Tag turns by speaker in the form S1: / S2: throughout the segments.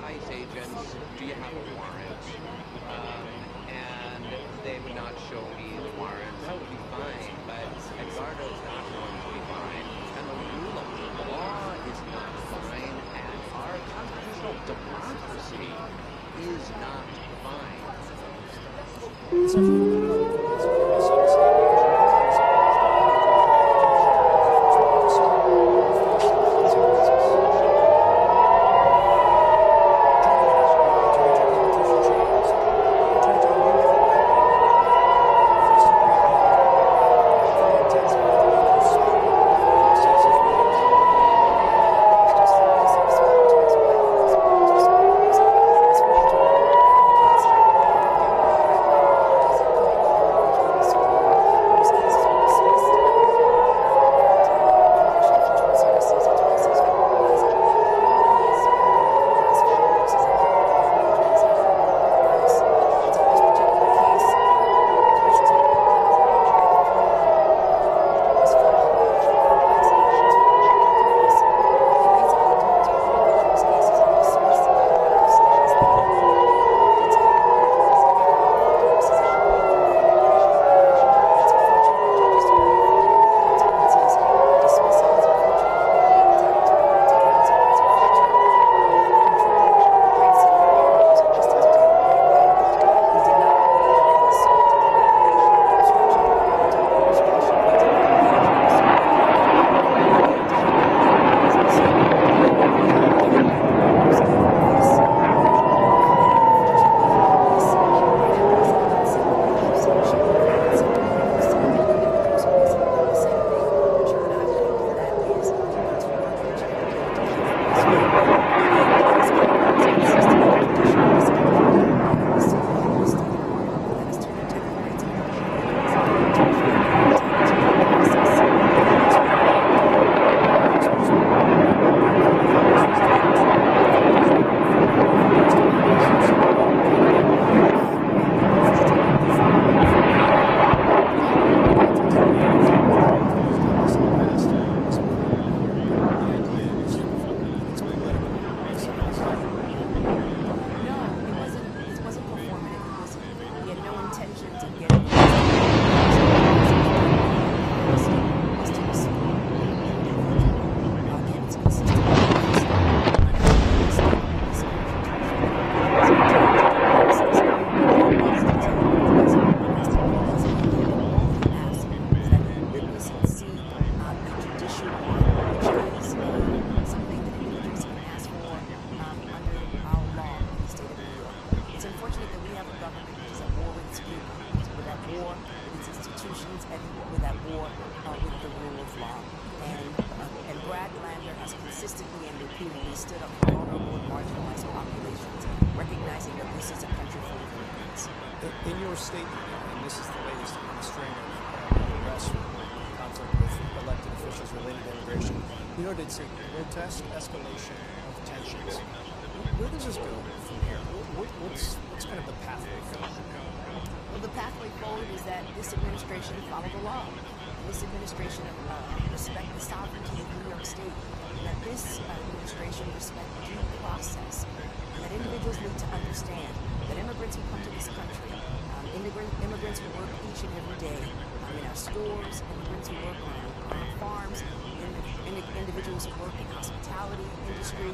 S1: ICE agents, do you have a warrant? And they would not show me the warrant. That would be fine, but Eduardo is not going to be fine, and the rule of law is not fine, and our constitutional democracy is not fine.
S2: It's a grotesque escalation of tensions. Where does this go from here? What's kind of the pathway forward?
S3: Well, the pathway forward is that this administration follow the law. This administration respect the sovereignty of New York State. And that this administration respect due process. And that individuals need to understand that immigrants who come to this country, immigrants who work each and every day in our stores, immigrants who work on farms, individuals who work in hospitality industry,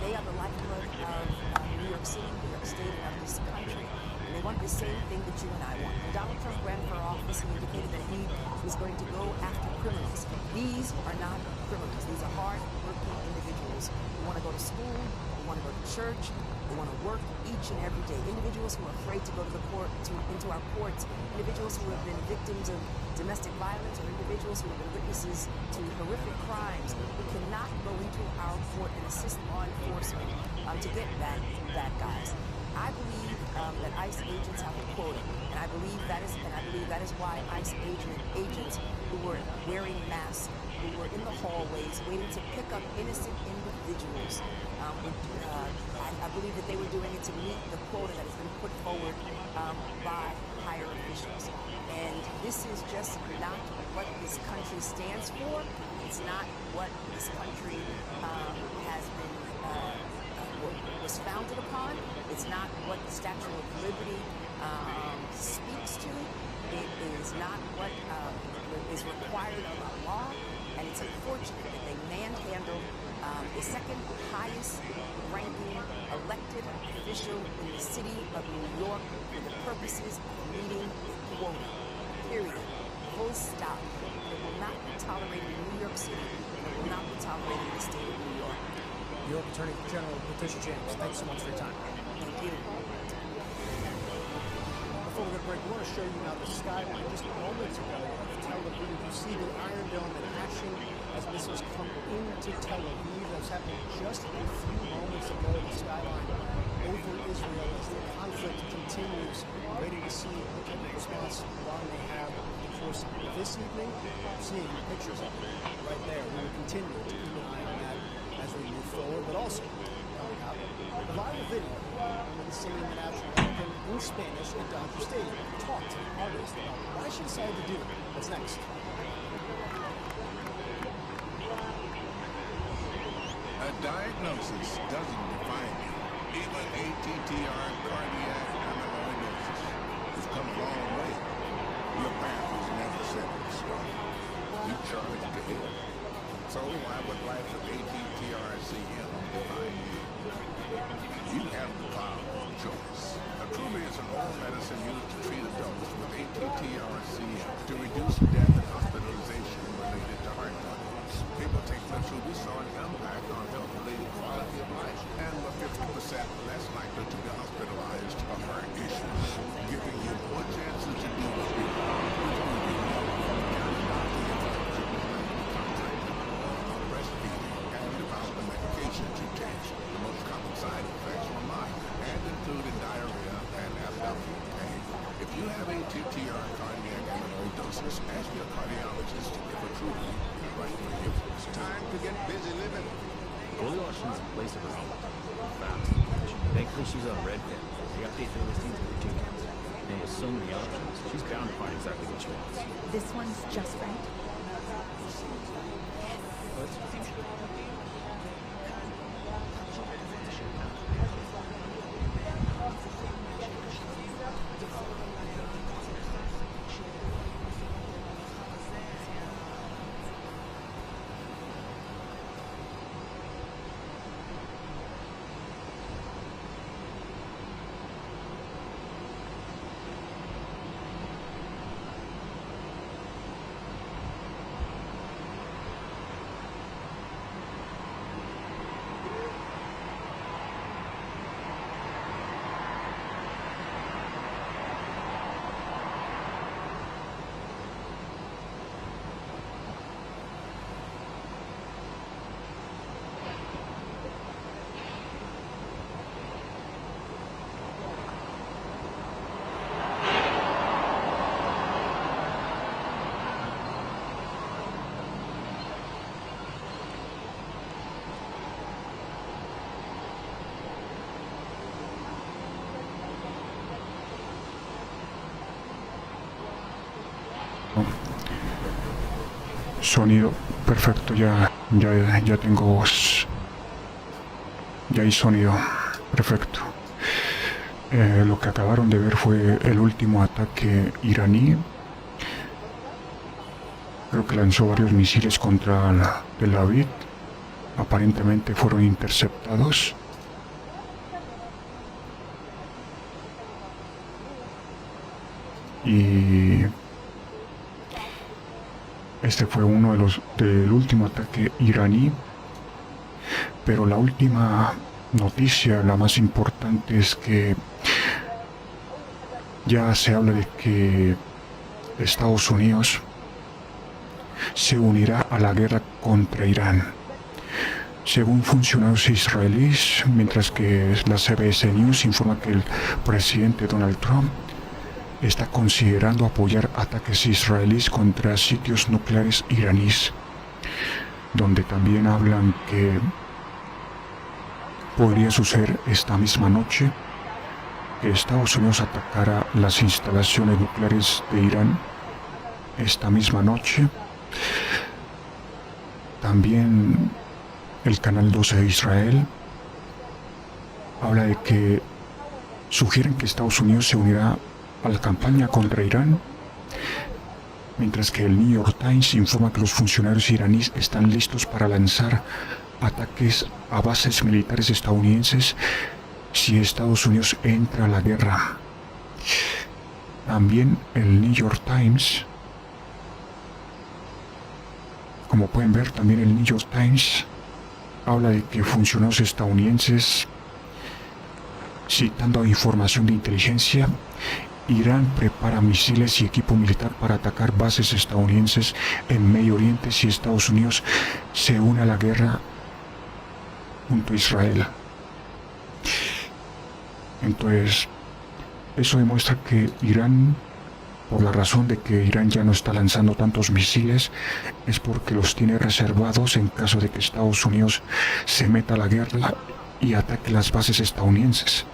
S3: they are the lifeblood of New York City, New York State, and of this country. And they want the same thing that you and I want. When Donald Trump ran for office, he indicated that he was going to go after criminals. These are not criminals. These are hard-working individuals who want to go to school, who want to go to church, who want to work each and every day. Individuals who are afraid to go to the court, into our courts. Individuals who have been victims of domestic violence, or individuals who have been witnesses to horrific crimes, who cannot go into our court and assist law enforcement to get bad guys. I believe that ICE agents have a quota, and I believe that is why ICE agents who were wearing masks, who were in the hallways waiting to pick up innocent individuals, I believe that they were doing it to meet the quota that has been put forward by higher officials. And this is just not what this country stands for. It's not what this country has been was founded upon. It's not what the Statue of Liberty speaks to. It is not what is required of our law, and it's unfortunate that they manhandled the second highest ranking elected official in the city of New York for the purposes of meeting quota. Period. Full stop. It will not be tolerated in New York City, and it will not be tolerated in the state of New York.
S2: New York Attorney General Patricia James, thanks so much for your time.
S3: Thank you.
S2: Before we go to break, we want to show you now the skyline just moments ago of Tel Aviv. You see the Iron Dome in action as missiles come into Tel Aviv. That's happening just a few moments ago. The skyline over Israel as the conflict continues. Waiting to see what type of response Iran may have in the course of this evening. Seeing the pictures of it right there. We will continue to keep an eye on that as we move forward, but also coming up, a live video of singing the national anthem in Spanish at Dodger Stadium. We talked to the artist about why she decided to do it. That's next.
S4: A diagnosis doesn't define you. Even ATTR cardiac amyloidosis has come a long way. Your path was never set in stone. You charged ahead. So why would life with ATTR-CM define you? You have the power of choice. Atrubi is an oral medicine used to treat adults with ATTR-CM to reduce death and hospitalization related to heart problems. People take Atrubi saw an impact on health-related quality of life and were 50% less likely to be hospitalized for heart issues, giving you more chances to deal with the most common side effects were mild and included diarrhea and abdominal pain. If you have ATTR cardiac amyloidosis, ask your cardiologist if Atrubi is right for you. It's time to get busy living.
S5: Goldwashing's a place of her own. Fast. Thankfully, she's on Redfin. They update their listings every 2 months. And with so many options, she's bound to find exactly what she wants.
S6: This one's just right.
S7: Sonido, perfecto, ya tengo voz. Ya hay sonido, perfecto. Lo que acabaron de ver fue el último ataque iraní. Creo que lanzó varios misiles contra Tel Aviv. Aparentemente fueron interceptados. Y este fue uno del último ataque iraní, pero la última noticia, la más importante, es que ya se habla de que Estados Unidos se unirá a la guerra contra Irán, según funcionarios israelíes, mientras que la CBS News informa que el presidente Donald Trump está considerando apoyar ataques israelíes contra sitios nucleares iraníes, donde también hablan que podría suceder esta misma noche que Estados Unidos atacará las instalaciones nucleares de Irán esta misma noche. También el Canal 12 de Israel habla de que sugieren que Estados Unidos se unirá a la campaña contra Irán, mientras que el New York Times informa que los funcionarios iraníes están listos para lanzar ataques a bases militares estadounidenses si Estados Unidos entra a la guerra. También el New York Times, como pueden ver, también el New York Times habla de que funcionarios estadounidenses, citando información de inteligencia, Irán prepara misiles y equipo militar para atacar bases estadounidenses en Medio Oriente si Estados Unidos se une a la guerra junto a Israel. Entonces, eso demuestra que Irán, por la razón de que Irán ya no está lanzando tantos misiles, es porque los tiene reservados en caso de que Estados Unidos se meta a la guerra y ataque las bases estadounidenses.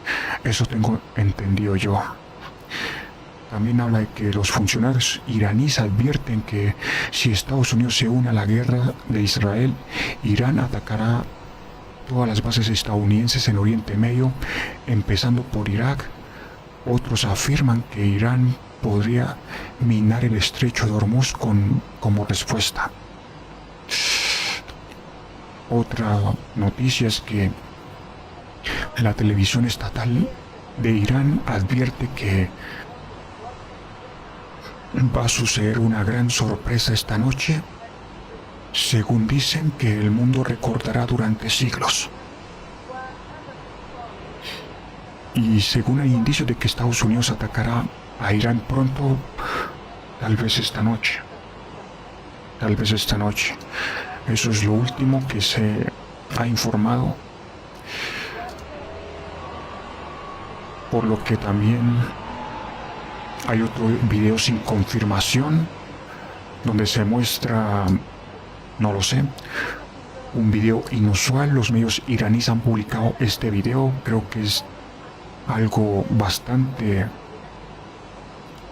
S7: Eso tengo entendido yo. También habla de que los funcionarios iraníes advierten que si Estados Unidos se une a la guerra de Israel, Irán atacará todas las bases estadounidenses en Oriente Medio, empezando por Irak. Otros afirman que Irán podría minar el estrecho de Hormuz como respuesta. Otra noticia es que la televisión estatal de Irán advierte que va a suceder una gran sorpresa esta noche, según dicen que el mundo recordará durante siglos. Y según hay indicios de que Estados Unidos atacará a Irán pronto, tal vez esta noche. Tal vez esta noche. Eso es lo último que se ha informado. Por lo que también hay otro video sin confirmación, donde se muestra, no lo sé, un video inusual. Los medios iraníes han publicado este video. Creo que es algo bastante...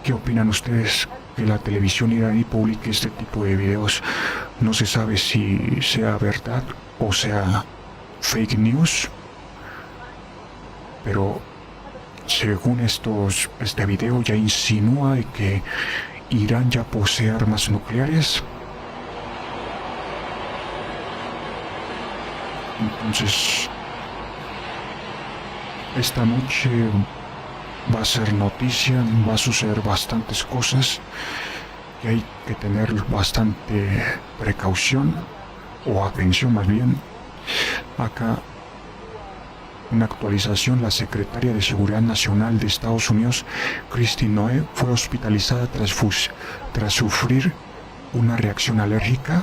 S7: ¿Qué opinan ustedes que la televisión iraní publique este tipo de videos? No se sabe si sea verdad o sea fake news, pero según este video ya insinúa de que Irán ya posee armas nucleares. Entonces, esta noche va a ser noticia, va a suceder bastantes cosas que hay que tener bastante precaución, o atención más bien. Acá una actualización: la secretaria de Seguridad Nacional de Estados Unidos, Christine Noé, fue hospitalizada tras sufrir una reacción alérgica.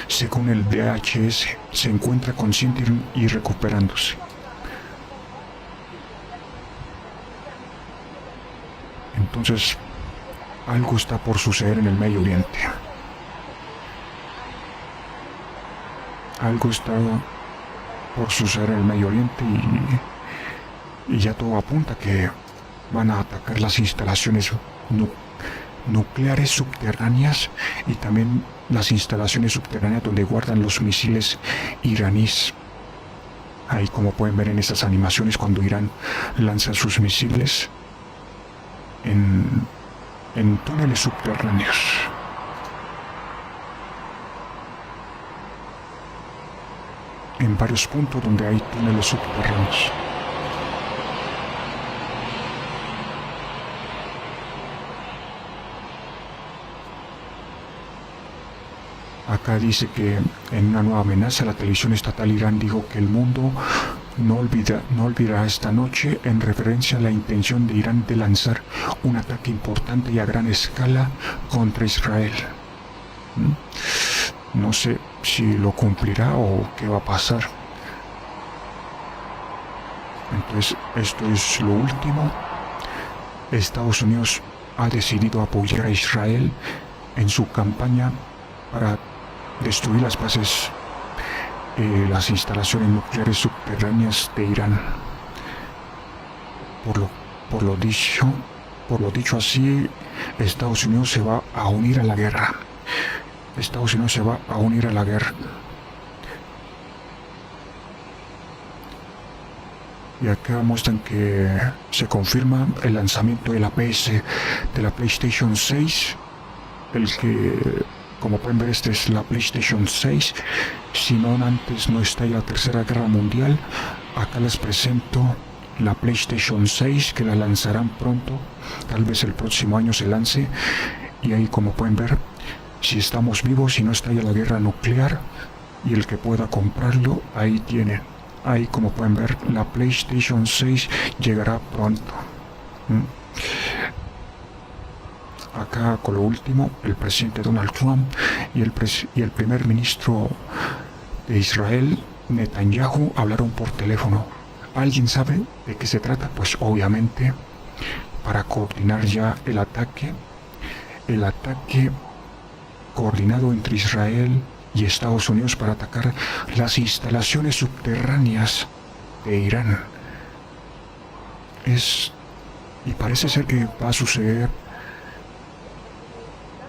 S7: Según el DHS, se encuentra consciente y recuperándose. Entonces, algo está por suceder en el Medio Oriente. Algo está por suceder en el Medio Oriente y ya todo apunta que van a atacar las instalaciones nucleares subterráneas y también las instalaciones subterráneas donde guardan los misiles iraníes. Ahí, como pueden ver en estas animaciones, cuando Irán lanza sus misiles en túneles subterráneos. En varios puntos donde hay túneles subterráneos. Acá dice que en una nueva amenaza, la televisión estatal Irán dijo que el mundo no olvidará esta noche, en referencia a la intención de Irán de lanzar un ataque importante y a gran escala contra Israel. No sé si lo cumplirá o qué va a pasar. Entonces, esto es lo último. Estados Unidos ha decidido apoyar a Israel en su campaña para destruir las bases, las instalaciones nucleares subterráneas de Irán. Por lo dicho así, Estados Unidos se va a unir a la guerra. Estados Unidos se va a unir a la guerra. Y acá muestran que se confirma el lanzamiento de la PS, de la PlayStation 6. El que, como pueden ver, este es la PlayStation 6. Si no, antes no está la Tercera Guerra Mundial. Acá les presento la PlayStation 6, que la lanzarán pronto. Tal vez el próximo año se lance. Y ahí, como pueden ver, si estamos vivos, si no estalla la guerra nuclear, y el que pueda comprarlo, ahí tienen. Ahí, como pueden ver, la PlayStation 6 llegará pronto. Acá, con lo último, el presidente Donald Trump y el primer ministro de Israel, Netanyahu, hablaron por teléfono. ¿Alguien sabe de qué se trata? Pues obviamente para coordinar ya el ataque coordinado entre Israel y Estados Unidos para atacar las instalaciones subterráneas de Irán. Y parece ser que va a suceder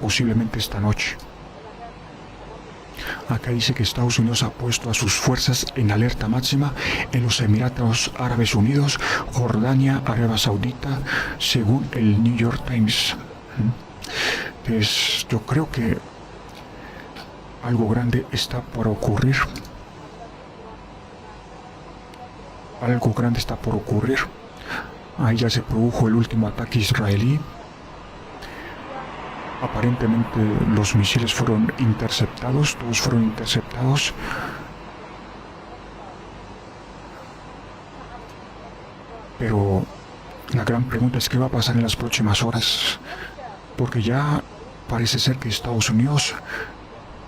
S7: posiblemente esta noche. Acá dice que Estados Unidos ha puesto a sus fuerzas en alerta máxima en los Emiratos Árabes Unidos, Jordania, Arabia Saudita, según el New York Times. Pues yo creo que algo grande está por ocurrir. Algo grande está por ocurrir. Ahí ya se produjo el último ataque israelí. Aparentemente los misiles fueron interceptados, todos fueron interceptados. Pero la gran pregunta es qué va a pasar en las próximas horas, porque ya parece ser que Estados Unidos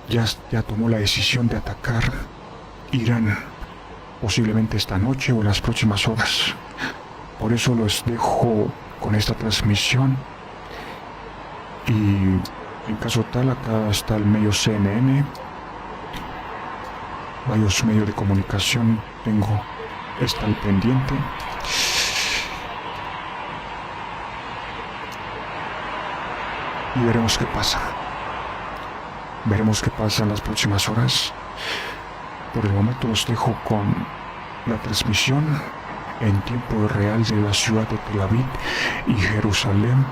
S7: ya tomó la decisión de atacar Irán, posiblemente esta noche o en las próximas horas. Por eso los dejo con esta transmisión. Y en caso tal, acá está el medio CNN, varios medios de comunicación está al pendiente. Y veremos qué pasa. Veremos qué pasa en las próximas horas. Por el momento los dejo con la transmisión en tiempo real de la ciudad de Tel Aviv y Jerusalén.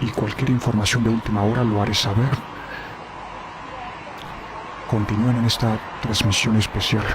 S7: Y cualquier información de última hora lo haré saber. Continúen en esta transmisión especial.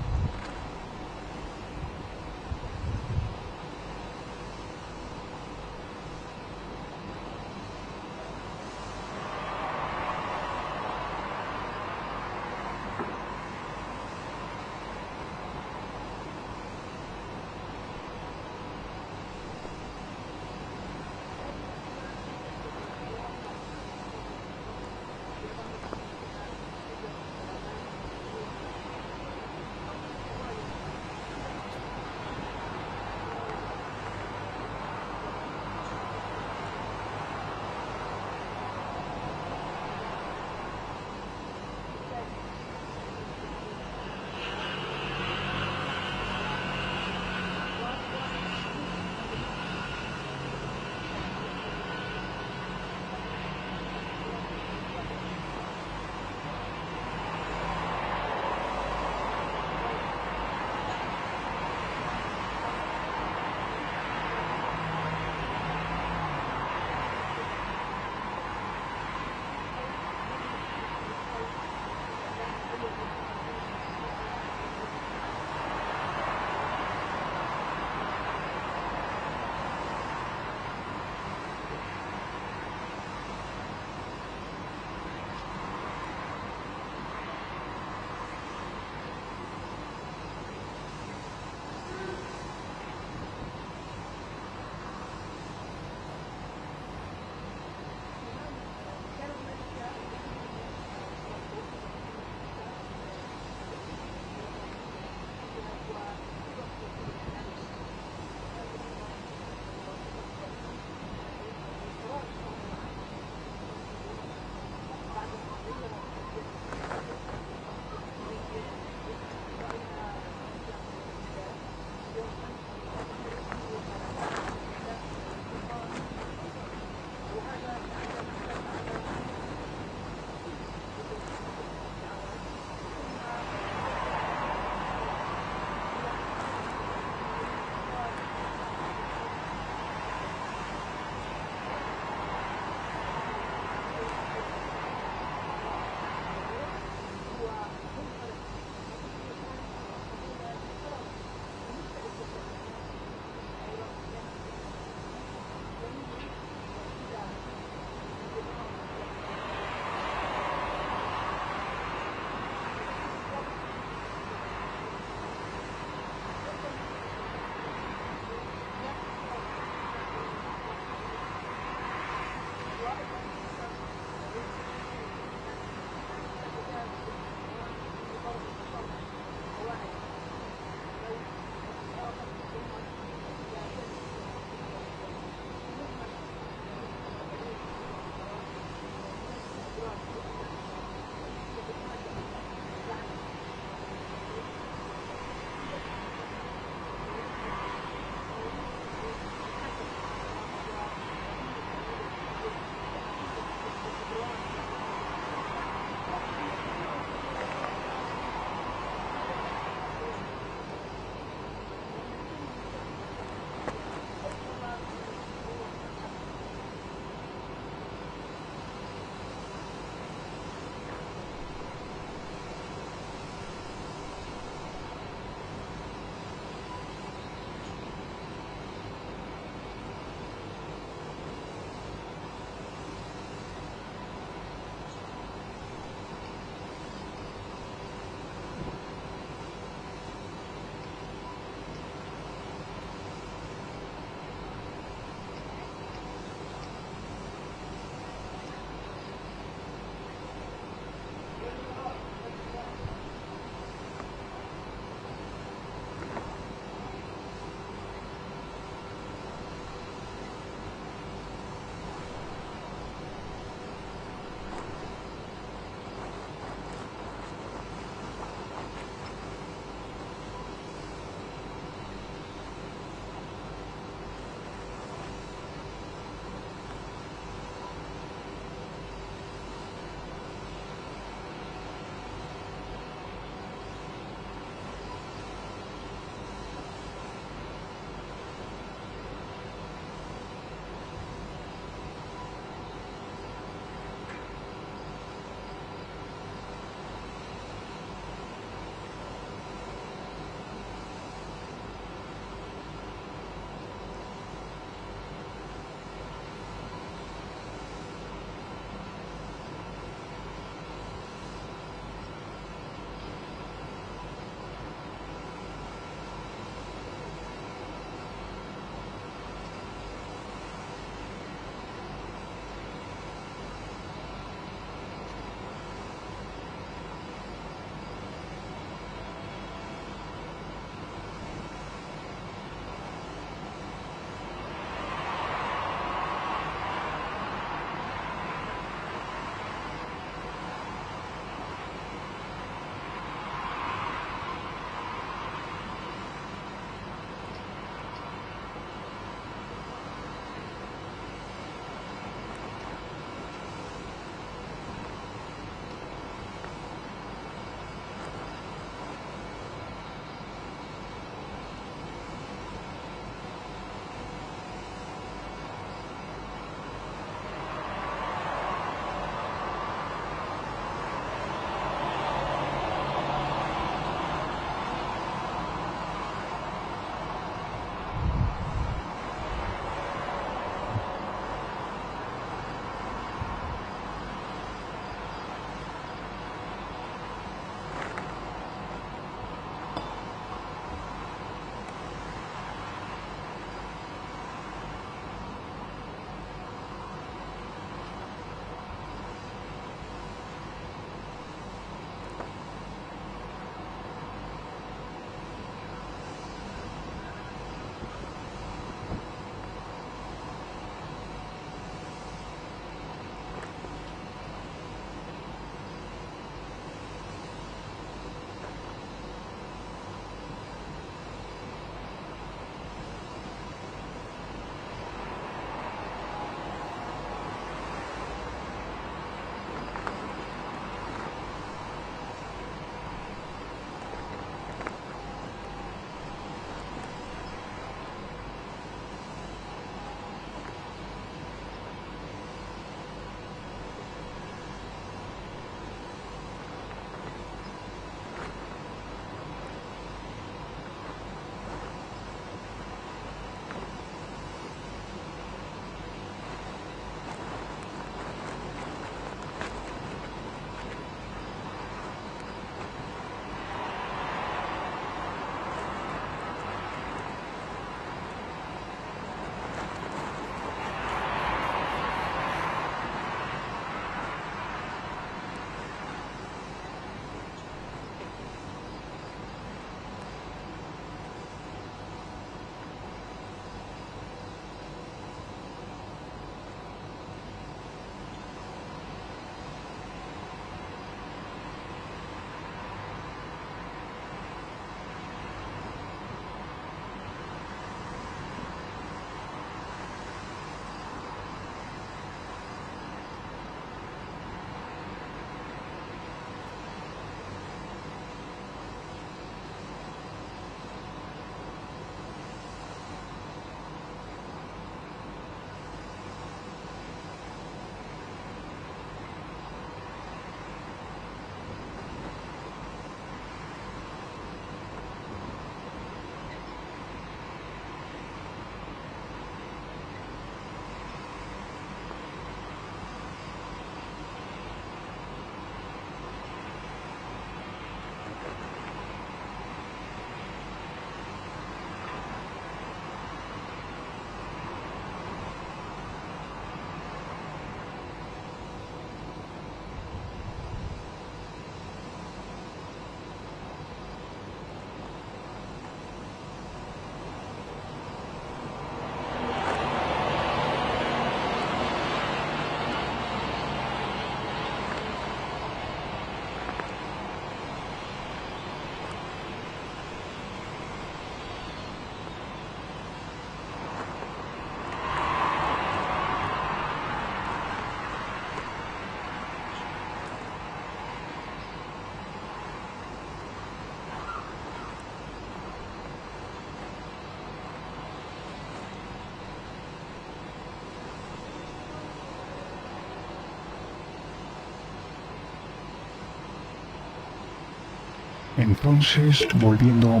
S7: Entonces, volviendo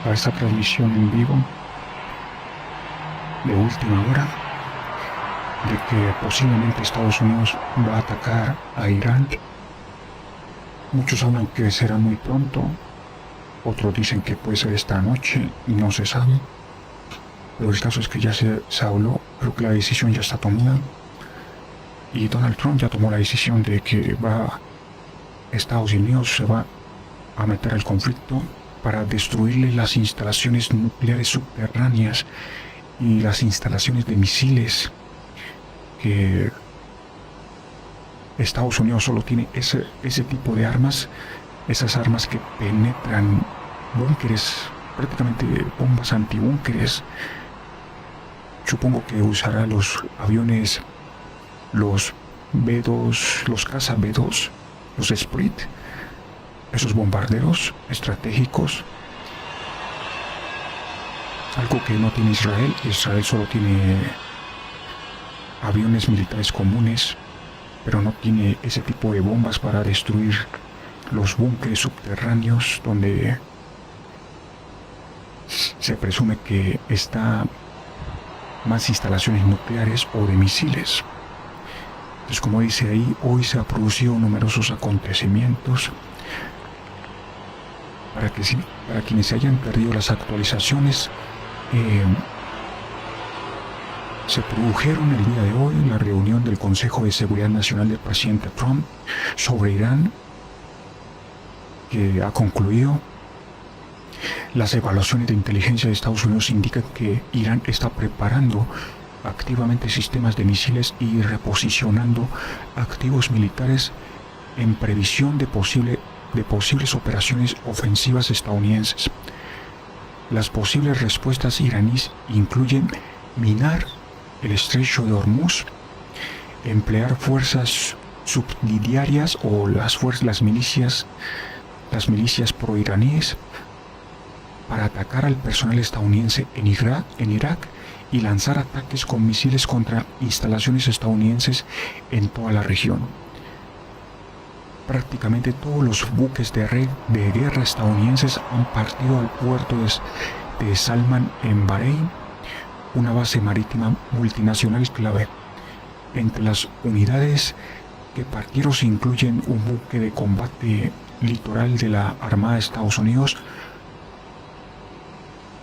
S7: a esta transmisión en vivo de Última Hora, de que posiblemente Estados Unidos va a atacar a Irán. Muchos hablan que será muy pronto, otros dicen que puede ser esta noche y no se sabe. Pero el caso es que ya se habló, creo que la decisión ya está tomada. Y Donald Trump ya tomó la decisión de que Estados Unidos se va a meter al conflicto para destruirle las instalaciones nucleares subterráneas y las instalaciones de misiles, que Estados Unidos solo tiene ese tipo de armas, esas armas que penetran búnkeres, prácticamente bombas antibúnkeres. Supongo que usará los aviones, los B-2, los caza B-2, los Sprit, esos bombarderos estratégicos. Algo que no tiene Israel. Israel solo tiene aviones militares comunes, pero no tiene ese tipo de bombas para destruir los búnkeres subterráneos donde se presume que está más instalaciones nucleares o de misiles. Entonces, como dice ahí, hoy se han producido numerosos acontecimientos. Para quienes se hayan perdido las actualizaciones, se produjeron el día de hoy la reunión del Consejo de Seguridad Nacional del presidente Trump sobre Irán, que ha concluido. Las evaluaciones de inteligencia de Estados Unidos indican que Irán está preparando activamente sistemas de misiles y reposicionando activos militares en previsión de posibles operaciones ofensivas estadounidenses. Las posibles respuestas iraníes incluyen minar el estrecho de Hormuz, emplear fuerzas subsidiarias o las milicias pro-iraníes para atacar al personal estadounidense en Irak y lanzar ataques con misiles contra instalaciones estadounidenses en toda la región. Prácticamente todos los buques de guerra estadounidenses han partido al puerto de Salman en Bahrein, una base marítima multinacional clave. Entre las unidades que partieron se incluyen un buque de combate litoral de la Armada de Estados Unidos,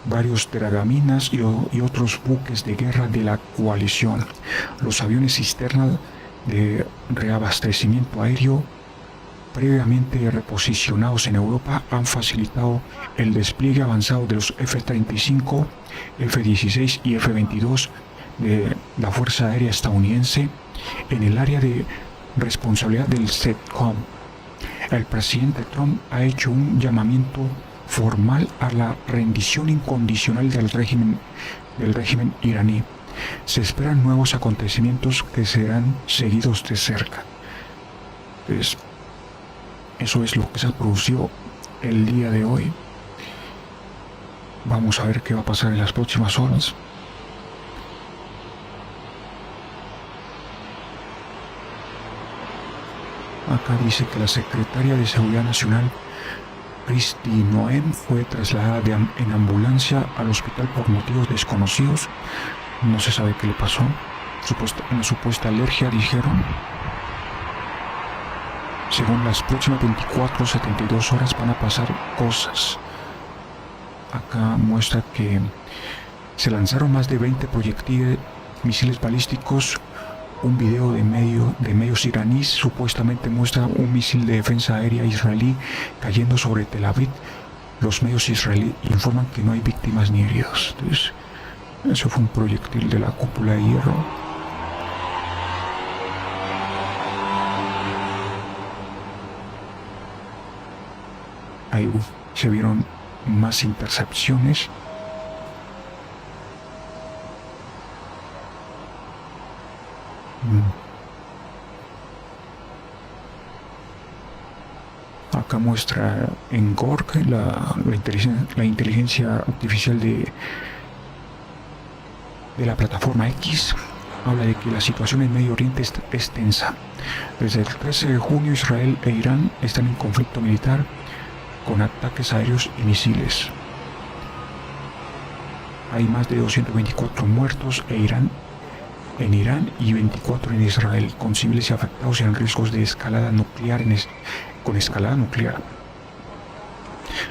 S7: varios dragaminas y otros buques de guerra de la coalición. Los aviones cisterna de reabastecimiento aéreo previamente reposicionados en Europa han facilitado el despliegue avanzado de los F-35, F-16 y F-22 de la Fuerza Aérea estadounidense en el área de responsabilidad del CENTCOM. El presidente Trump ha hecho un llamamiento formal a la rendición incondicional del régimen iraní. Se esperan nuevos acontecimientos que serán seguidos de cerca. Entonces, eso es lo que se ha producido el día de hoy. Vamos a ver qué va a pasar en las próximas horas. Acá dice que la secretaria de Seguridad Nacional, Kristi Noem, fue trasladada en ambulancia al hospital por motivos desconocidos. No se sabe qué le pasó. Una supuesta alergia, dijeron. Según las próximas 24 o 72 horas van a pasar cosas. Acá muestra que se lanzaron más de 20 proyectiles, misiles balísticos. Un video de medios iraníes supuestamente muestra un misil de defensa aérea israelí cayendo sobre Tel Aviv. Los medios israelíes informan que no hay víctimas ni heridos. Entonces, eso fue un proyectil de la cúpula de hierro. Ahí se vieron más intercepciones. Acá muestra en Gork la inteligencia artificial de la plataforma X. Habla de que la situación en Medio Oriente es tensa. Desde el 13 de junio Israel e Irán están en conflicto militar con ataques aéreos y misiles. Hay más de 224 muertos en Irán y 24 en Israel, con civiles afectados y en riesgos de escalada nuclear con escalada nuclear.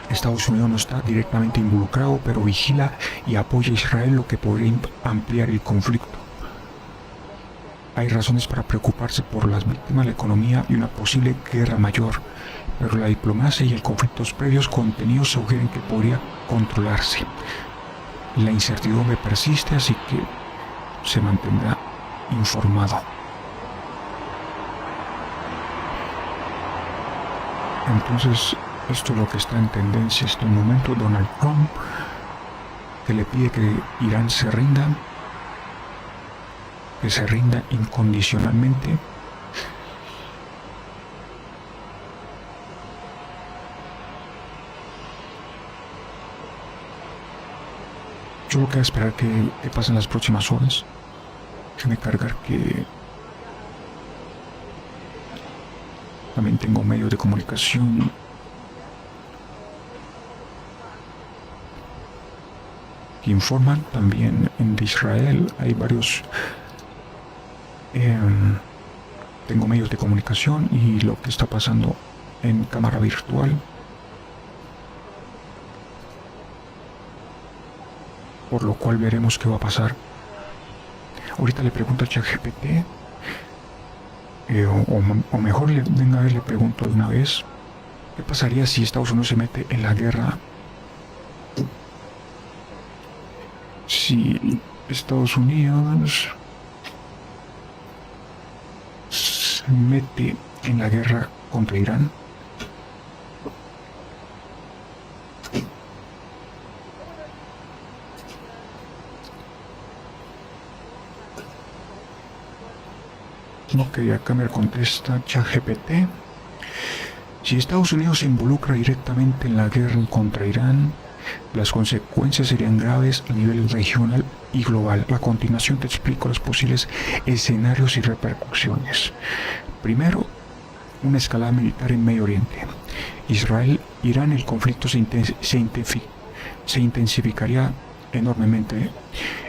S7: Estados Unidos no está directamente involucrado, pero vigila y apoya a Israel, lo que podría ampliar el conflicto. Hay razones para preocuparse por las víctimas, la economía y una posible guerra mayor, pero la diplomacia y el conflictos previos contenidos sugieren que podría controlarse. La incertidumbre persiste, así que se mantendrá informado. Entonces, esto es lo que está en tendencia en este momento. Donald Trump, que le pide que Irán se rinda, que se rinda incondicionalmente. Yo lo que voy a esperar que pasen las próximas horas. Déjame cargar que también tengo medios de comunicación que informan. También de Israel hay varios. Tengo medios de comunicación y lo que está pasando en cámara virtual. Por lo cual veremos qué va a pasar. Ahorita le pregunto a ChatGPT, o mejor le pregunto de una vez, ¿qué pasaría si Estados Unidos se mete en la guerra? Si Estados Unidos se mete en la guerra contra Irán, ok, acá me contesta ChatGPT. Si Estados Unidos se involucra directamente en la guerra contra Irán, las consecuencias serían graves a nivel regional y global. A continuación te explico los posibles escenarios y repercusiones. Primero, una escalada militar en Medio Oriente. Irán, el conflicto se intensificaría enormemente.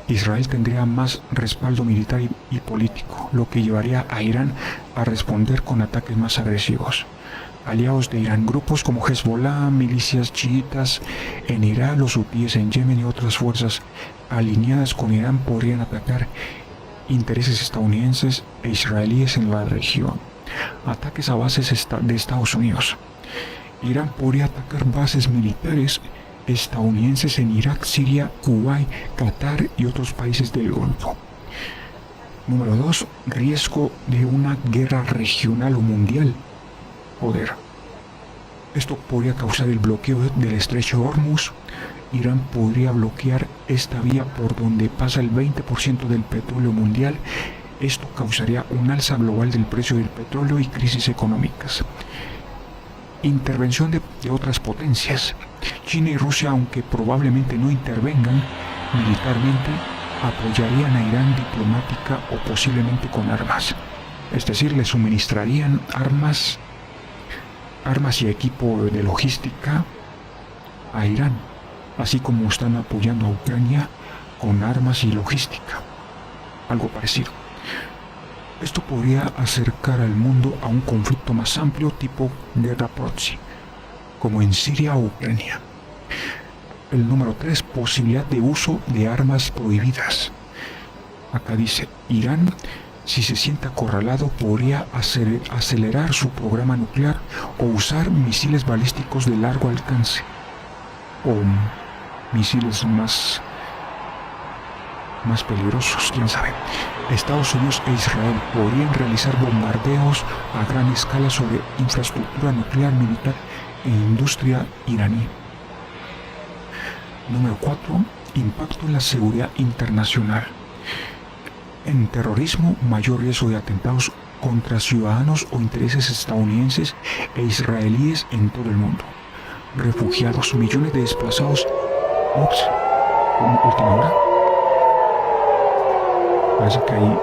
S7: Israel tendría más respaldo militar y político, lo que llevaría a Irán a responder con ataques más agresivos. Aliados de Irán, grupos como Hezbollah, milicias chiitas en Irak, los hutíes en Yemen y otras fuerzas alineadas con Irán podrían atacar intereses estadounidenses e israelíes en la región. Ataques a bases de Estados Unidos. Irán podría atacar bases militares estadounidenses en Irak, Siria, Kuwait, Qatar y otros países del Golfo. Número 2. Riesgo de una guerra regional o mundial. Poder. Esto podría causar el bloqueo del estrecho de Hormuz. Irán podría bloquear esta vía por donde pasa el 20% del petróleo mundial. Esto causaría un alza global del precio del petróleo y crisis económicas. Intervención de otras potencias. China y Rusia, aunque probablemente no intervengan militarmente, apoyarían a Irán diplomática o posiblemente con armas. Es decir, le suministrarían armas y equipo de logística a Irán, así como están apoyando a Ucrania con armas y logística. Algo parecido. Esto podría acercar al mundo a un conflicto más amplio tipo guerra proxy, como en Siria o Ucrania. El número 3, posibilidad de uso de armas prohibidas. Acá dice, Irán, si se siente acorralado, podría acelerar su programa nuclear o usar misiles balísticos de largo alcance, o misiles más peligrosos, quién sabe. Estados Unidos e Israel podrían realizar bombardeos a gran escala sobre infraestructura nuclear, militar e industria iraní. Número 4. Impacto en la seguridad internacional. En terrorismo, mayor riesgo de atentados contra ciudadanos o intereses estadounidenses e israelíes en todo el mundo. Refugiados, millones de desplazados. Última hora. Parece que hay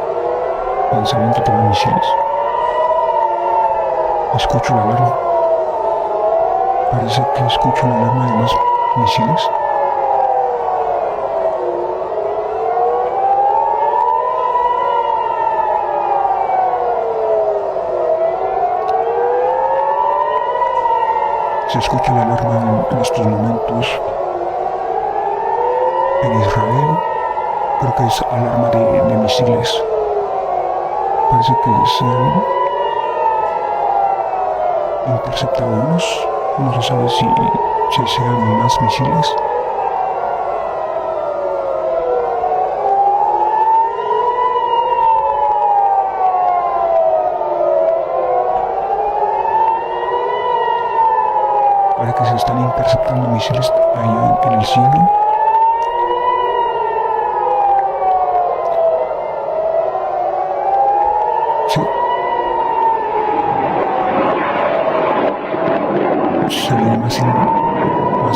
S7: lanzamiento de los misiles. Escucho la alarma. Parece que escucho una alarma de más misiles. Se escucha la alarma en estos momentos en Israel. Creo que es alarma de misiles. Parece que se han interceptado unos. No se sabe si sean más misiles. Parece que se están interceptando misiles allá en el cielo. Sí. Se ven más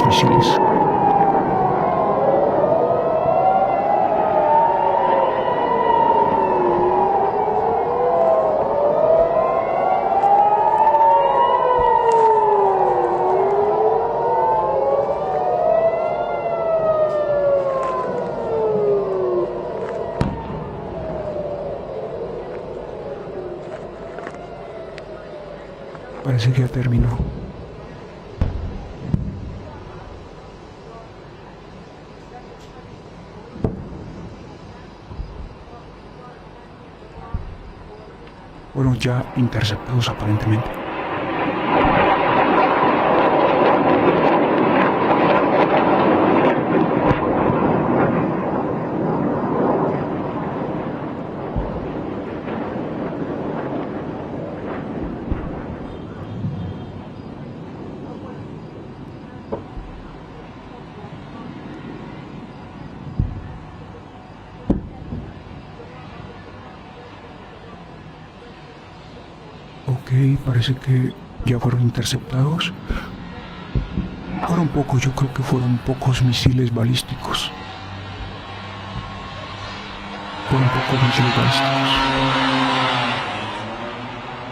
S7: misiles. Parece que ya terminó. Fueron ya interceptados aparentemente. Parece que ya fueron interceptados. Fueron pocos, yo creo que fueron pocos misiles balísticos.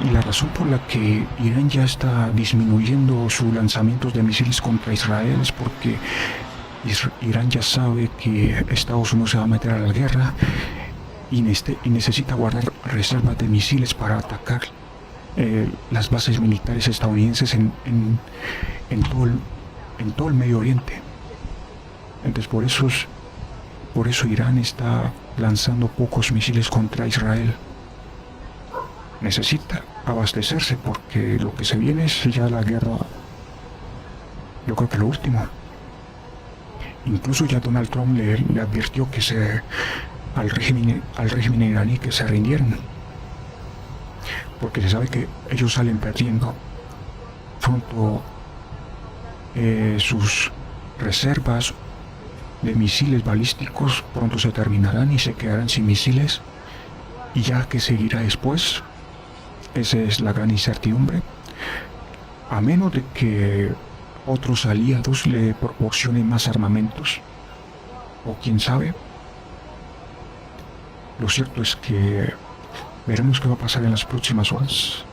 S7: Y la razón por la que Irán ya está disminuyendo sus lanzamientos de misiles contra Israel es porque Irán ya sabe que Estados Unidos se va a meter a la guerra y necesita guardar reservas de misiles para atacar las bases militares estadounidenses en todo el Medio Oriente. Entonces por eso Irán está lanzando pocos misiles contra Israel. Necesita abastecerse porque lo que se viene es ya la guerra. Yo creo que lo último. Incluso ya Donald Trump le advirtió que al régimen iraní que se rindieran, porque se sabe que ellos salen perdiendo. Pronto sus reservas de misiles balísticos pronto se terminarán y se quedarán sin misiles. Y ya que seguirá después, esa es la gran incertidumbre, a menos de que otros aliados le proporcionen más armamentos, o quién sabe. Lo cierto es que veremos qué va a pasar en las próximas horas.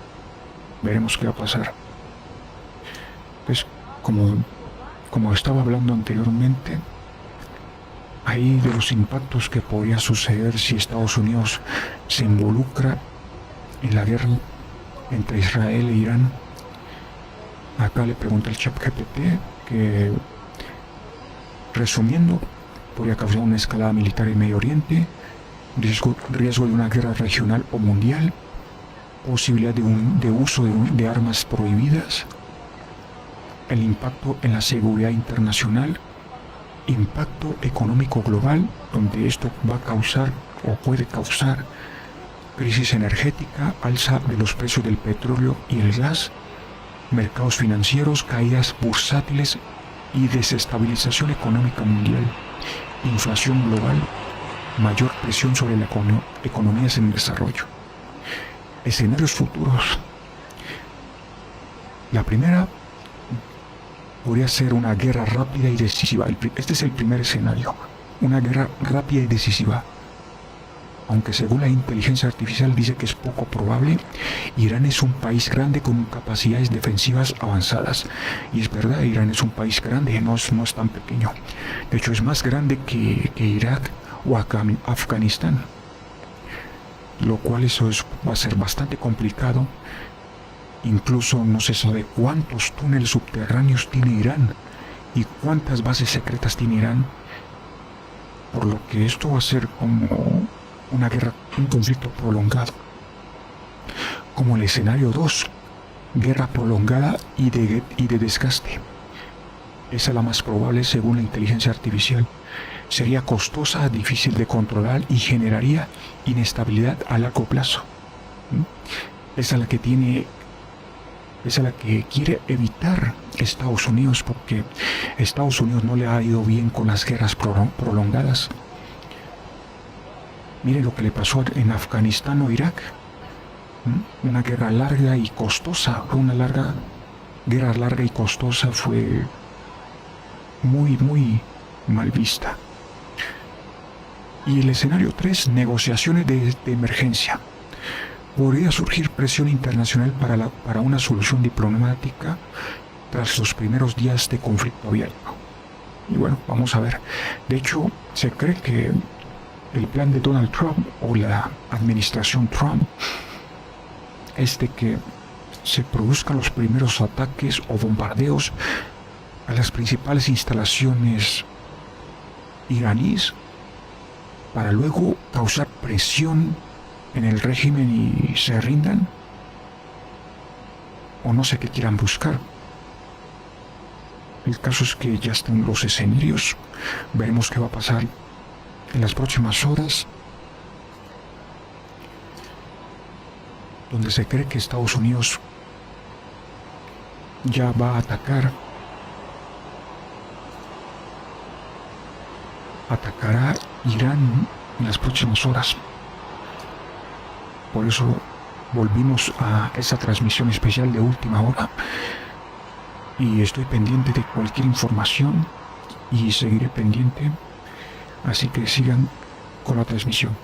S7: Veremos qué va a pasar. Pues, como estaba hablando anteriormente, hay de los impactos que podría suceder si Estados Unidos se involucra en la guerra entre Israel e Irán. Acá le pregunta el ChatGPT que, resumiendo, podría causar una escalada militar en Medio Oriente, riesgo de una guerra regional o mundial, posibilidad de uso de armas prohibidas, el impacto en la seguridad internacional, impacto económico global, donde esto va a causar o puede causar crisis energética, alza de los precios del petróleo y el gas, mercados financieros, caídas bursátiles y desestabilización económica mundial, inflación global, mayor presión sobre las economías en desarrollo. Escenarios futuros. La primera podría ser una guerra rápida y decisiva. Este es el primer escenario. Una guerra rápida y decisiva. aunque según la inteligencia artificial dice que es poco probable, Irán es un país grande con capacidades defensivas avanzadas. Y es verdad, Irán es un país grande, no es tan pequeño. De hecho, es más grande que Irak o Afganistán. Lo cual va a ser bastante complicado. Incluso no se sabe cuántos túneles subterráneos tiene Irán y cuántas bases secretas tiene Irán. Por lo que esto va a ser como una guerra, un conflicto prolongado. Como el escenario 2, guerra prolongada y de desgaste. Esa es la más probable según la inteligencia artificial. Sería costosa, difícil de controlar y generaría inestabilidad a largo plazo. Esa es la que quiere evitar Estados Unidos, porque Estados Unidos no le ha ido bien con las guerras prolongadas. Miren lo que le pasó en Afganistán o Irak. Una guerra larga y costosa. Guerra larga y costosa, fue muy, muy mal vista. Y el escenario 3, negociaciones de emergencia. Podría surgir presión internacional para una solución diplomática tras los primeros días de conflicto abierto. Y bueno, vamos a ver. De hecho, se cree que el plan de Donald Trump o la administración Trump es de que se produzcan los primeros ataques o bombardeos a las principales instalaciones iraníes para luego causar presión en el régimen y se rindan, o no sé qué quieran buscar. El caso es que ya están los escenarios. Veremos qué va a pasar en las próximas horas, donde se cree que Estados Unidos ya va a atacará Irán en las próximas horas. Por eso volvimos a esa transmisión especial de Última Hora y estoy pendiente de cualquier información y seguiré pendiente, así que sigan con la transmisión.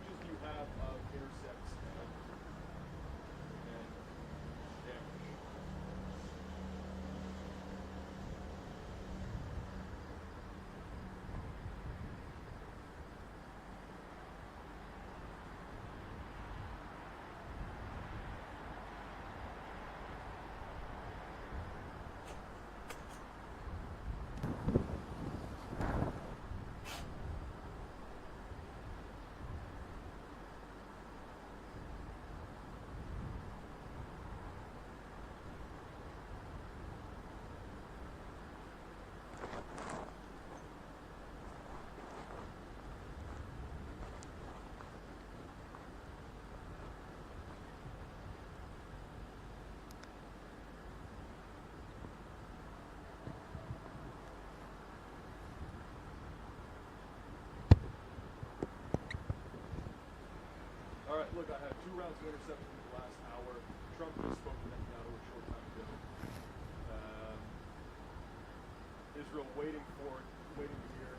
S6: images do you have of intercepts and damage? All right, look, I have 2 rounds of interceptions in the last hour. Trump just spoke to Netanyahu a short time ago. Israel waiting to hear.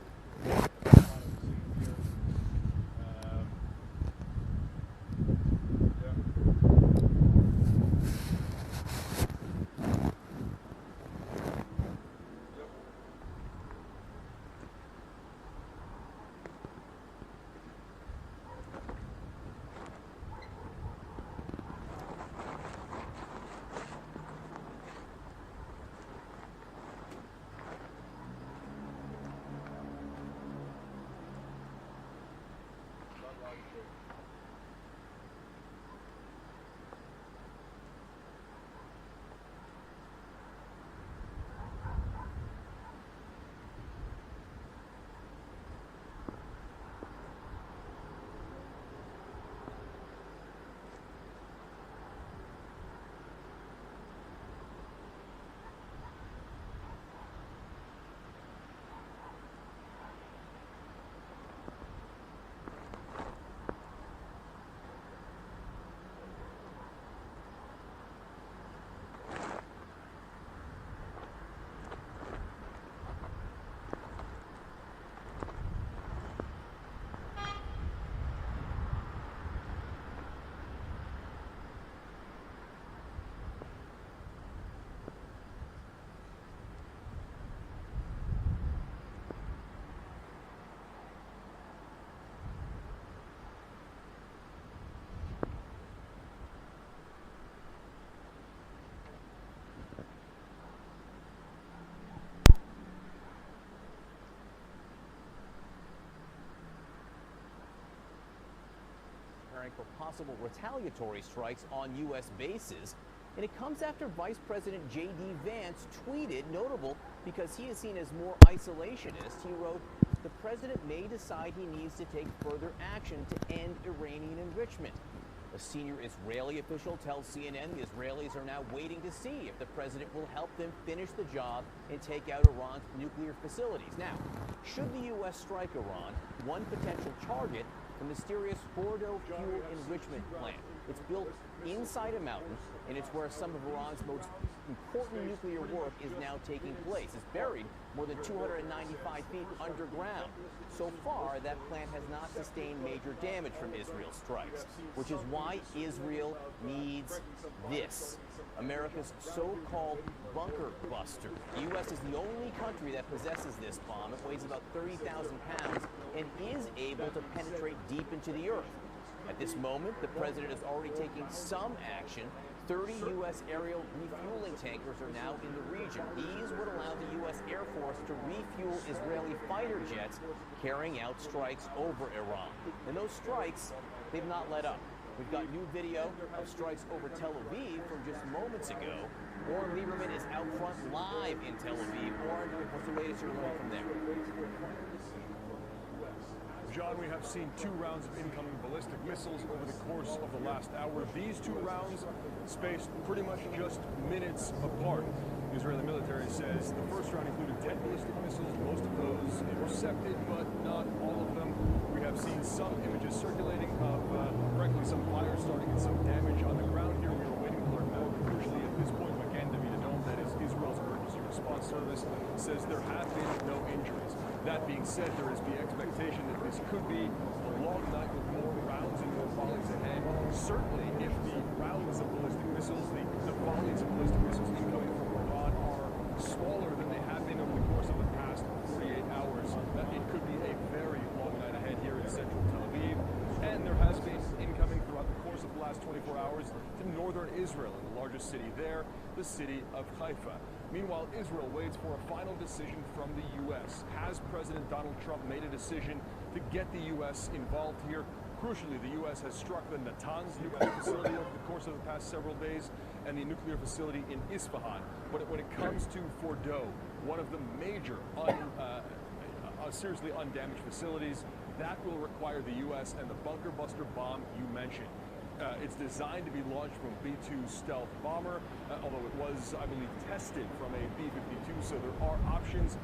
S8: For possible retaliatory strikes on U.S. bases. And it comes after Vice President J.D. Vance tweeted, notable because he is seen as more isolationist. He wrote, "The president may decide he needs to take further action to end Iranian enrichment." A senior Israeli official tells CNN the Israelis are now waiting to see if the president will help them finish the job and take out Iran's nuclear facilities. Now, should the U.S. strike Iran, one potential target, the mysterious Fordo fuel enrichment plant. It's built inside a mountain, and it's where some of Iran's most important nuclear work is now taking place. It's buried more than 295 feet underground. So far, that plant has not sustained major damage from Israel's strikes, which is why Israel needs this. America's so-called bunker buster. The U.S. is the only country that possesses this bomb. It weighs about 30,000 pounds and is able to penetrate deep into the earth. At this moment, the president is already taking some action. 30 U.S. aerial refueling tankers are now in the region. These would allow the U.S. Air Force to refuel Israeli fighter jets carrying out strikes over Iran. And those strikes, they've not let up. We've got new video of strikes over Tel Aviv from just moments ago. Warren Lieberman is out front live in Tel Aviv. Warren, what's the latest you're learning from there?
S6: John, we have seen 2 rounds of incoming ballistic missiles over the course of the last hour. These 2 rounds spaced pretty much just minutes apart. The Israeli military says the first round included 10 ballistic missiles, most of those intercepted, but not all of them. We have seen some images circulating of, frankly, some fire starting and some damage on the ground here. We are waiting to learn more. Crucially, at this point, Magen David Adom, that is Israel's emergency response service, says there have been no injuries. That being said, there is the expectation that this could be a long night with more rounds and more volleys ahead. Certainly, if the rounds of ballistic missiles, the volleys of ballistic missiles incoming from Iran are smaller than they have been over the course of the past 48 hours, it could be a very long night ahead here in central Tel Aviv. And there has been incoming throughout the course of the last 24 hours to northern Israel, in the largest city there, the city of Haifa. Meanwhile, Israel waits for a final decision from the U.S. Has President Donald Trump made a decision to get the U.S. involved here? Crucially, the U.S. has struck the Natanz nuclear facility over the course of the past several days and the nuclear facility in Isfahan. But when it comes to Fordow, one of the major seriously undamaged facilities, that will require the U.S. and the bunker buster bomb you mentioned. It's designed to be launched from a B-2 stealth bomber, although it was, I believe, tested from a B-52, so there are options.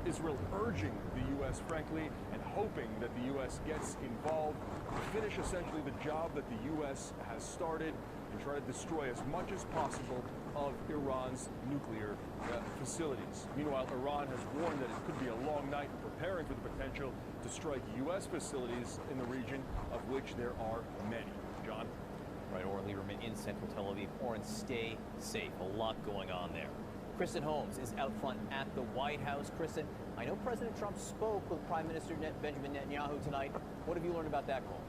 S6: Israel urging the U.S., frankly, and hoping that the U.S. gets involved to finish essentially the job that the U.S. has started and try to destroy as much as possible of Iran's nuclear facilities. Meanwhile, Iran has warned that it could be a long night in preparing for the potential to strike U.S. facilities in the region, of which there are many. John?
S8: Right, Oren Lieberman in central Tel Aviv. Oren, stay safe. A lot going on there. Kristen Holmes is out front at the White House. Kristen, I know President Trump spoke with Prime Minister Benjamin Netanyahu tonight. What have you learned about that call?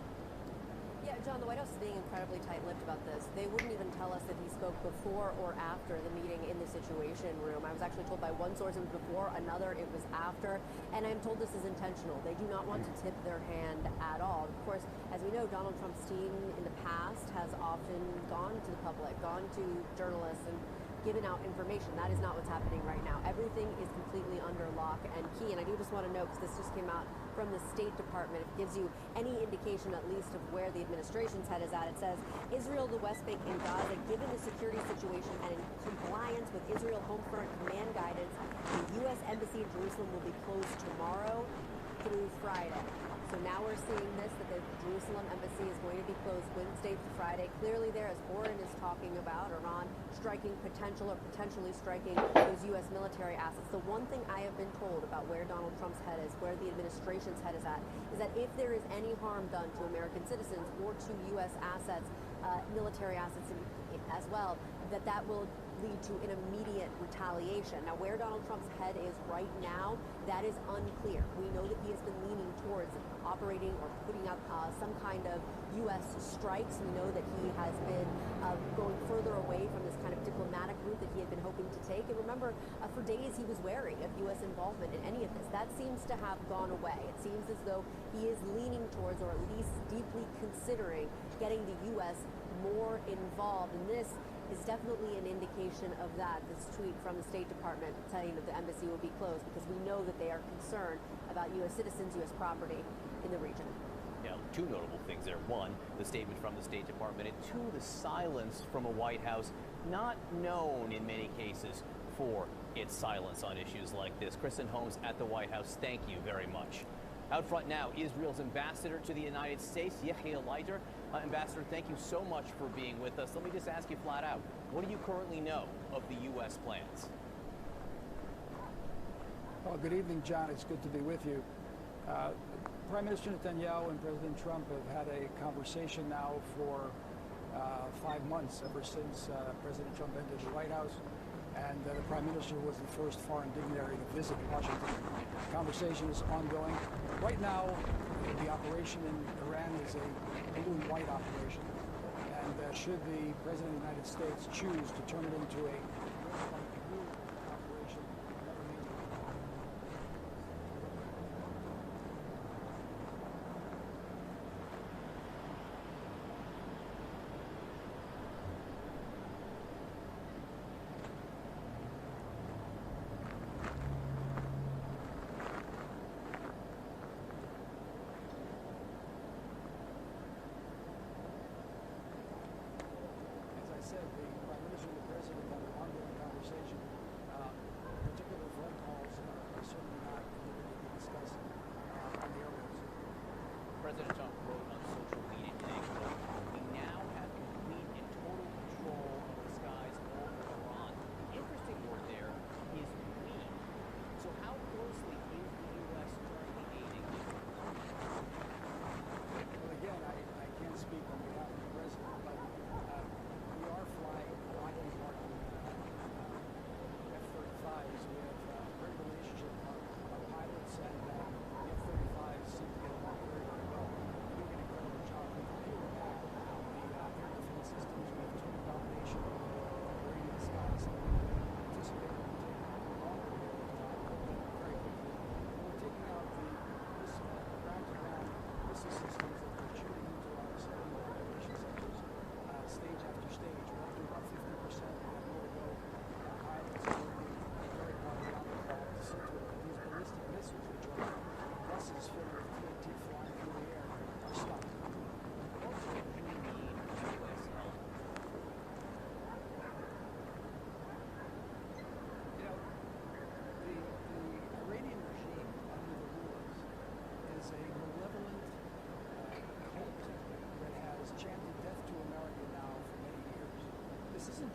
S9: Yeah, John, the White House is being incredibly tight-lipped about this. They wouldn't even tell us that he spoke before or after the meeting in the Situation Room. I was actually told by one source it was before, another it was after, and I'm told this is intentional. They do not want to tip their hand at all. Of course, as we know, Donald Trump's team in the past has often gone to the public, gone to journalists, and given out information. That is not what's happening right now. Everything is completely under lock and key. And I do just want to note, because this just came out from the State Department, if it gives you any indication at least of where the administration's head is at, it says, Israel, the West Bank, and Gaza, given the security situation and in compliance with Israel Home Front command guidance, the U.S. Embassy in Jerusalem will be closed tomorrow through Friday. So now we're seeing this, that the Jerusalem embassy is going to be closed Wednesday to Friday. Clearly there, as Oren is talking about, Iran striking potentially striking those U.S. military assets. The one thing I have been told about where Donald Trump's head is, where the administration's head is at, is that if there is any harm done to American citizens or to U.S. assets, military assets as well, that will lead to an immediate retaliation. Now, where Donald Trump's head is right now, that is unclear. We know that he has been leaning towards operating or putting up some kind of U.S. strikes. We know that he has been going further away from this kind of diplomatic route that he had been hoping to take. And remember, for days he was wary of U.S. involvement in any of this. That seems to have gone away. It seems as though he is leaning towards, or at least deeply considering, getting the U.S. more involved. And this is definitely an indication of that, this tweet from the State Department saying that the embassy will be closed, because we know that they are concerned about U.S. citizens, U.S. property in the region.
S8: Now, two notable things there. One, the statement from the State Department, and two, the silence from a White House not known in many cases for its silence on issues like this. Kristen Holmes at the White House, thank you very much. Out front now, Israel's ambassador to the United States, Yechiel Leiter. Ambassador, thank you so much for being with us. Let me just ask you flat out, what do you currently know of the U.S. plans?
S10: Well, good evening, John. It's good to be with you. Prime Minister Netanyahu and President Trump have had a conversation now for 5 months, ever since President Trump entered the White House, and the Prime Minister was the first foreign dignitary to visit Washington. The conversation is ongoing. Right now, the operation in Iran is a blue and white operation, and should the President of the United States choose to turn it into a blue operation, said, the Prime Minister and the President have an ongoing conversation. Particular phone calls are certainly not able to be discussed on the airwaves.
S8: President Trump wrote on social media today, quote, "We now have complete and total control of the skies over Iran." The interesting word there is we. So how closely is the U.S. currently aiding Israel?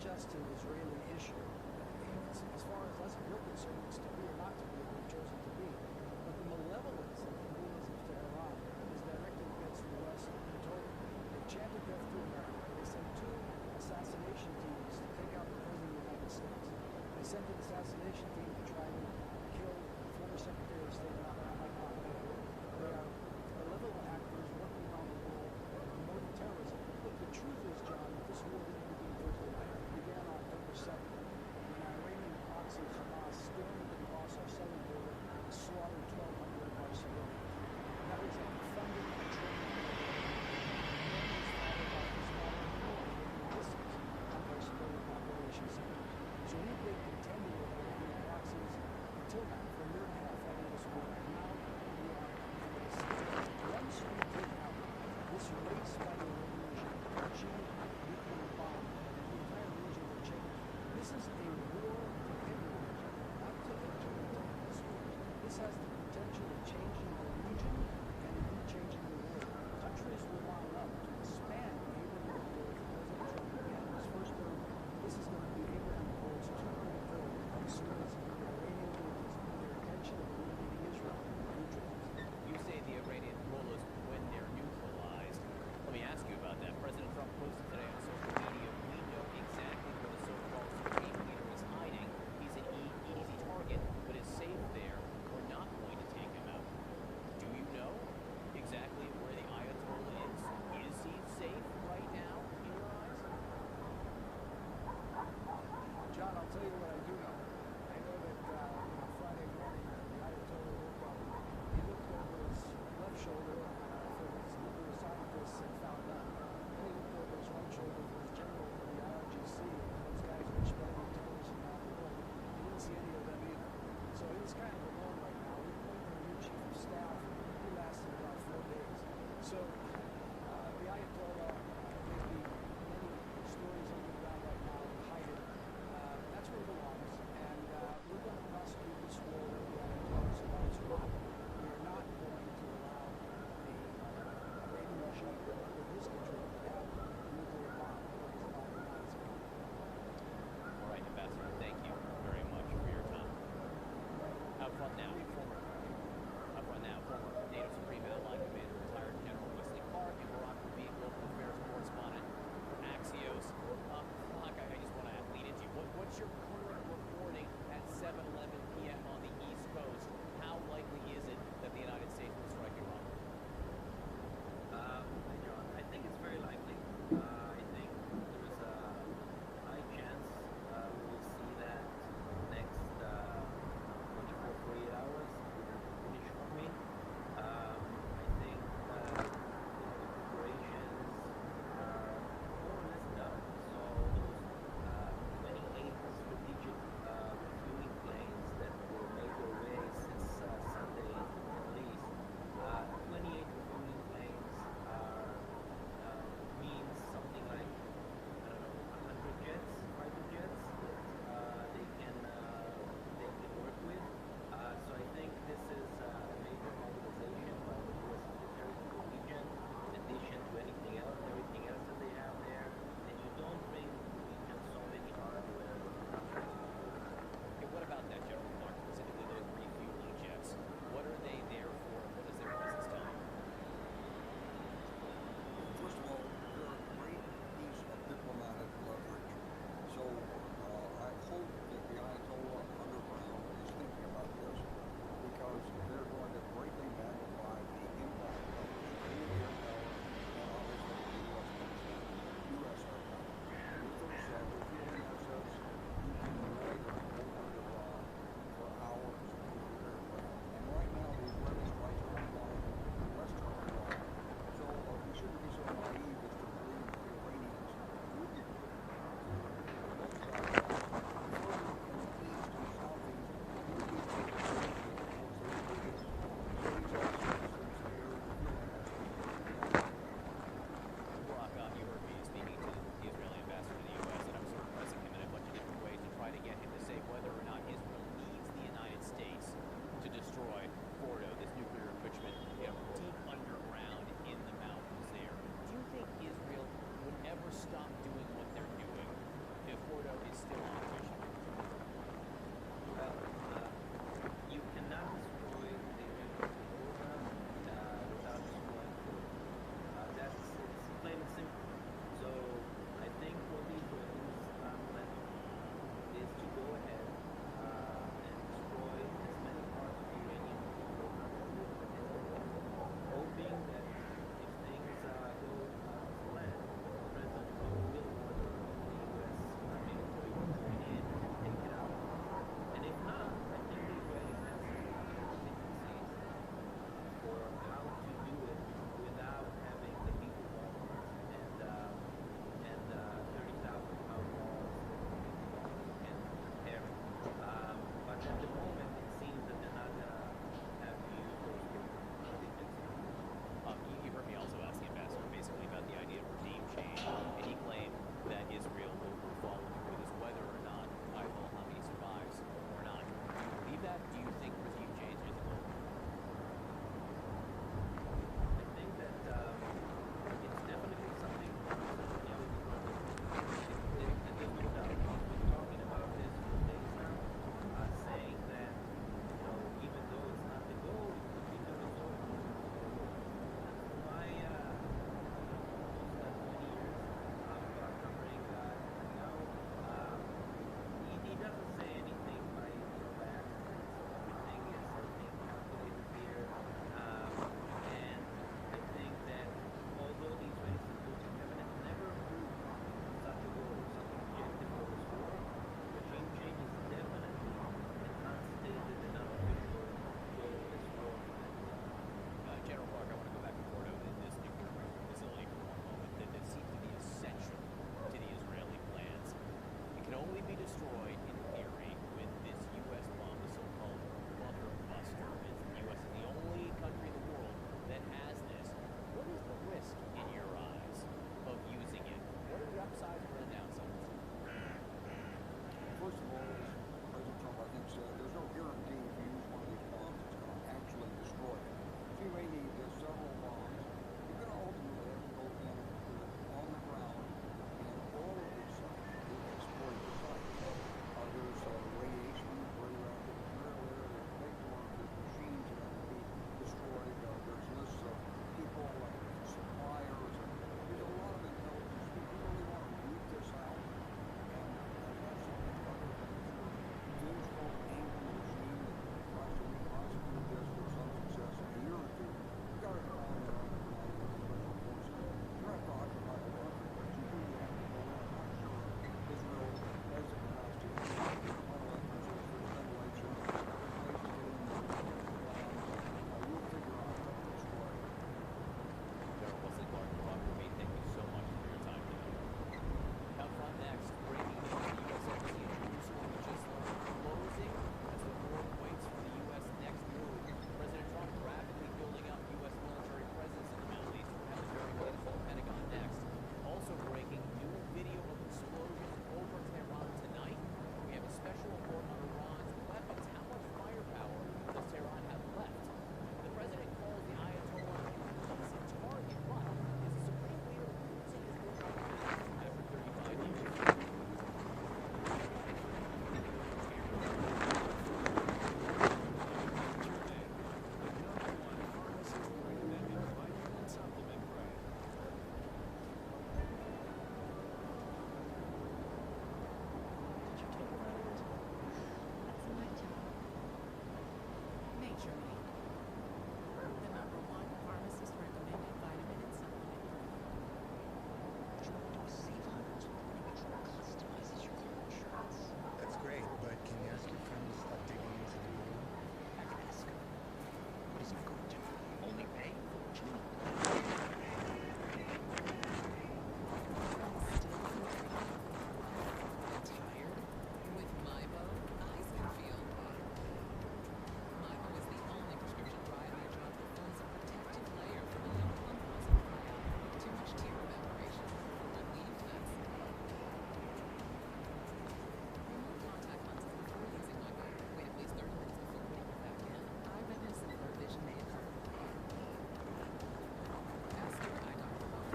S10: just an Israeli issue. As far as us, we're concerned, it's to be or not to be, we've chosen to be. But the malevolence of the leaders of Tehran is directed against the West in total. They chanted death to America. They sent 2 assassination teams to take out the President of the United States. They sent an assassination team to try to kill the former Secretary of State, They are malevolent actors working around the world promoting terrorism. Look, the truth is, John, that this war didn't begin Thursday night. It began on October 7th when Iranian proxies Hamas stormed across our southern border and slaughtered 1,200 of our civilians. That was a funding and training So we've been contending with Iranian proxies until now for a year and a half after this war, and now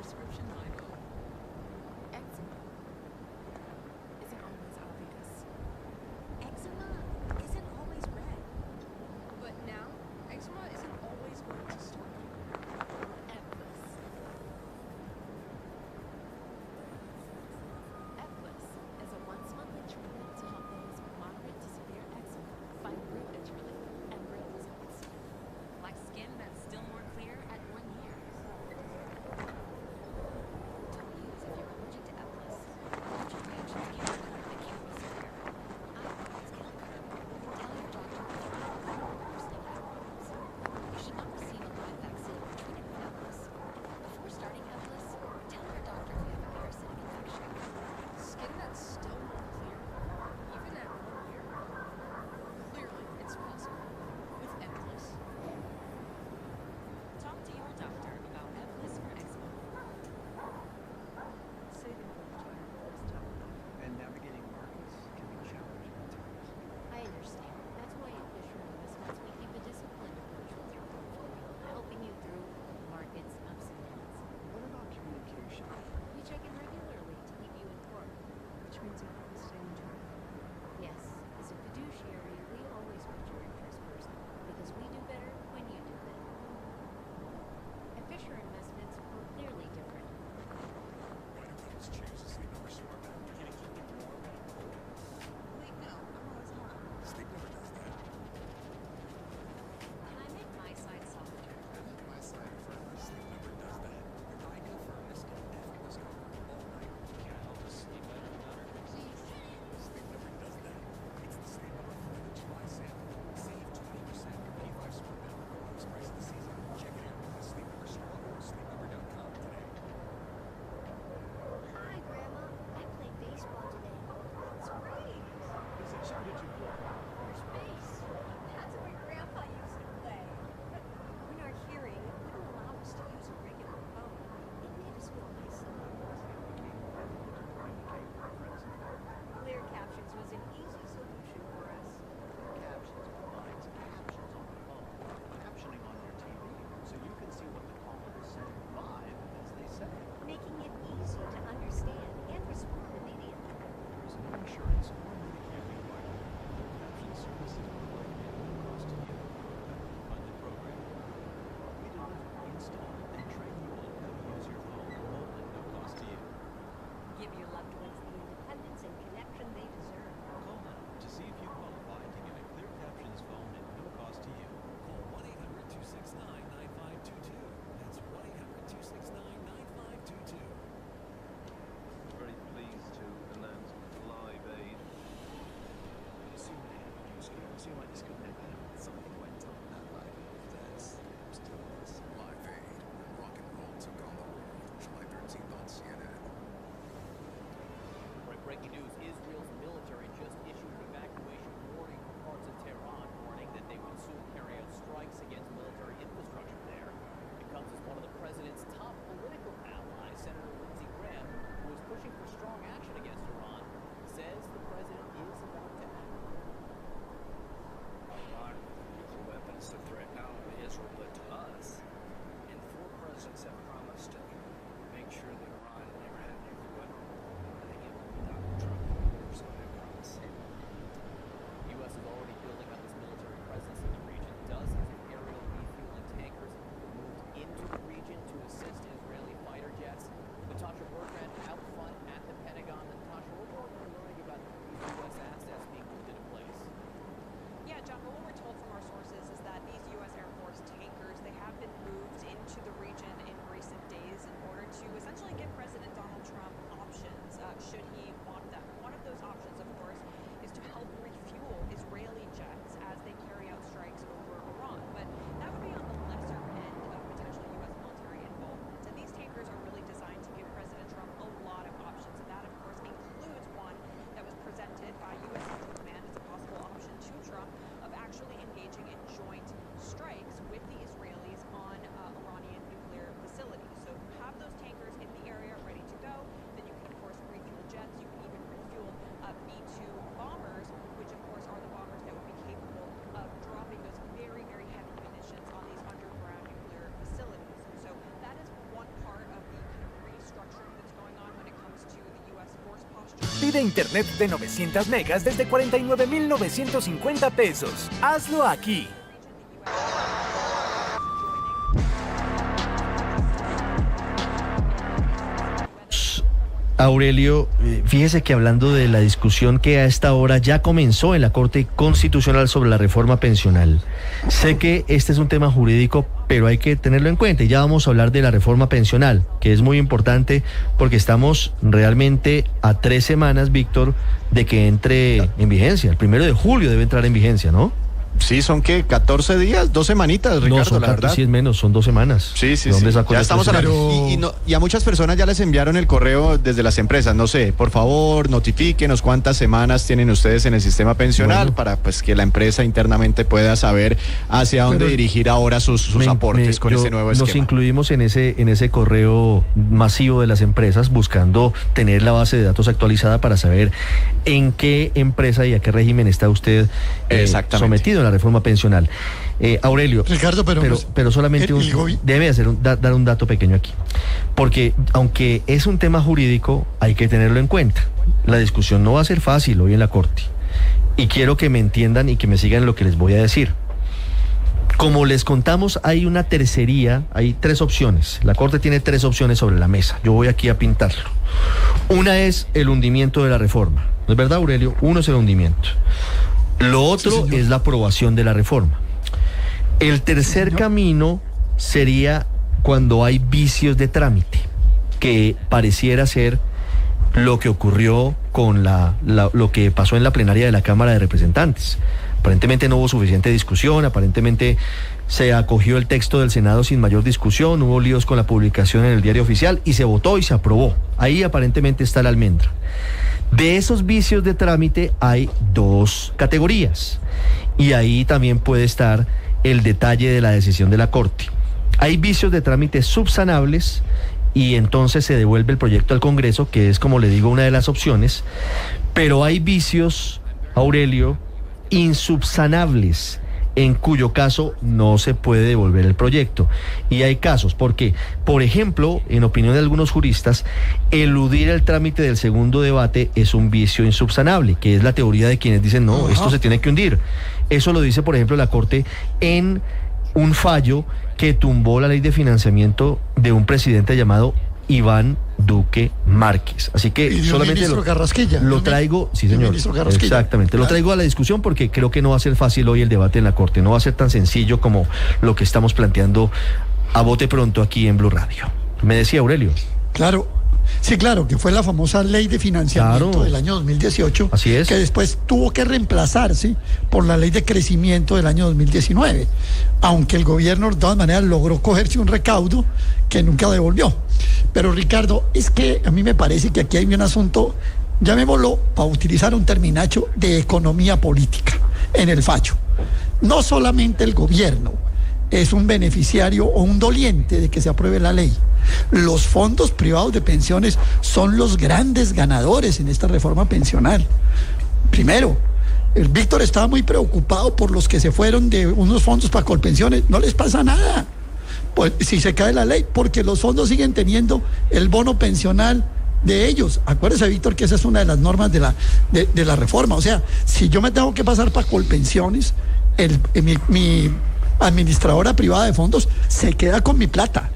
S11: prescription Ee.Uu. Eczema isn't always obvious.
S12: Eczema isn't always red.
S11: But now, eczema isn't always going to start. Eplis. Eplis is a once-monthly treatment to help those with moderate to severe eczema find root relief and real results.
S12: Like skin that's still more clear at 1 year. Don't use if you're allergic to Eplis. Allergic reactions can occur that can be severe. Allergies can occur. Tell your doctor if you're allergic or sleep allergies. You should not receive a live vaccine or treated with Eplis. Before starting Eplis, tell your doctor if you have a parasitic infection.
S11: Skin that's still more clear, even at 1 year? Clearly, it's possible with Eplis.
S12: Talk to your doctor about Eplis for eczema.
S13: Saving both time is tough, and navigating markets can be challenging at times.
S9: I understand. That's why at Fisher & Investments we keep a disciplined approach with your portfolio, helping you through markets' ups and downs.
S13: What about communication?
S9: We check in regularly to keep you informed.
S13: Which means I always stay in touch.
S9: Yes, as a fiduciary, we always put your interest first, because we do better when you do better. At Fisher Investments, we're clearly different.
S12: Wait, no, I'm always hot. Can I make my side softer?
S9: Hi, Grandma. I played baseball today. It's great.
S6: So did you grow up?
S9: First base. That's where Grandpa used to play. When our hearing wouldn't allow us to use a regular phone, it made us feel isolated. Clear captions was an easy solution for us.
S5: Captions are lines, captions on the phone, captioning on your TV, so you can see what the caller is saying live as they say.
S9: Making it easy to understand and respond immediately.
S5: There's no insurance or Medicare required. Caption services provide no cost to you. Funded program. We deliver, install, and train you on how to use your phone, all at no cost to you.
S9: Give your loved ones the independence and connection they deserve.
S5: Call now to see if you qualify to get a clear captions phone at no cost to you. Call 1-800-269-9522. That's 1-800-269-9522.
S14: Very pleased to announce live aid.
S5: Seemed like this could never happen.
S15: Something went on that live aid. Still was. Live aid. Rock and roll took on the world. July 13th on CNN.
S8: Right, breaking news. Israel's military just issued an evacuation warning for parts of Tehran, warning that they would soon carry out strikes against military infrastructure there. It comes as one of the president's top political allies, Senator Lindsey Graham, who is pushing for strong action against Iran, says the president is about to act.
S13: Iran nuclear weapons a threat not only to Israel but to us. And 4 presidents have promised to make sure that Iran never had a nuclear weapon. I think it will be Donald Trump.
S16: Pide internet de 900 megas desde 49,950 pesos. Hazlo aquí.
S17: Aurelio, fíjese que hablando de la discusión que a esta hora ya comenzó en la Corte Constitucional sobre la reforma pensional, sé que este es un tema jurídico, pero hay que tenerlo en cuenta. Y ya vamos a hablar de la reforma pensional, que es muy importante porque estamos realmente a 3 semanas, Víctor, de que entre en vigencia. El 1 de julio debe entrar en vigencia, ¿no?
S18: Sí, ¿son qué? ¿14 días? 2 semanitas, Ricardo,
S17: no, son
S18: la verdad.
S17: Sí, es menos, son 2 semanas.
S18: Sí, sí,
S17: ¿Dónde
S18: sí.
S17: sacó
S18: Ya
S17: la
S18: estamos
S17: expresión?
S18: y a muchas personas ya les enviaron el correo desde las empresas. No sé, por favor, notifíquenos cuántas semanas tienen ustedes en el sistema pensional para pues que la empresa internamente pueda saber hacia dónde dirigir ahora sus aportes con ese nuevo esquema.
S17: Nos incluimos en ese correo masivo de las empresas buscando tener la base de datos actualizada para saber en qué empresa y a qué régimen está usted sometido en la reforma pensional. Aurelio,
S19: Ricardo,
S17: pero solamente debe dar un dato pequeño aquí, porque aunque es un tema jurídico, hay que tenerlo en cuenta. La discusión no va a ser fácil hoy en la Corte, y quiero que me entiendan y que me sigan lo que les voy a decir. Como les contamos, hay una tercería, hay 3 opciones. La Corte tiene 3 opciones sobre la mesa. Yo voy aquí a pintarlo. Una es el hundimiento de la reforma. ¿No es verdad, Aurelio? Uno es el hundimiento. Lo otro es la aprobación de la reforma. El tercer camino sería cuando hay vicios de trámite, que pareciera ser lo que ocurrió con lo que pasó en la plenaria de la Cámara de Representantes. Aparentemente no hubo suficiente discusión, aparentemente se acogió el texto del Senado sin mayor discusión, hubo líos con la publicación en el diario oficial y se votó y se aprobó. Ahí aparentemente está la almendra. De esos vicios de trámite hay 2 categorías y ahí también puede estar el detalle de la decisión de la Corte. Hay vicios de trámite subsanables y entonces se devuelve el proyecto al Congreso, que es, como le digo, una de las opciones, pero hay vicios, Aurelio, insubsanables, en cuyo caso no se puede devolver el proyecto. Y hay casos porque, por ejemplo, en opinión de algunos juristas, eludir el trámite del segundo debate es un vicio insubsanable, que es la teoría de quienes dicen, no, esto se tiene que hundir. Eso lo dice, por ejemplo, la Corte en un fallo que tumbó la ley de financiamiento de un presidente llamado Iván Duque Márquez. Así que solamente lo traigo, sí señor, exactamente, lo traigo a la discusión porque creo que no va a ser fácil hoy el debate en la Corte, no va a ser tan sencillo como lo que estamos planteando a bote pronto aquí en Blue Radio. Me decía Aurelio.
S19: Claro. Sí, claro, que fue la famosa ley de financiamiento del año 2018,
S17: así es,
S19: que después tuvo que reemplazarse por la ley de crecimiento del año 2019, aunque el gobierno de todas maneras logró cogerse un recaudo que nunca devolvió. Pero Ricardo, es que a mí me parece que aquí hay un asunto, llamémoslo, para utilizar un terminacho, de economía política en el fallo. No solamente el gobierno es un beneficiario o un doliente de que se apruebe la ley. Los fondos privados de pensiones son los grandes ganadores en esta reforma pensional. Primero, el Víctor estaba muy preocupado por los que se fueron de unos fondos para Colpensiones. No les pasa nada, pues, si se cae la ley, porque los fondos siguen teniendo el bono pensional de ellos. Acuérdese, Víctor, que esa es una de las normas de la reforma. O sea, si yo me tengo que pasar para Colpensiones, mi administradora privada de fondos se queda con mi plata.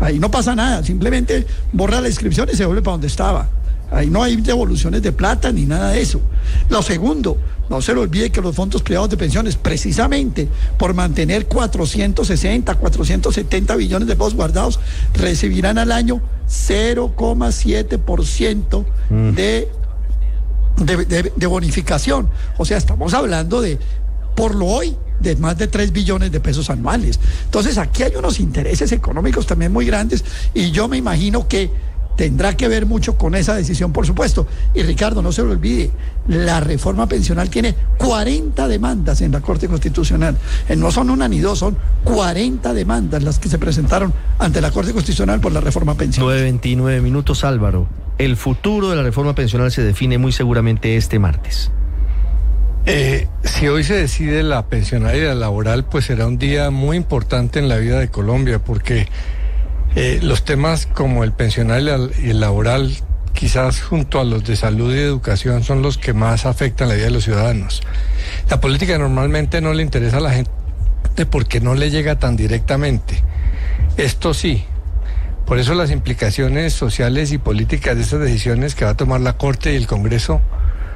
S19: Ahí no pasa nada, simplemente borra la inscripción y se vuelve para donde estaba. Ahí no hay devoluciones de plata ni nada de eso. Lo segundo, no se le olvide que los fondos privados de pensiones, precisamente por mantener 460, 470 billones de pesos guardados, recibirán al año 0,7% de bonificación. O sea, estamos hablando de, por lo hoy, de más de 3 billones de pesos anuales. Entonces aquí hay unos intereses económicos también muy grandes y yo me imagino que tendrá que ver mucho con esa decisión, por supuesto. Y Ricardo, no se lo olvide, la reforma pensional tiene 40 demandas en la Corte Constitucional. No son una ni dos, son 40 demandas las que se presentaron ante la Corte Constitucional por la reforma pensional.
S17: 9:29 minutos, Álvaro. El futuro de la reforma pensional se define muy seguramente este martes.
S20: Si hoy se decide la pensionaria y la laboral, pues será un día muy importante en la vida de Colombia, porque los temas como el pensional y el laboral, quizás junto a los de salud y educación, son los que más afectan la vida de los ciudadanos. La política normalmente no le interesa a la gente porque no le llega tan directamente. Esto sí. Por eso las implicaciones sociales y políticas de estas decisiones que va a tomar la Corte y el Congreso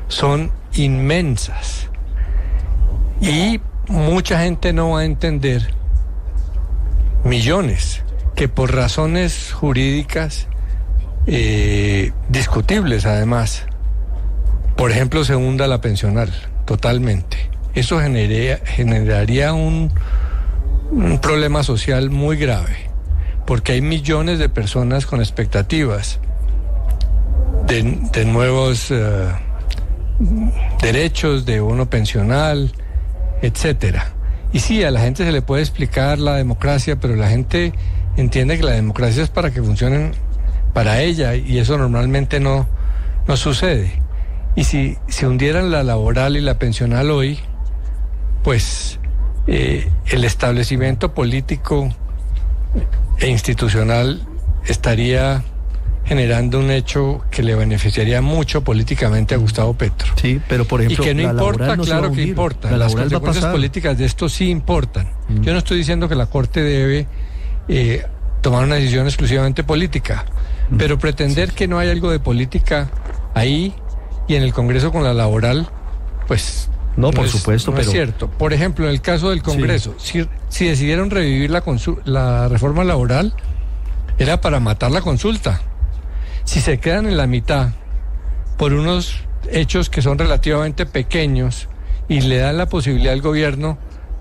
S20: son inmensas. Y mucha gente no va a entender, millones, que por razones jurídicas discutibles además, por ejemplo, se hunda la pensional totalmente. Eso generaría un problema social muy grave, porque hay millones de personas con expectativas de nuevos derechos, de bono pensional, etcétera. Y sí, a la gente se le puede explicar la democracia, pero la gente entiende que la democracia es para que funcionen para ella, y eso normalmente no sucede. Y si se hundieran la laboral y la pensional hoy, pues el establecimiento político e institucional estaría generando un hecho que le beneficiaría mucho políticamente a Gustavo Petro.
S17: Sí, pero por ejemplo,
S20: y que no importa,
S17: no
S20: claro que importa. Las consecuencias políticas de esto sí importan. Yo no estoy diciendo que la Corte debe tomar una decisión exclusivamente política, pero pretender que no hay algo de política ahí y en el Congreso con la laboral, pues
S17: no, por supuesto,
S20: no
S17: pero
S20: es cierto. Por ejemplo, en el caso del Congreso, si decidieron revivir la reforma laboral, era para matar la consulta. Si se quedan en la mitad por unos hechos que son relativamente pequeños y le dan la posibilidad al gobierno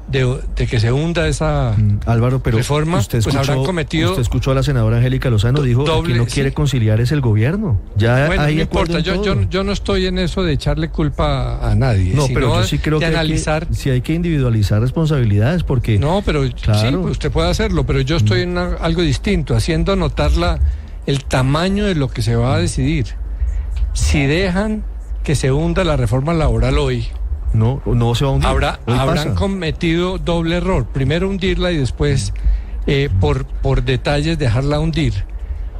S20: de que se hunda esa
S17: Álvaro, pero
S20: reforma,
S17: usted
S20: pues habrán cometido...
S17: Usted escuchó a la senadora Angélica Lozano, dijo que quien no quiere conciliar es el gobierno. Ya
S20: bueno,
S17: hay
S20: no importa, yo no estoy en eso de echarle culpa a nadie.
S17: No, pero yo sí creo que
S20: analizar...
S17: hay que individualizar responsabilidades, porque...
S20: No, pero claro, sí, pues usted puede hacerlo, pero yo estoy en algo distinto, haciendo notar el tamaño de lo que se va a decidir. Si dejan que se hunda la reforma laboral hoy,
S17: no se va a hundir.
S20: Habrán cometido doble error. Primero hundirla y después por detalles dejarla hundir.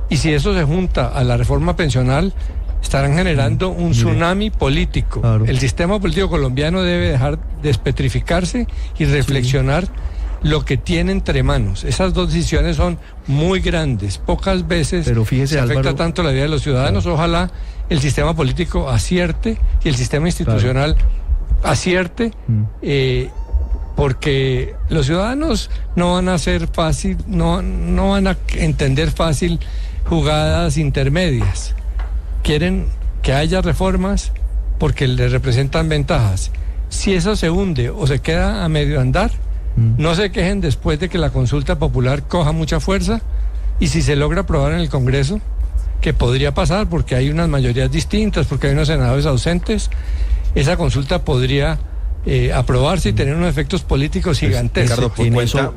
S20: Y si eso se junta a la reforma pensional, estarán generando un tsunami político. Claro. El sistema político colombiano debe dejar de despetrificarse y reflexionar lo que tiene entre manos. Esas dos decisiones son muy grandes. Pocas veces se afecta tanto la vida de los ciudadanos. Claro. Ojalá el sistema político acierte y el sistema institucional acierte, porque los ciudadanos no van a ser fácil, no van a entender fácil jugadas intermedias. Quieren que haya reformas porque les representan ventajas. Si eso se hunde o se queda a medio andar, no se quejen después de que la consulta popular coja mucha fuerza, y si se logra aprobar en el Congreso, que podría pasar porque hay unas mayorías distintas, porque hay unos senadores ausentes, esa consulta podría aprobarse y tener unos efectos políticos gigantescos.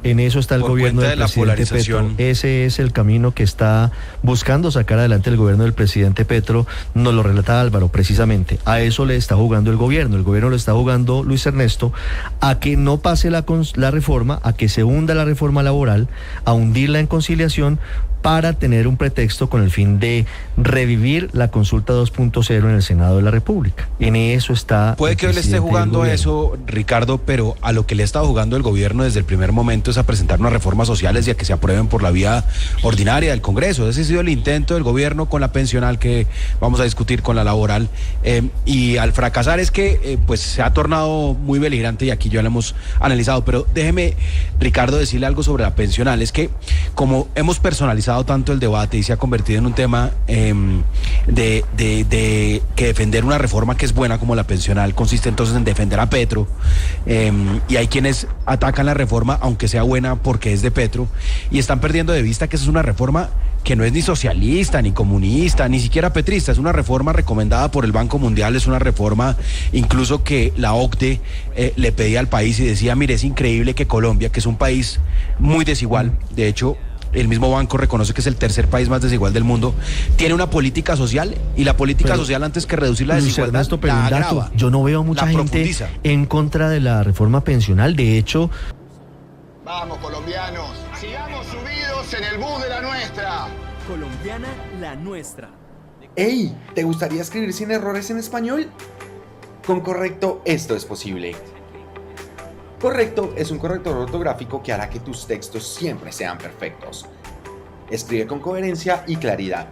S17: En eso está el gobierno del presidente Petro. Ese es el camino que está buscando sacar adelante el gobierno del presidente Petro. Nos lo relata Álvaro, precisamente. A eso le está jugando el gobierno. El gobierno le está jugando, Luis Ernesto, a que no pase la reforma, a que se hunda la reforma laboral, a hundirla en conciliación, para tener un pretexto con el fin de revivir la consulta 2.0 en el Senado de la República. En eso está...
S2: Puede que hoy le esté jugando a eso, Ricardo, pero a lo que le ha estado jugando el gobierno desde el primer momento es a presentar unas reformas sociales y a que se aprueben por la vía ordinaria del Congreso. Ese ha sido el intento del gobierno con la pensional, que vamos a discutir con la laboral, y al fracasar es que pues se ha tornado muy beligerante, y aquí ya lo hemos analizado. Pero déjeme, Ricardo, decirle algo sobre la pensional. Es que como hemos personalizado tanto el debate y se ha convertido en un tema de que defender una reforma que es buena como la pensional consiste entonces en defender a Petro, y hay quienes atacan la reforma aunque sea buena porque es de Petro, y están perdiendo de vista que esa es una reforma que no es ni socialista, ni comunista, ni siquiera petrista. Es una reforma recomendada por el Banco Mundial, es una reforma incluso que la OCDE le pedía al país y decía: mire, es increíble que Colombia, que es un país muy desigual, de hecho el mismo banco reconoce que es el tercer país más desigual del mundo, tiene una política social, y la política social, antes que reducir la desigualdad,
S17: Ernesto, la agrava. Yo no veo mucha gente en contra de la reforma pensional. De hecho...
S21: Vamos, colombianos, sigamos subidos en el bus de la nuestra.
S16: Colombiana, la nuestra.
S1: ¡Hey! ¿Te gustaría escribir sin errores en español? Con Correcto esto es posible. Correcto es un corrector ortográfico que hará que tus textos siempre sean perfectos. Escribe con coherencia y claridad.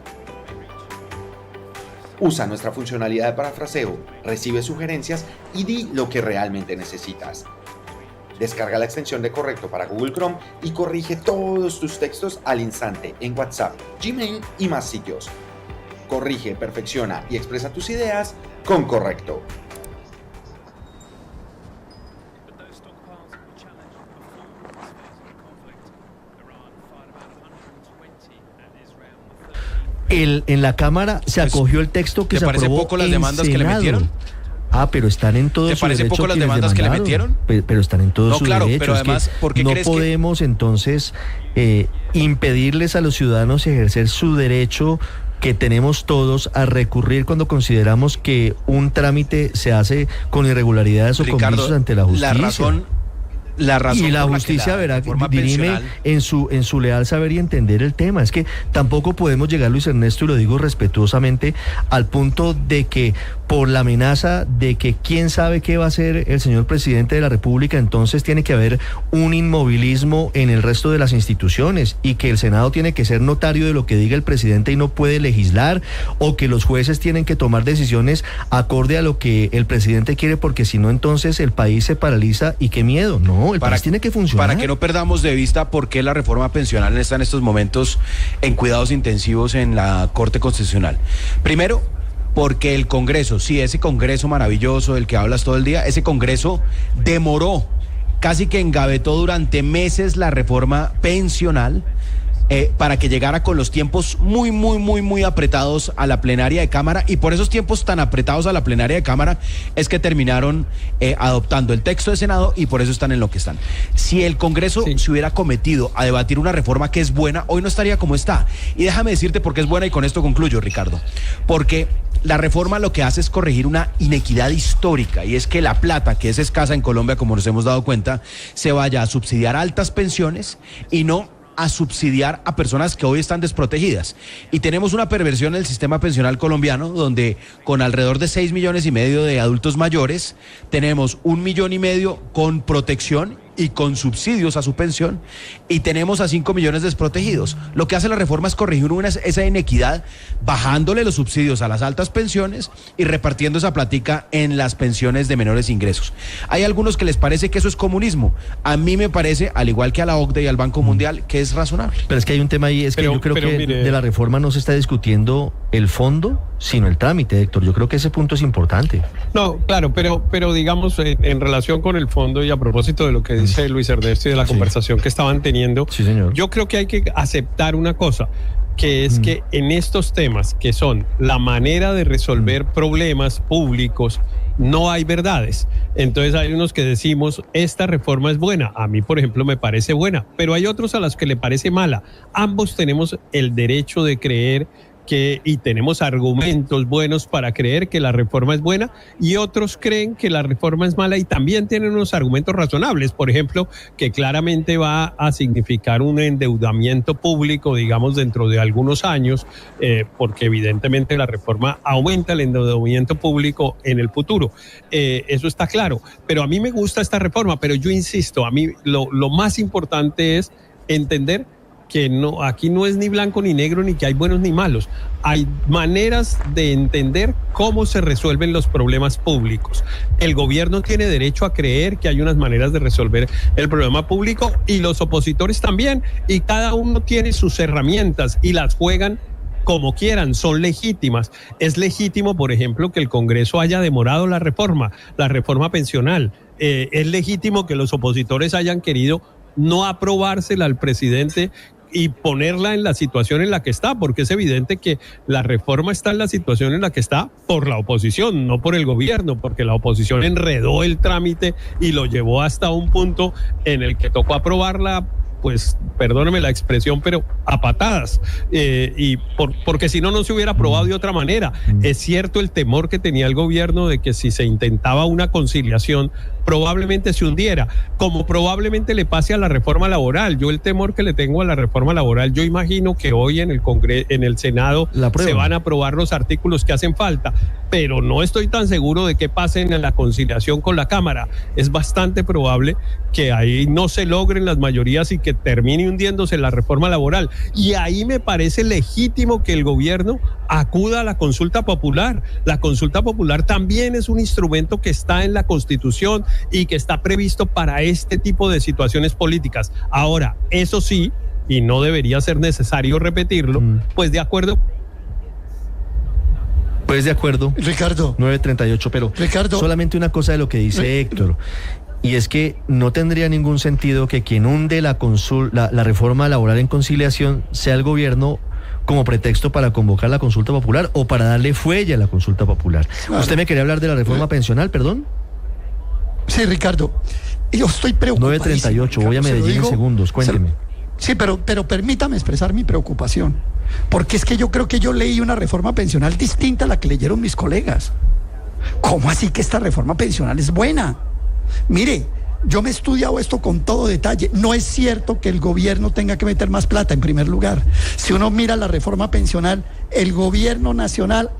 S1: Usa nuestra funcionalidad de parafraseo, recibe sugerencias y di lo que realmente necesitas. Descarga la extensión de Correcto para Google Chrome y corrige todos tus textos al instante en WhatsApp, Gmail y más sitios. Corrige, perfecciona y expresa tus ideas con Correcto.
S17: En la Cámara se acogió el texto que se aprobó.
S22: ¿Te parece poco las demandas que le
S17: Senado.
S22: metieron?
S17: Pero están en todo
S22: ¿Te
S17: su
S22: parece
S17: derecho
S22: poco las
S17: quienes
S22: demandas que le
S17: demandaron.
S22: metieron?
S17: Pero están en todo
S22: No,
S17: su
S22: claro,
S17: derecho.
S22: pero
S17: Es que
S22: además, ¿por qué
S17: no
S22: crees que
S17: podemos entonces impedirles a los ciudadanos ejercer su derecho que tenemos todos a recurrir cuando consideramos que un trámite se hace con irregularidades o con vicios ante la justicia?
S22: La razón
S17: y la
S22: por la
S17: justicia
S22: que la
S17: verá,
S22: reforma
S17: dirime
S22: pensional-
S17: en su leal saber y entender el tema. Es que tampoco podemos llegar, Luis Ernesto, y lo digo respetuosamente, al punto de que por la amenaza de que quién sabe qué va a hacer el señor presidente de la República, entonces tiene que haber un inmovilismo en el resto de las instituciones y que el Senado tiene que ser notario de lo que diga el presidente y no puede legislar, o que los jueces tienen que tomar decisiones acorde a lo que el presidente quiere, porque si no entonces el país se paraliza y qué miedo. No, el país tiene que funcionar.
S22: Para que no perdamos de vista por qué la reforma pensional está en estos momentos en cuidados intensivos en la Corte Constitucional. Primero, porque el Congreso, sí, ese Congreso maravilloso del que hablas todo el día, ese Congreso demoró, casi que engavetó durante meses la reforma pensional para que llegara con los tiempos muy apretados a la plenaria de Cámara, y por esos tiempos tan apretados a la plenaria de Cámara es que terminaron adoptando el texto de Senado y por eso están en lo que están. Si el Congreso se hubiera cometido a debatir una reforma que es buena, hoy no estaría como está. Y déjame decirte por qué es buena, y con esto concluyo, Ricardo. Porque la reforma lo que hace es corregir una inequidad histórica, y es que la plata, que es escasa en Colombia, como nos hemos dado cuenta, se vaya a subsidiar altas pensiones y no a subsidiar a personas que hoy están desprotegidas. Y tenemos una perversión en el sistema pensional colombiano, donde con alrededor de 6,5 millones de adultos mayores, tenemos 1,5 millones con protección y con subsidios a su pensión, y tenemos a 5 millones desprotegidos. Lo que hace la reforma es corregir esa inequidad, bajándole los subsidios a las altas pensiones y repartiendo esa platica en las pensiones de menores ingresos. Hay algunos que les parece que eso es comunismo. A mí me parece, al igual que a la OCDE y al Banco Mundial, que es razonable.
S17: Pero es que hay un tema ahí, es que yo creo que mire, de la reforma no se está discutiendo el fondo, sino el trámite, Héctor. Yo creo que ese punto es importante.
S23: No, claro, pero digamos, en relación con el fondo y a propósito de lo que dice Luis Ernesto y de la conversación que estaban teniendo, yo creo que hay que aceptar una cosa, que es que en estos temas, que son la manera de resolver problemas públicos, no hay verdades. Entonces hay unos que decimos, esta reforma es buena. A mí, por ejemplo, me parece buena, pero hay otros a los que le parece mala. Ambos tenemos el derecho de creer y tenemos argumentos buenos para creer que la reforma es buena, y otros creen que la reforma es mala y también tienen unos argumentos razonables. Por ejemplo, que claramente va a significar un endeudamiento público, digamos, dentro de algunos años, porque evidentemente la reforma aumenta el endeudamiento público en el futuro. Eso está claro. Pero a mí me gusta esta reforma, pero yo insisto, a mí lo más importante es entender que no, aquí no es ni blanco ni negro, ni que hay buenos ni malos. Hay maneras de entender cómo se resuelven los problemas públicos. El gobierno tiene derecho a creer que hay unas maneras de resolver el problema público, y los opositores también, y cada uno tiene sus herramientas y las juegan como quieran, son legítimas. Es legítimo, por ejemplo, que el Congreso haya demorado la reforma pensional. Es legítimo que los opositores hayan querido no aprobársela al presidente y ponerla en la situación en la que está, porque es evidente que la reforma está en la situación en la que está por la oposición, no por el gobierno, porque la oposición enredó el trámite y lo llevó hasta un punto en el que tocó aprobarla, pues, perdóneme la expresión, pero a patadas, porque si no se hubiera aprobado de otra manera. Es cierto el temor que tenía el gobierno de que si se intentaba una conciliación probablemente se hundiera, como probablemente le pase a la reforma laboral. Yo el temor que le tengo a la reforma laboral, yo imagino que hoy en el Senado se van a aprobar los artículos que hacen falta, pero no estoy tan seguro de que pasen en la conciliación con la Cámara. Es bastante probable que ahí no se logren las mayorías y que termine hundiéndose la reforma laboral. Y ahí me parece legítimo que el gobierno acuda a la consulta popular. La consulta popular también es un instrumento que está en la Constitución y que está previsto para este tipo de situaciones políticas. Ahora, eso sí, y no debería ser necesario repetirlo, pues de acuerdo.
S17: Pues de acuerdo.
S19: Ricardo.
S17: 9:38, pero
S19: Ricardo,
S17: solamente una cosa de lo que dice Héctor. Y es que no tendría ningún sentido que quien hunde la reforma laboral en conciliación sea el gobierno como pretexto para convocar la consulta popular o para darle fuelle a la consulta popular.
S19: Claro.
S17: ¿Usted me quería hablar de la reforma pensional, perdón?
S19: Sí, Ricardo. Yo estoy preocupado.
S17: 9:38, voy a Medellín en segundos, cuénteme.
S19: Sí, pero permítame expresar mi preocupación. Porque es que yo creo que yo leí una reforma pensional distinta a la que leyeron mis colegas. ¿Cómo así que esta reforma pensional es buena? Mire, yo me he estudiado esto con todo detalle. No es cierto que el gobierno tenga que meter más plata en primer lugar. Si uno mira la reforma pensional, el gobierno nacional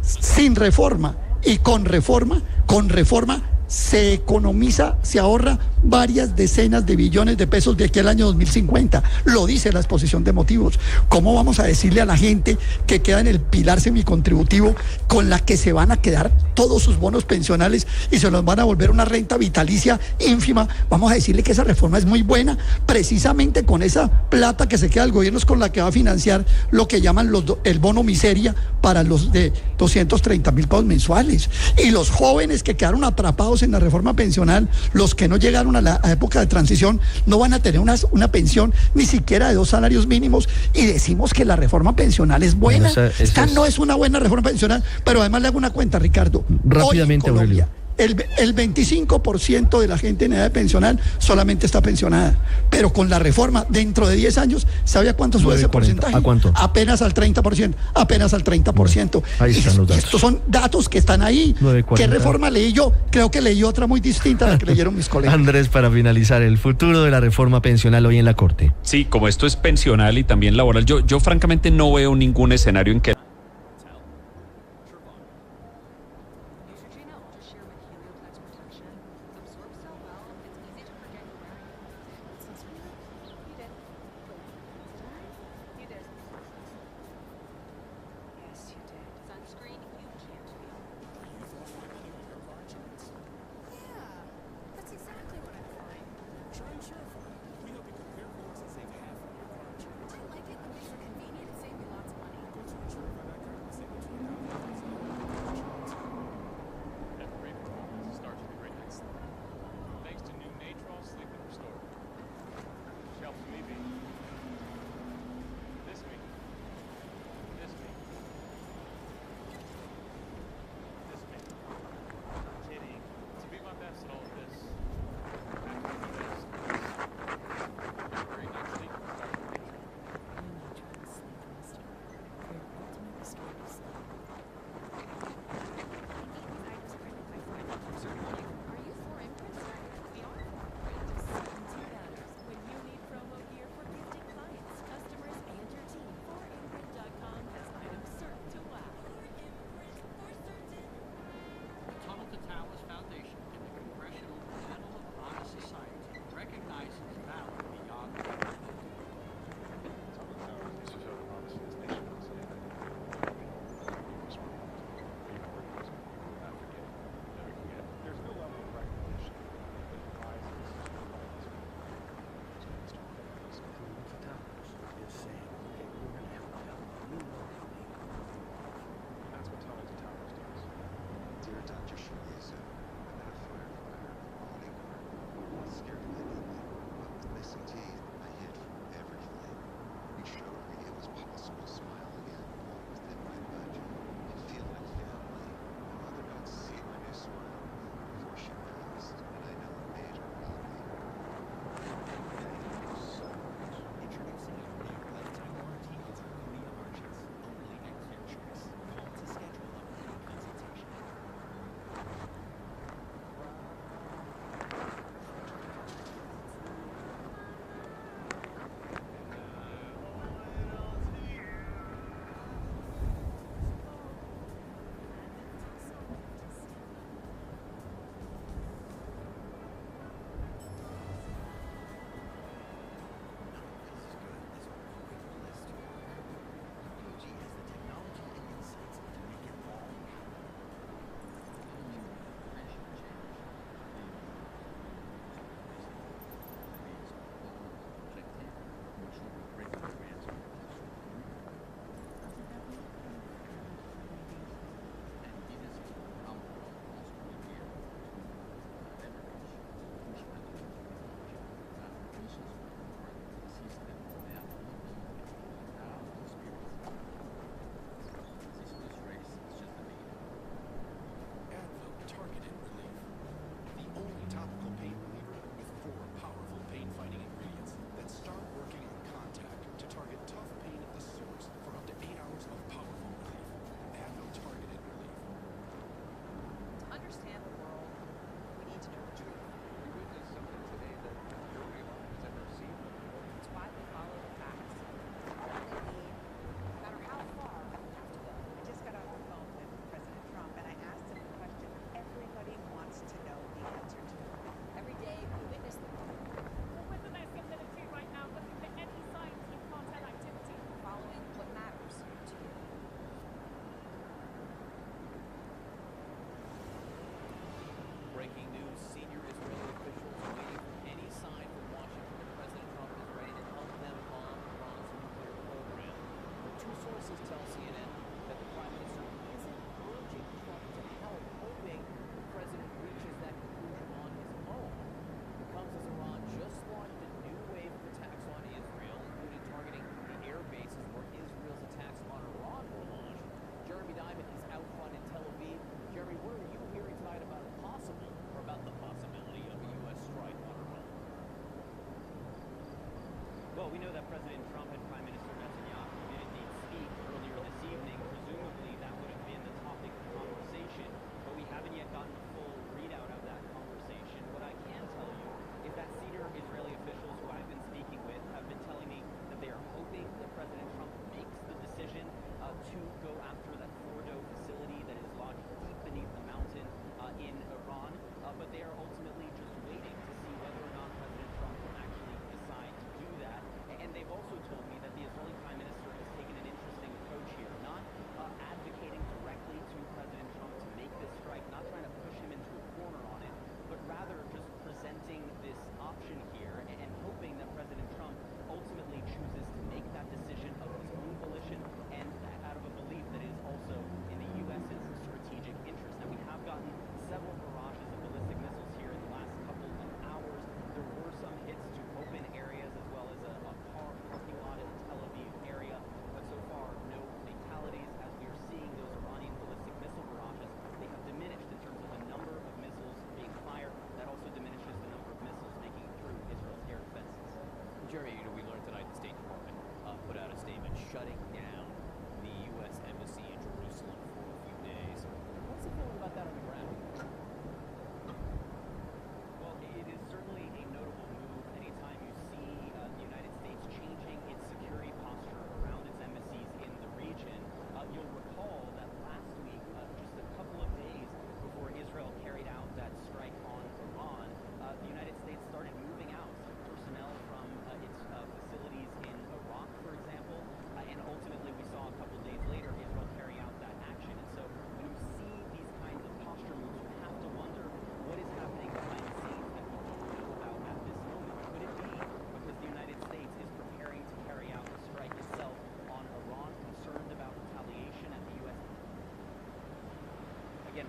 S19: sin reforma y con reforma se economiza, se ahorra varias decenas de billones de pesos de aquí al año 2050. Lo dice la exposición de motivos. ¿Cómo vamos a decirle a la gente que queda en el pilar semicontributivo con la que se van a quedar todos sus bonos pensionales y se los van a volver una renta vitalicia ínfima? Vamos a decirle que esa reforma es muy buena, precisamente con esa plata que se queda el gobierno es con la que va a financiar lo que llaman el bono miseria para los de 230,000 pesos mensuales. Y los jóvenes que quedaron atrapados en la reforma pensional, los que no llegaron a la época de transición, no van a tener una pensión ni siquiera de 2 salarios mínimos, y decimos que la reforma pensional es buena. Esta no es una buena reforma pensional, pero además le hago una cuenta, Ricardo.
S17: Rápidamente,
S19: hoy en Colombia,
S17: Aurelio.
S19: El 25% de la gente en edad de pensional solamente está pensionada, pero con la reforma dentro de 10 años, ¿sabe a cuánto sube ese porcentaje?
S17: ¿A cuánto?
S19: Apenas al 30%, apenas al 30%.
S17: Ahí están los datos.
S19: Estos son datos que están ahí.
S17: 9:40.
S19: ¿Qué reforma leí yo? Creo que leí otra muy distinta a la que leyeron mis colegas.
S17: Andrés, para finalizar, el futuro de la reforma pensional hoy en la Corte.
S3: Sí, como esto es pensional y también laboral, yo francamente no veo ningún escenario en que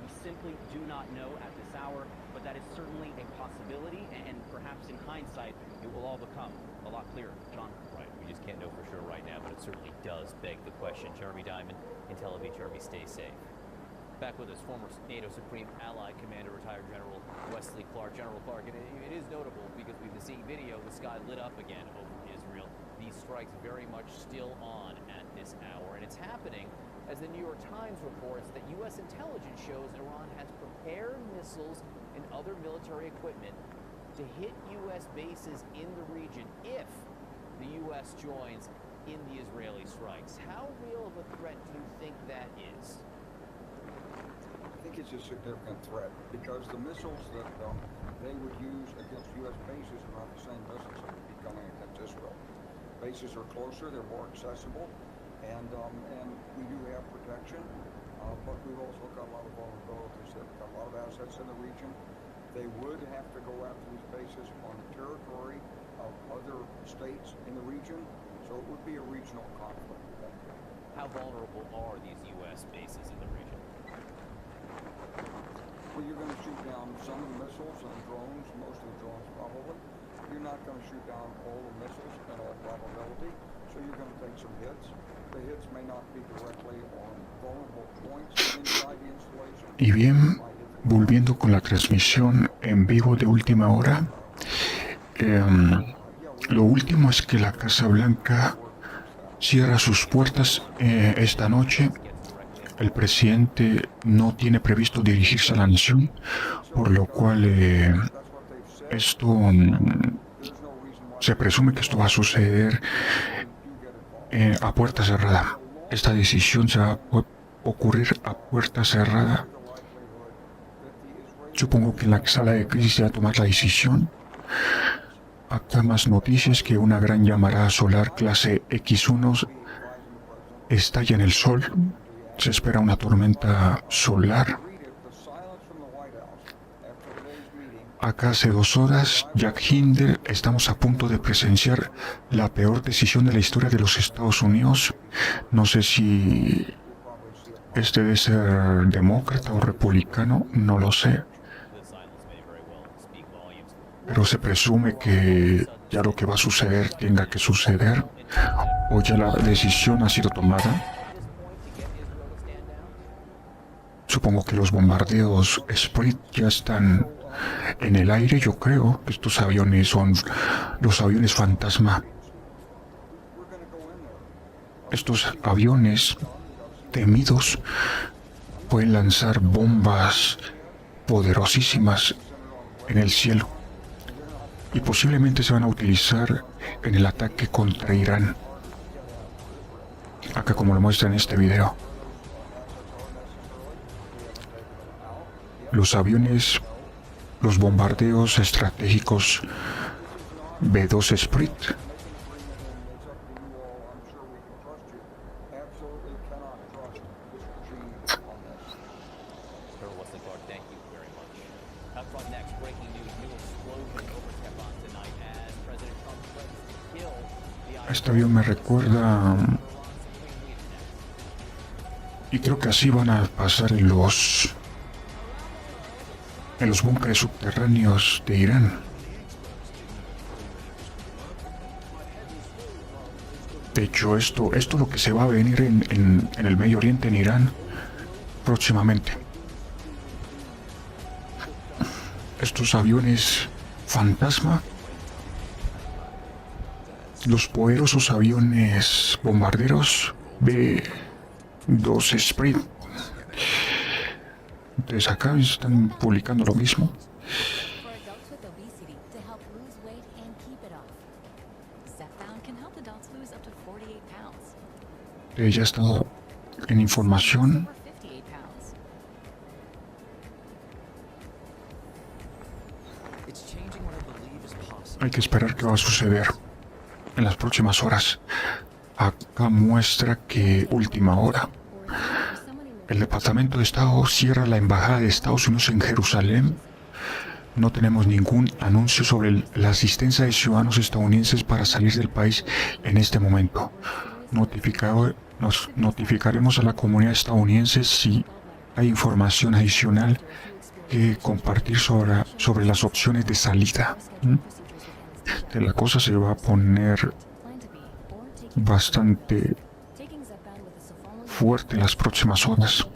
S8: We simply do not know at this hour, but that is certainly a possibility, and perhaps in hindsight, it will all become a lot clearer. John?
S4: Right, we just can't know for sure right now, but it certainly does beg the question. Jeremy Diamond in Tel Aviv. Jeremy, stay safe.
S8: Back with us, former NATO Supreme Allied Commander, retired General Wesley Clark. General Clark, and it is notable because we've been seeing video, the sky lit up again over Israel. These strikes very much still on at this hour, and it's happening as the New York Times reports that U.S. intelligence shows Iran has prepared missiles and other military equipment to hit U.S. bases in the region if the U.S. joins in the Israeli strikes. How real of a threat do you think that is?
S7: I think it's a significant threat because the missiles that they would use against U.S. bases are not the same missiles that would be coming against Israel. Bases are closer, they're more accessible, and we do have protection, but we've also got a lot of vulnerabilities. They've got a lot of assets in the region. They would have to go after these bases on the territory of other states in the region, so it would be a regional conflict.
S8: How vulnerable are these U.S. bases in the region?
S7: Well, you're going to shoot down some of the missiles and drones, most of the drones probably. You're not going to shoot down all the missiles in all probability, so you're going to take some hits. The hits may not be directly on vulnerable points inside the installation.
S10: Y bien, volviendo con la transmisión en vivo de Última Hora, lo último es que la Casa Blanca cierra sus puertas esta noche. El presidente no tiene previsto dirigirse a la nación, por lo cual se presume que esto va a suceder a puerta cerrada. Esta decisión se va a ocurrir a puerta cerrada. Supongo que en la sala de crisis se va a tomar la decisión. Acá más noticias que una gran llamarada solar clase X1 estalla en el sol. Se espera una tormenta solar. Acá hace 2 horas, Jack Hinder, estamos a punto de presenciar la peor decisión de la historia de los Estados Unidos. No sé si este debe ser demócrata o republicano, no lo sé. Pero se presume que ya lo que va a suceder tenga que suceder, o ya la decisión ha sido tomada. Supongo que los bombardeos Sprint ya están en el aire. Yo creo que estos aviones son los aviones fantasma. Estos aviones temidos pueden lanzar bombas poderosísimas en el cielo y posiblemente se van a utilizar en el ataque contra Irán. Acá como lo muestra en este video. Los aviones, los bombardeos estratégicos B-2 Sprint. Este avión me recuerda, y creo que así van a pasar en los búnkeres subterráneos de Irán. De hecho, esto es lo que se va a venir en el Medio Oriente, en Irán, próximamente. Estos aviones fantasma, los poderosos aviones bombarderos B-2 Sprint. Entonces acá están publicando lo mismo. Ya está en información. Hay que esperar qué va a suceder en las próximas horas. Acá muestra que Última Hora. El Departamento de Estado cierra la Embajada de Estados Unidos en Jerusalén. No tenemos ningún anuncio sobre la asistencia de ciudadanos estadounidenses para salir del país en este momento. Nos notificaremos a la comunidad estadounidense si hay información adicional que compartir sobre las opciones de salida. La cosa se va a poner bastante fuerte en las próximas horas.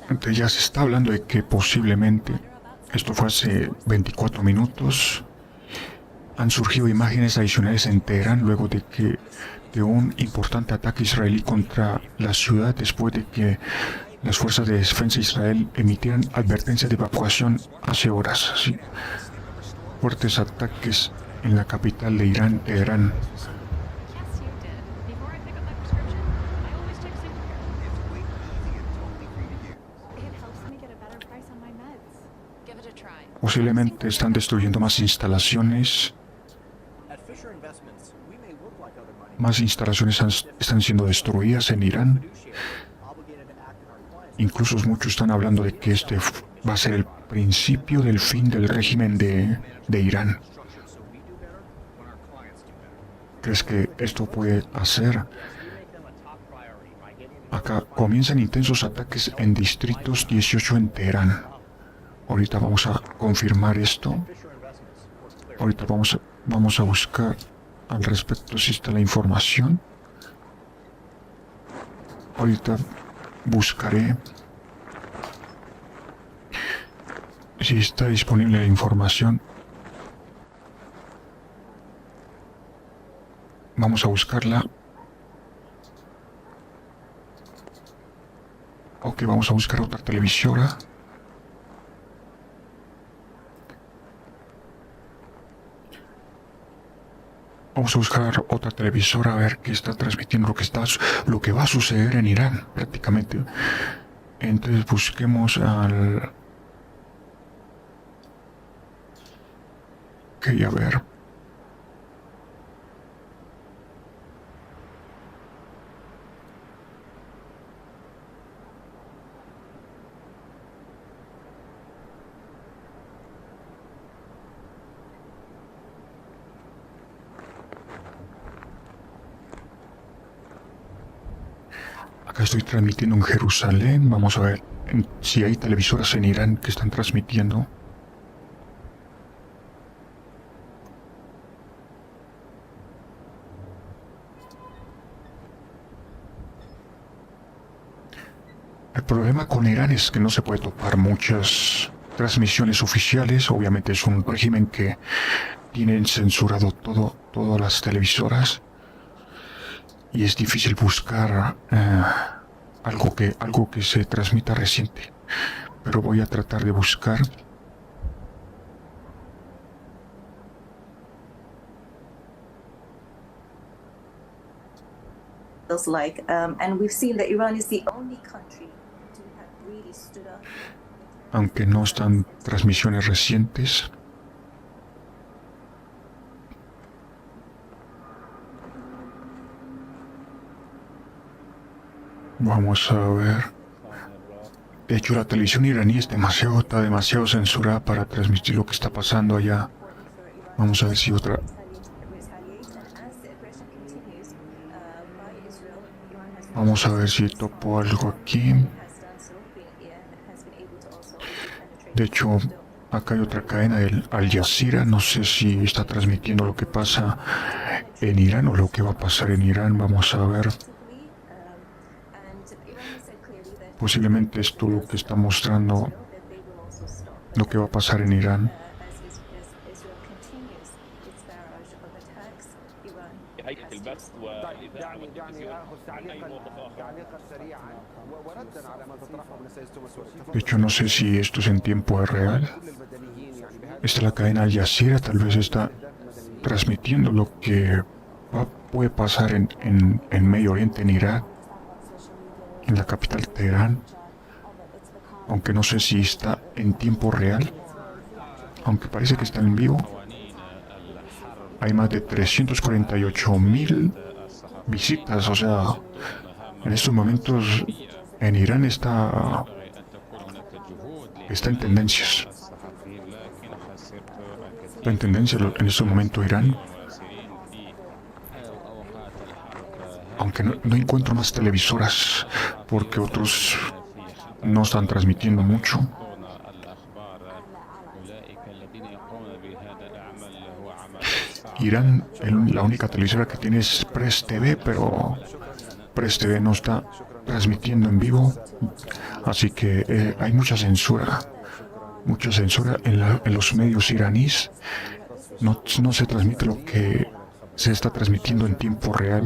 S10: Entonces ya se está hablando de que posiblemente, esto fue hace 24 minutos, han surgido imágenes adicionales en Teherán luego de un importante ataque israelí contra la ciudad después de que las fuerzas de defensa de Israel emitieran advertencias de evacuación hace horas. ¿Sí? Fuertes ataques en la capital de Irán, Teherán. Posiblemente están destruyendo más instalaciones. Más instalaciones están siendo destruidas en Irán. Incluso muchos están hablando de que este va a ser el principio del fin del régimen de Irán. ¿Crees que esto puede hacer? Acá comienzan intensos ataques en distritos 18 en Teherán. Ahorita vamos a confirmar esto. Ahorita vamos a buscar al respecto si está la información. Ahorita buscaré si está disponible la información. Vamos a buscarla. Ok, vamos a buscar otra televisora. Vamos a buscar otra televisora a ver qué está transmitiendo lo que va a suceder en Irán, prácticamente. Entonces busquemos al... Ok, a ver. Acá estoy transmitiendo en Jerusalén. Vamos a ver si hay televisoras en Irán que están transmitiendo. El problema con Irán es que no se puede topar muchas transmisiones oficiales. Obviamente es un régimen que tienen censurado todas las televisoras. Y es difícil buscar algo que se transmita reciente. Pero voy a tratar de buscar.
S6: And we've seen that Iran is the only country to have really stood up.
S10: Aunque no están transmisiones recientes. Vamos a ver. De hecho, la televisión iraní está demasiado censurada para transmitir lo que está pasando allá. Vamos a ver si otra... Vamos a ver si topo algo aquí. De hecho, acá hay otra cadena del Al Jazeera. No sé si está transmitiendo lo que pasa en Irán o lo que va a pasar en Irán. Vamos a ver. Posiblemente esto lo que está mostrando lo que va a pasar en Irán. De hecho, no sé si esto es en tiempo real. Esta es la cadena Al Jazeera, tal vez está transmitiendo lo que puede pasar en Medio Oriente, en Irak, en la capital Teherán. Aunque no sé si está en tiempo real. Aunque parece que está en vivo. Hay más de 348.000 visitas, o sea, en estos momentos en Irán está en tendencias. Está en tendencia en este momento Irán. Aunque no encuentro más televisoras porque otros no están transmitiendo mucho. Irán, la única televisora que tiene es Press TV, pero Press TV no está transmitiendo en vivo, así que hay mucha censura en los medios iraníes. No se transmite lo que se está transmitiendo en tiempo real,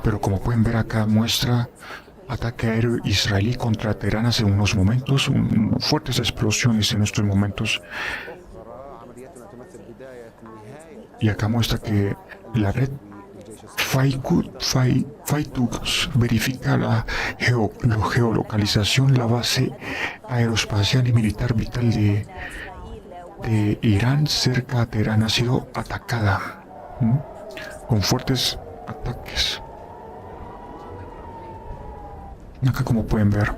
S10: pero como pueden ver acá muestra ataque aéreo israelí contra Teherán hace unos momentos, fuertes explosiones en estos momentos. Y acá muestra que la red Faytux verifica la geolocalización, la base aeroespacial y militar vital de Irán cerca a Teherán ha sido atacada con fuertes ataques. Acá como pueden ver,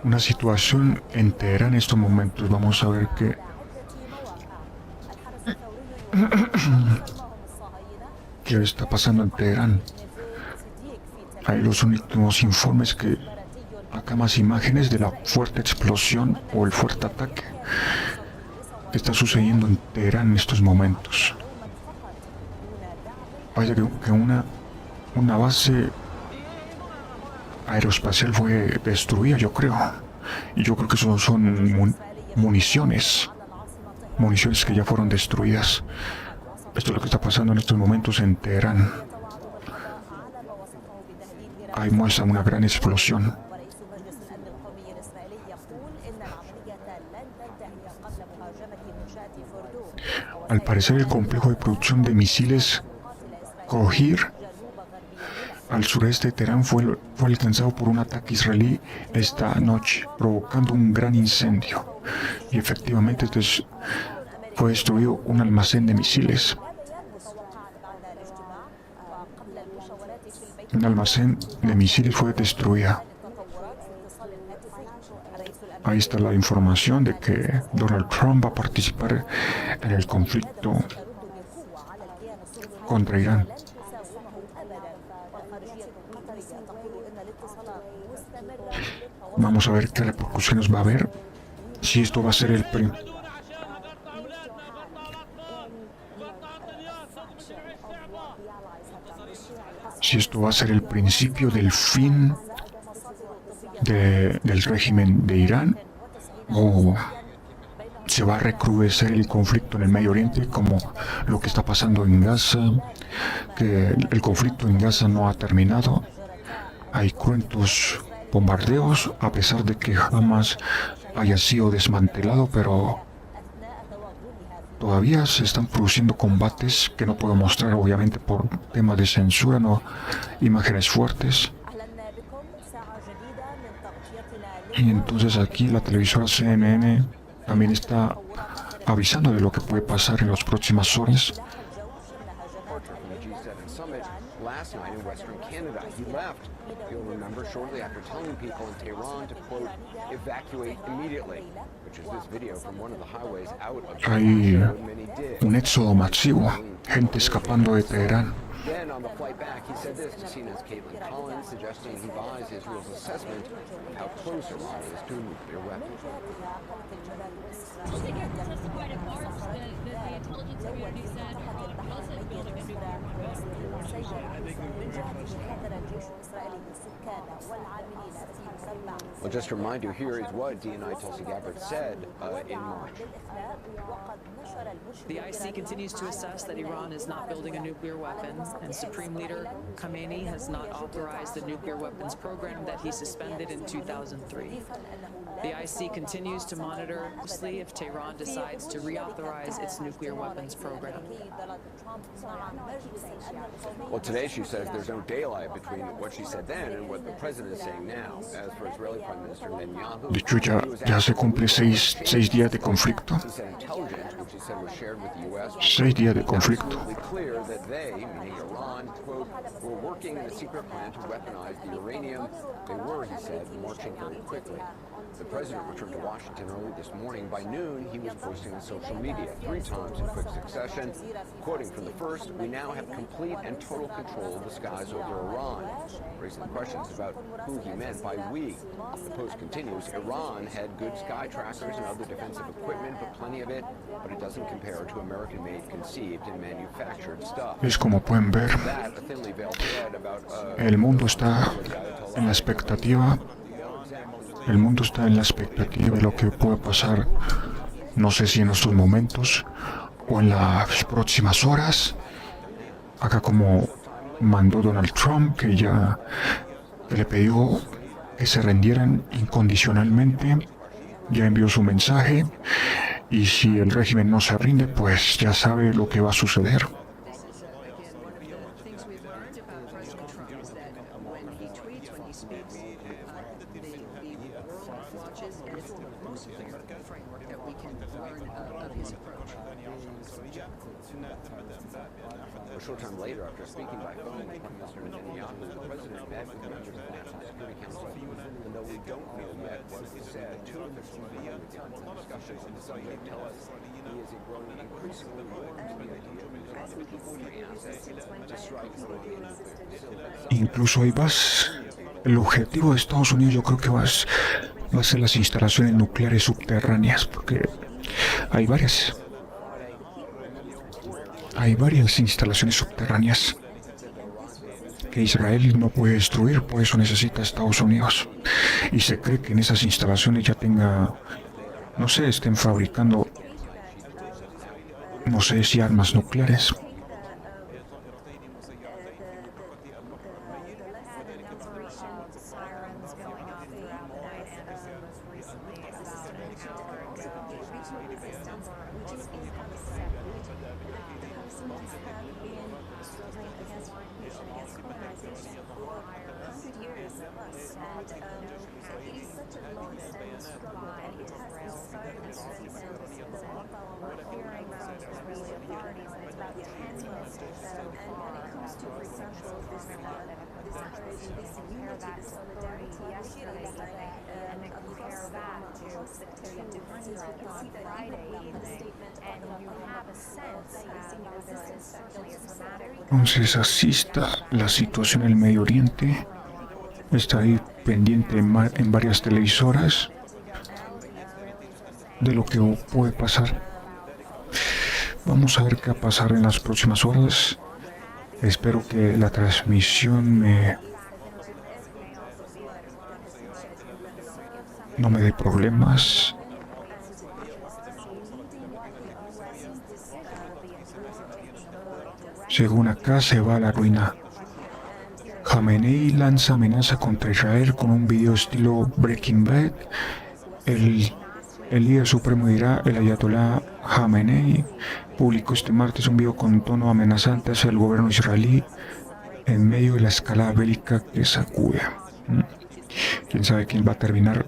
S10: una situación en Teherán en estos momentos. Vamos a ver qué está pasando en Teherán. Hay los últimos informes que acá más imágenes de la fuerte explosión o el fuerte ataque que está sucediendo en Teherán en estos momentos. Vaya que una base aeroespacial fue destruida, yo creo. Y yo creo que son municiones que ya fueron destruidas. Esto es lo que está pasando en estos momentos en Teherán. Ahí muestra una gran explosión. Al parecer el complejo de producción de misiles Kohir al sureste de Teherán fue alcanzado por un ataque israelí esta noche, provocando un gran incendio. Y efectivamente fue destruido un almacén de misiles. Un almacén de misiles fue destruido. Ahí está la información de que Donald Trump va a participar en el conflicto contra Irán. Vamos a ver qué repercusiones va a haber, si esto va a ser el principio del fin del régimen de Irán, o se va a recrudecer el conflicto en el Medio Oriente, como lo que está pasando en Gaza, que el conflicto en Gaza no ha terminado. Hay cruentos bombardeos, a pesar de que jamás haya sido desmantelado, pero todavía se están produciendo combates que no puedo mostrar, obviamente, por tema de censura, no imágenes fuertes. Y entonces aquí la televisora CNN también está avisando de lo que puede pasar en las próximas horas. Hay un éxodo masivo, gente escapando de Teherán.
S9: Then on the flight back, he said this to CNN's Caitlin Collins, suggesting he buys Israel's assessment of how close Iran is to a nuclear weapon.
S11: Testified at March that the intelligence community said Gaza is building a nuclear
S9: Well, just to remind you, here is what DNI Tulsi Gabbard said in March.
S12: The IC continues to assess that Iran is not building a nuclear weapon, and Supreme Leader Khamenei has not authorized the nuclear weapons program that he suspended in 2003. The IC continues to monitor closely if Tehran decides to reauthorize its nuclear weapons program.
S9: Well, today she says there's no daylight between what she said then and what the president is saying now. As for Israeli Prime
S10: De hecho, ya se cumple seis días de conflicto. 6 días de conflicto.
S9: Working in a secret plan to weaponize the uranium. They were, he said, marching very quickly. The president returned to Washington early this morning. By noon, he was posting on social media 3 times in quick succession. Quoting from the first, "We now have complete and total control of the skies over Iran," raising questions about who he meant by we. The post continues, Iran had good sky trackers and other defensive equipment, but plenty of it, but it doesn't compare to American-made, conceived, and manufactured stuff.
S10: Es como pueden ver, el mundo está en la expectativa. El mundo está en la expectativa de lo que puede pasar, no sé si en estos momentos o en las próximas horas. Acá como mandó Donald Trump, que le pidió que se rendieran incondicionalmente, ya envió su mensaje, y si el régimen no se rinde, pues ya sabe lo que va a suceder.
S9: A short time later, after speaking by phone with Prime Minister Netanyahu, the president met with members of the National Security Council. And though we don't know yet what he said, 2 officials in the discussions on the subject tell us he is growing increasingly warm to the idea of using people assets to strike Iranian nuclear facilities.
S10: Incluso hay más. El objetivo de Estados Unidos, yo creo que va a ser las instalaciones nucleares subterráneas, porque hay varias instalaciones subterráneas que Israel no puede destruir, por eso necesita a Estados Unidos. Y se cree que en esas instalaciones ya estén fabricando, no sé si armas nucleares. Entonces así está la situación en el Medio Oriente. Está ahí pendiente en varias televisoras de lo que puede pasar. Vamos a ver qué va a pasar en las próximas horas. Espero que la transmisión no me dé problemas. Según acá, se va a la ruina. Khamenei lanza amenaza contra Israel con un video estilo Breaking Bad. El líder supremo de Irán, el ayatolá Khamenei, publicó este martes un video con tono amenazante hacia el gobierno israelí en medio de la escalada bélica que sacude. ¿Quién sabe quién va a terminar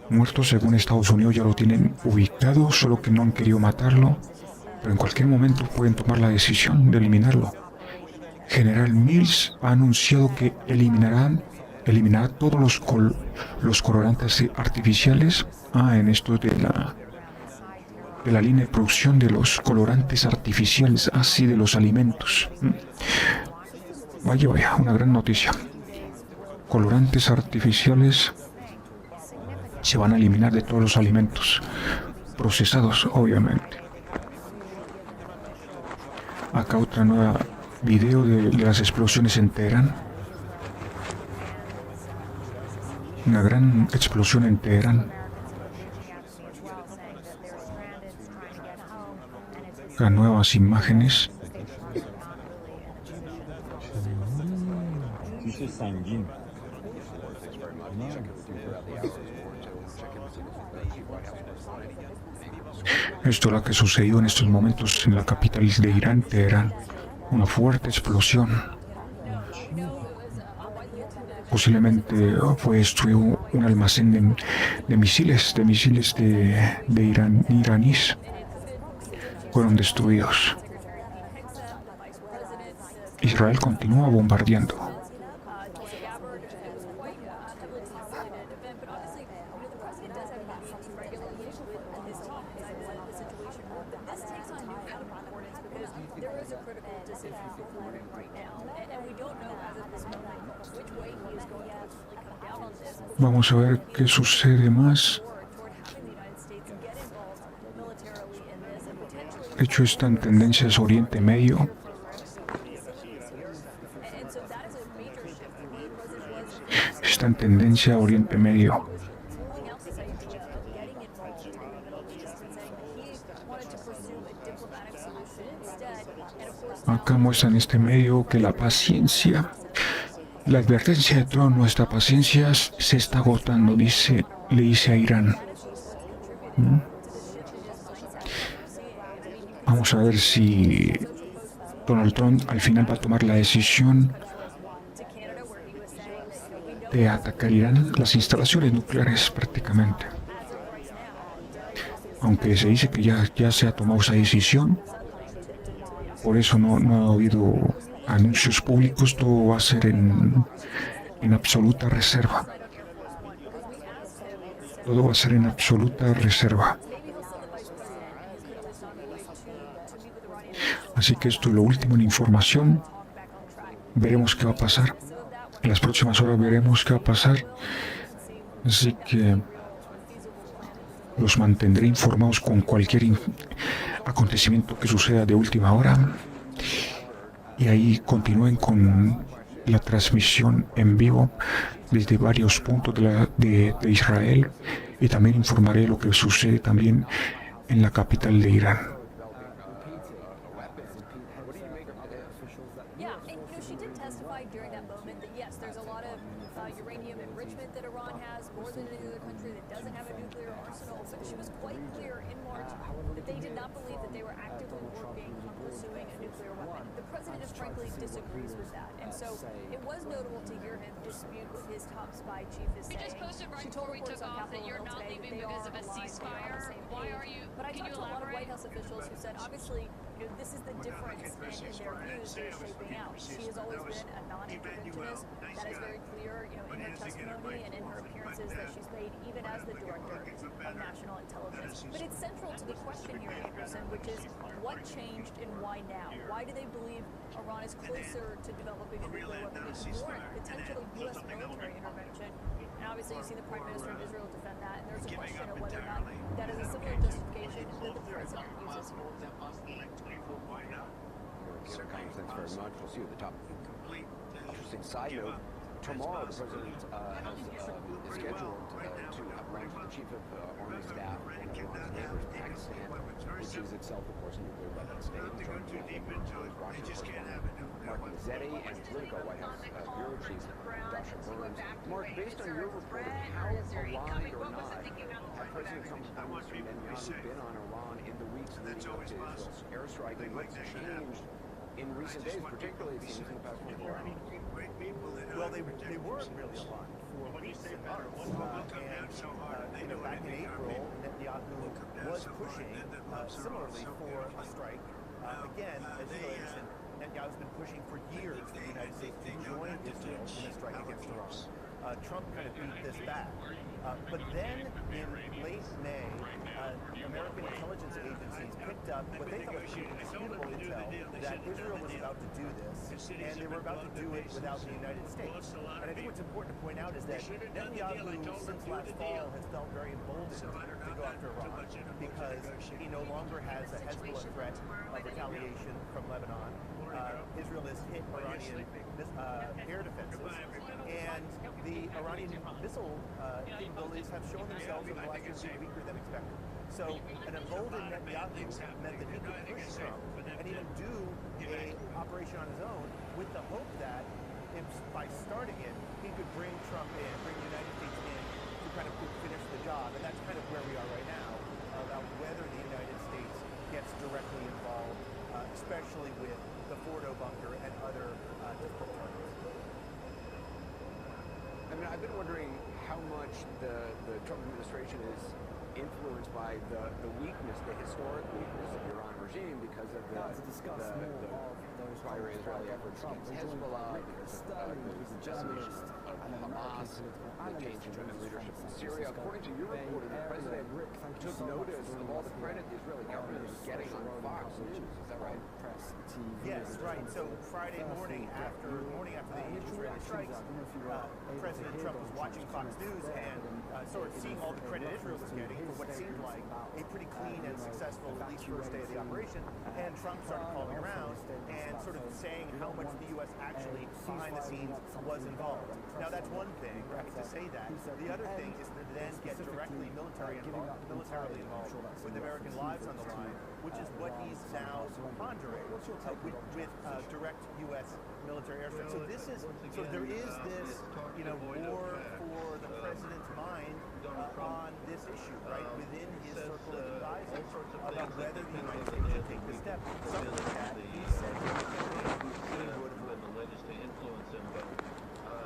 S10: muerto? Según Estados Unidos ya lo tienen ubicado, solo que no han querido matarlo. Pero en cualquier momento pueden tomar la decisión de eliminarlo. General Mills ha anunciado que eliminará todos los colorantes artificiales. En esto de la línea de producción de los colorantes artificiales, así de los alimentos. Vaya, una gran noticia. Colorantes artificiales se van a eliminar de todos los alimentos procesados, obviamente. Acá otra nueva video de las explosiones en Teherán. Una gran explosión en Teherán. Acá nuevas imágenes. Esto es lo que sucedió en estos momentos en la capital de Irán, Teherán. Una fuerte explosión. posiblemente fue destruido un almacén de misiles de Irán, iraníes. Fueron destruidos. Israel continúa bombardeando. Vamos a ver qué sucede más. De hecho, está en tendencias Oriente Medio. Está en tendencia a Oriente Medio. Acá muestra en este medio que la paciencia, la advertencia de Trump, nuestra paciencia se está agotando, le dice a Irán. Vamos a ver si Donald Trump al final va a tomar la decisión de atacar Irán, las instalaciones nucleares prácticamente. Aunque se dice que ya se ha tomado esa decisión, por eso no ha habido anuncios públicos, todo va a ser en absoluta reserva. Todo va a ser en absoluta reserva. Así que esto es lo último en información. Veremos qué va a pasar. En las próximas horas veremos qué va a pasar. Así que los mantendré informados con cualquier acontecimiento que suceda de última hora. Y ahí continúen con la transmisión en vivo desde varios puntos de Israel. Y también informaré lo que sucede también en la capital de Irán.
S11: Disagrees with that, and so it was notable to hear him dispute what his top spy chief is saying. You just posted right before we took off that you're not leaving because of a ceasefire. Why are you? But I talked to a lot of White House officials who said, obviously, this is the difference in their views that are shaping out. She has always been a non-interventionist. That is very clear, in her testimony and in her appearances that she's made, even as the director of national intelligence. But it's central to the question here, Anderson, which is what changed and why now? Why do they believe Iran is closer to developing a nuclear weapon than warrant potential U.S. military intervention? And obviously, you see the Prime Minister of Israel defend that, and there's a question of whether or not that is a similar justification that the President uses.
S9: Thanks very much. We'll see you at the top. Interesting side note. Tomorrow, the President is scheduled to have lunch with the Chief of Army Staff of Iran's neighbors, Pakistan, which is itself, of course, a nuclear weapon state. Washington Mark Mazzetti and Politico White House Bureau Chief Dasha Burns. Mark, based on your reporting, how aligned or not have President Trump's policy and Netanyahu been on Iran in the weeks leading up to Israel's airstrike, and what's changed in recent days, particularly it seems in the past 24 hours?
S5: Well, they weren't really aligned for weeks and months. Back in April, Netanyahu was pushing similarly for a strike. Again, as you know, Anderson, Netanyahu's been pushing for years for the United States to join Israel in a strike against Iran. Trump kind of beat this back. But then in late May, American intelligence agencies picked up what they thought was indisputable intel that Israel was about to do this, and they were about to do it without the United States. And I think what's important to point out is that Netanyahu, since last fall, has felt very emboldened to go after Iran because he no longer has a Hezbollah threat of retaliation from Lebanon. Israel has hit Iranian air defenses, and the Iranian missile capabilities have shown themselves over the last year to be weaker than expected. So an emboldened Netanyahu meant that he could push Trump and even do an operation on his own with the hope that by starting it, he could bring Trump in, bring the United States in to kind of finish the job. And that's kind of where we are right now about whether the United States gets directly involved, especially with the Fordo bunker and other difficult targets.
S9: I've been wondering how much the Trump administration is influenced by the weakness, the historic weakness of the Iran regime because of the prior Israeli efforts against Hezbollah, because of the decimation of Hamas, the change in leadership in Syria. According to your reporting, the president took notice of all the credit the Israeli government is getting on Fox News. Is that right?
S5: Yes, right. So Friday morning after the Israeli strikes, President Trump was watching Fox News and sort of seeing all the credit Israel was getting for what seemed like a pretty clean and successful, at least first day of the operation. And Trump started calling around and sort of saying how much the U.S. actually behind the scenes was involved. Now that's one thing, right, to say that. The other thing is to then get directly militarily involved with American lives on the line, which is what he's now pondering with direct U.S. military airstrikes. So this is, so there is this, war for the president's mind on this issue, right, within his circle of advisors about whether the United States should take this step. Something like that he said he would have alleged to influence him, but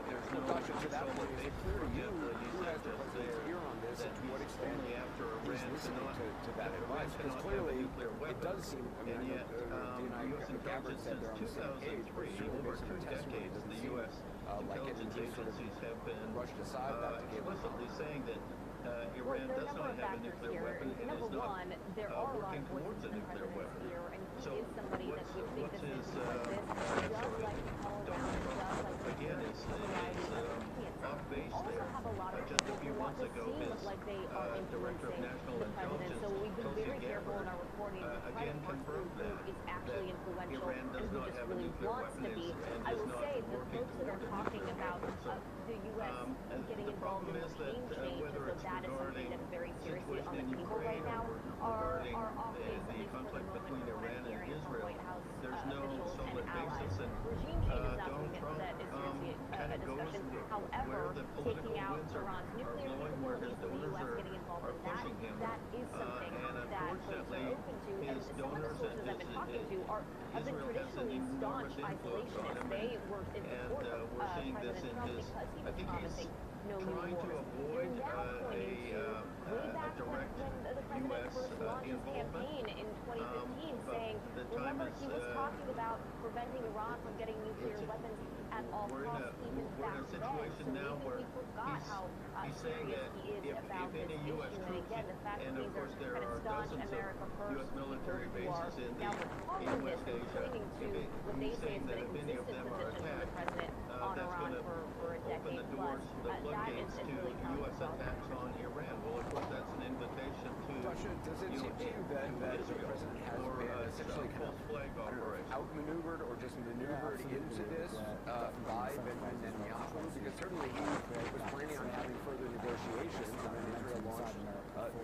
S5: there's no
S9: question to that point. Is it clear to you who has the president's ear on this and to what extent he's listening to that advice? Because clearly it does seem, I mean, I know Gabbard said they're on the same page, but over 2 decades the U.S. intelligence agencies have been brushed aside explicitly saying that Iran does not have a nuclear weapon and is not working towards a nuclear weapon. So what's his again is off base there. Just a few months ago, his director of national intelligence, Tulsi Gabbard, again confirmed that Iran does not have a nuclear weapon and is not working towards a nuclear weapon. So, the problem is that whether it's regarding the situation in Ukraine or regarding the conflict between Iran and Israel, there's no solid basis, and Donald Trump kind of goes where the political winds are blowing, where his donors are pushing him, and unfortunately his donors and Israel has an enormous influence on him, and we're seeing this in his, I think he's trying to avoid a direct U.S. involvement. The time is, we're in a situation now where he's saying that if any U.S. troops, and of course there are dozens of U.S. military bases in West Asia, he's saying that if any of them are attacked, that's going to open the doors, the floodgates to U.S. attacks on Iran. Well, of course, that's an invitation to Israel or essentially kind of outmaneuvered or just maneuvered into this by Benjamin Netanyahu? Because certainly he was planning on having further negotiations, and then Israel launched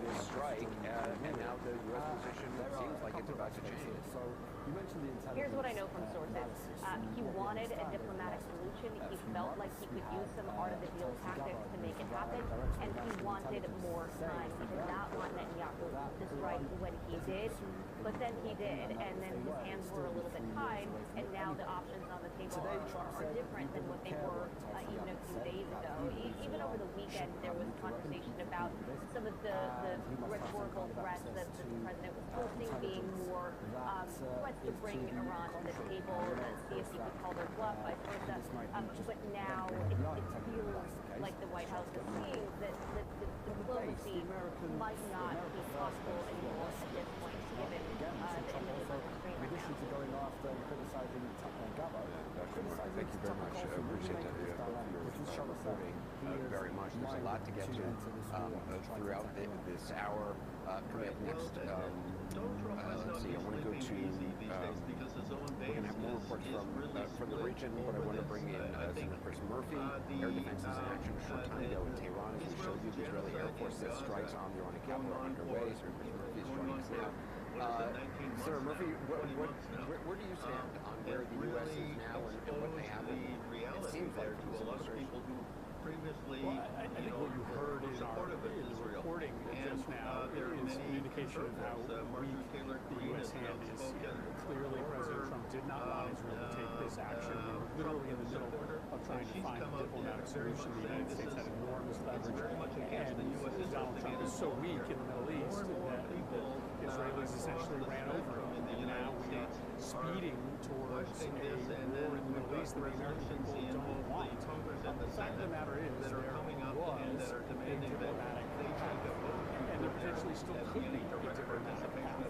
S9: this strike, and now the U.S. position seems like it's about to change.
S13: Here's what I know from sources. He wanted a diplomatic solution. He felt like he could use some art of the deal tactics to make it happen, and he wanted more time. He did not want Netanyahu to strike when he did, but then he did, and then his hands were a little bit tied, and now the options on the table are different than what they were even a few days ago. Even over the weekend, there was conversation about some of the rhetorical threats that the president was posting being more threats to bring Iran to the table, see if he could call their bluff, vice versa. But now it feels like the White House is seeing that the diplomacy might not be possible anymore at this point, given the individual constraint right now.
S9: Thank you very much. I appreciate that. Both your reporting very much. There's a lot to get to throughout this hour. Coming up next, let's see, I want to go to, we're going to have more reports from the region, but I want to bring in Senator Chris Murphy. Air defense is in action a short time ago in Tehran, as we showed you. The Israeli Air Force says strikes on the Iranian capital are underway. Senator Chris Murphy is joining us now. Senator Murphy, where do you stand on where the U.S. is now and what may happen? It seems like to a lot of people who previously,
S14: I think what you heard in our reporting just now, there is an indication
S23: illustration of how weak the U.S. hand is. Clearly, President Trump did not want Israel to take this action. We were literally in the middle of trying to find a diplomatic solution. The United States had enormous leverage, and Donald Trump is so weak in the Middle East that the Israelis essentially ran over him. And now we are speeding towards a war in the Middle East that the American people don't want. The fact of the matter is, there was a diplomatic path, and there potentially still could be a diplomatic path.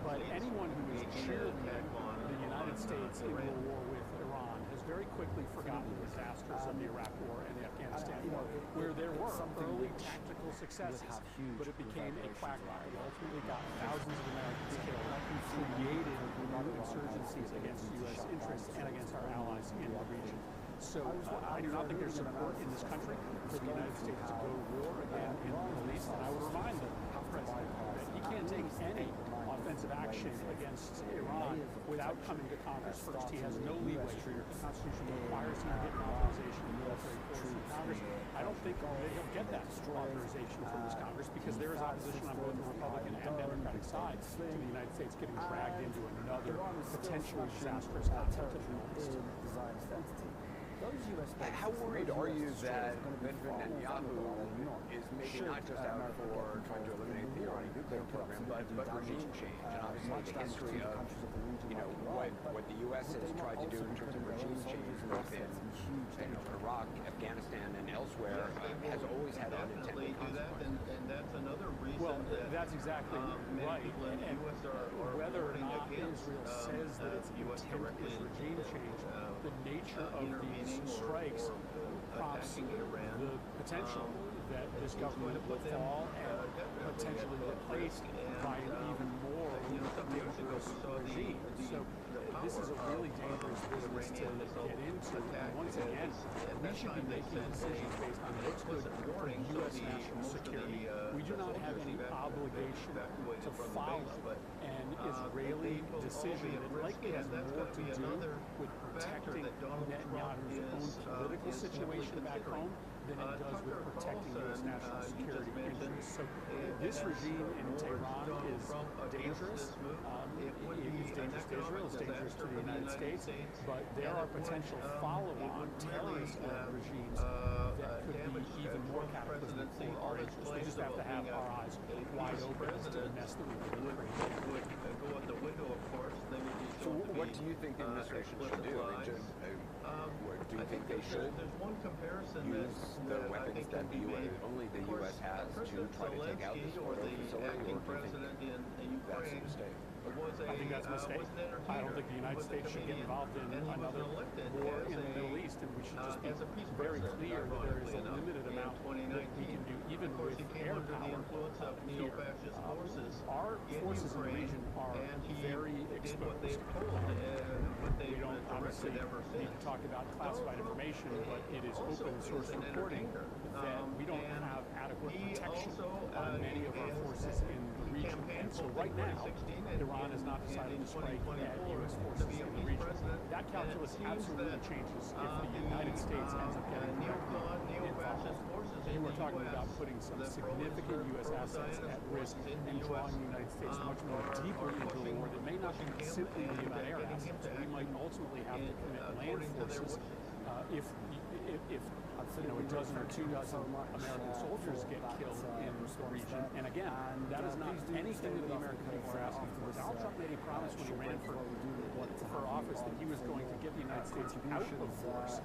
S23: But anyone who is cheerleading the United States in a war with Iran has very quickly forgotten the disasters of the Iraq War and the Afghanistan War, where there were early tactical successes, but it became a quagmire. It ultimately got thousands of Americans killed, created insurgencies against U.S. interests and against our allies in the region. So I do not think there's support in this country for the United States to go to war again in the Middle East. And I would remind the President that he can't take any offensive action against Iran without coming to Congress first. He has no leeway. The Constitution requires him to get an authorization of military force from Congress. I don't think that he'll get that authorization from this Congress because there is opposition on both the Republican and Democratic sides to the United States getting dragged into another potentially disastrous conflict in the Middle East.
S9: How worried are you that Netanyahu is maybe not just out for trying to eliminate the Iranian nuclear program, but regime change? And obviously the history of, what the U.S. has tried to do in terms of regime change both in Iraq, Afghanistan, and elsewhere has always had unintended consequences.
S23: Well, that's exactly right. And whether or not Israel says that its intent is regime change, the nature of these strikes prompts the potential that this government will fall and potentially replaced by an even more dangerous regime. So this is a really dangerous business to get into. And once again, we should be making decisions based on what's good for U.S. national security. We do not have any obligation to follow an Israeli decision that likely has more to do with protecting Netanyahu's own political situation back home than it does with protecting U.S. national security interests. So this regime in Tehran is dangerous. It's dangerous to Israel, it's dangerous to the United States, but there are potential follow-on terrorist regimes that could be even more cataclysmic for our interests. We just have to have our eyes wide open as to the mess that we could create.
S9: So what do you think the administration should do? Do you think they should use the weapons that only the U.S. has to try to take out this oil facility, or do you think that's a mistake?
S23: I think that's a mistake. I don't think the United States should get involved in another war in the Middle East, and we should just be very clear that there is a limited amount that we can do, even with air power here. Our forces in the region are very exposed. We don't obviously need to talk about classified information, but it is open source reporting that we don't have adequate protection on many of our forces in the region. And so right now, Iran has not decided to strike at U.S. forces in the region. That calculus absolutely changes if the United States ends up getting directly involved. You were talking about putting some significant U.S. assets at risk and drawing the United States much more deeply into a war that may not be simply about air assets. We might ultimately have to commit land forces if a dozen or 2 dozen American soldiers get killed in the region. And again, that is not anything that the American people are asking for. Donald Trump made a promise when he ran for office that he was going to get the United States out of wars,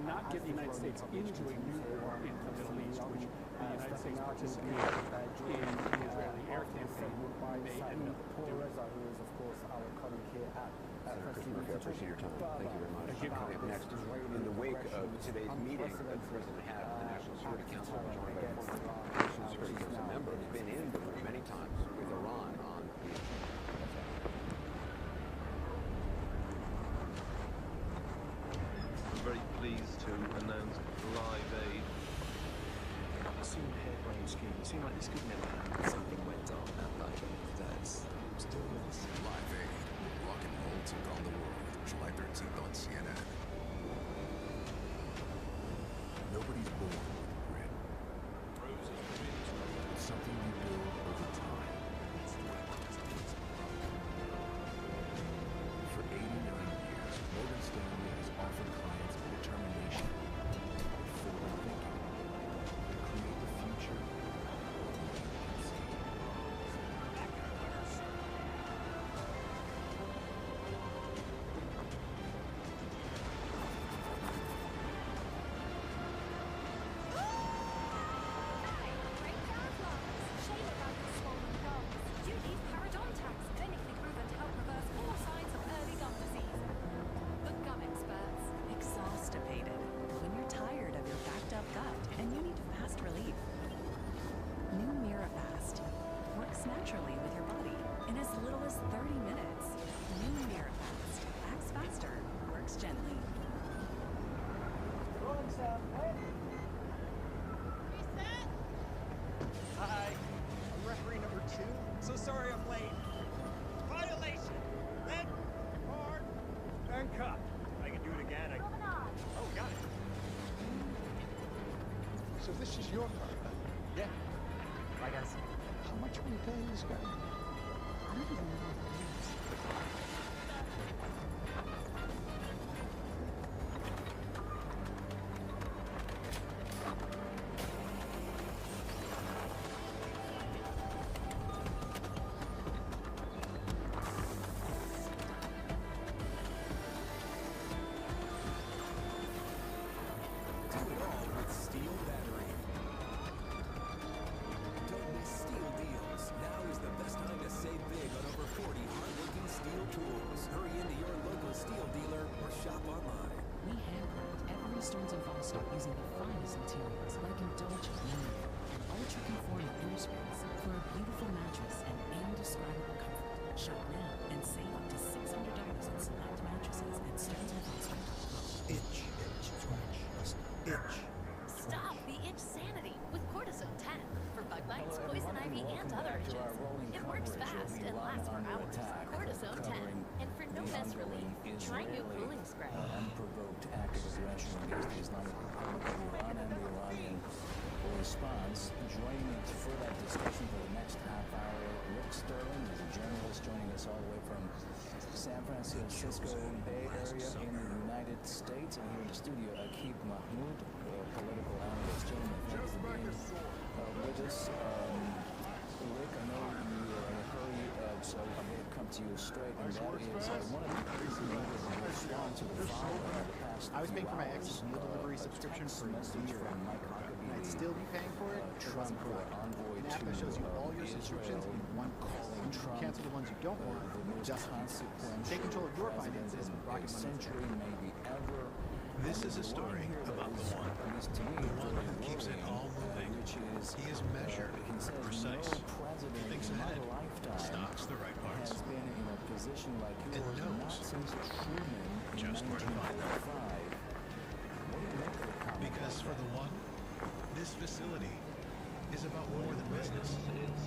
S23: not get the United States into a new war in the Middle East, which the United States participated in the Israeli air campaign may end up doing.
S9: Senator Chris Murphy, I appreciate your time. Thank you very much. Coming up next, in the wake of today's meeting that the President had at the National Security Council, joined by a former National Security Council member who's been in the room many times with Iran on the
S14: I'm very pleased to announce live aid.
S15: It seemed hair-brained scheme. It seemed like this could never happen. Something went dark that night. That's still with us.
S18: Live aid. Rock and roll took on the world. July 13th on CNN. Nobody's born with grit. It's something you build over time.
S5: this is your car.
S2: Yeah. Bye, guys.
S5: How much are we paying this guy?
S2: I don't even know what it is.
S15: Unprovoked active aggression against the Islamic Republic of Iran and the Iranian response. Joining me for that discussion for the next half hour, Rick Sterling is a journalist joining us all the way from San Francisco Bay Area in the United States. And here in the studio, Akib Mahmoud, political analyst. Gentlemen, thank you for being with us. Rick, I know you are in a hurry, so I'm going to come to you straight, and that is one of the reasons you respond to the following in the past
S2: I was paying for my
S15: hours,
S2: ex's meal delivery subscription for a year, and I'd still be paying for it. It wasn't correct. An app that shows you all your subscriptions in one place. You can cancel the ones you don't want, just take control of your finances with Rocket Money.
S15: This is a story about the one who keeps it all moving. He is measured, precise. He thinks ahead, stops the right parts, and knows just where to find them. Because for the one, this facility is about more than business.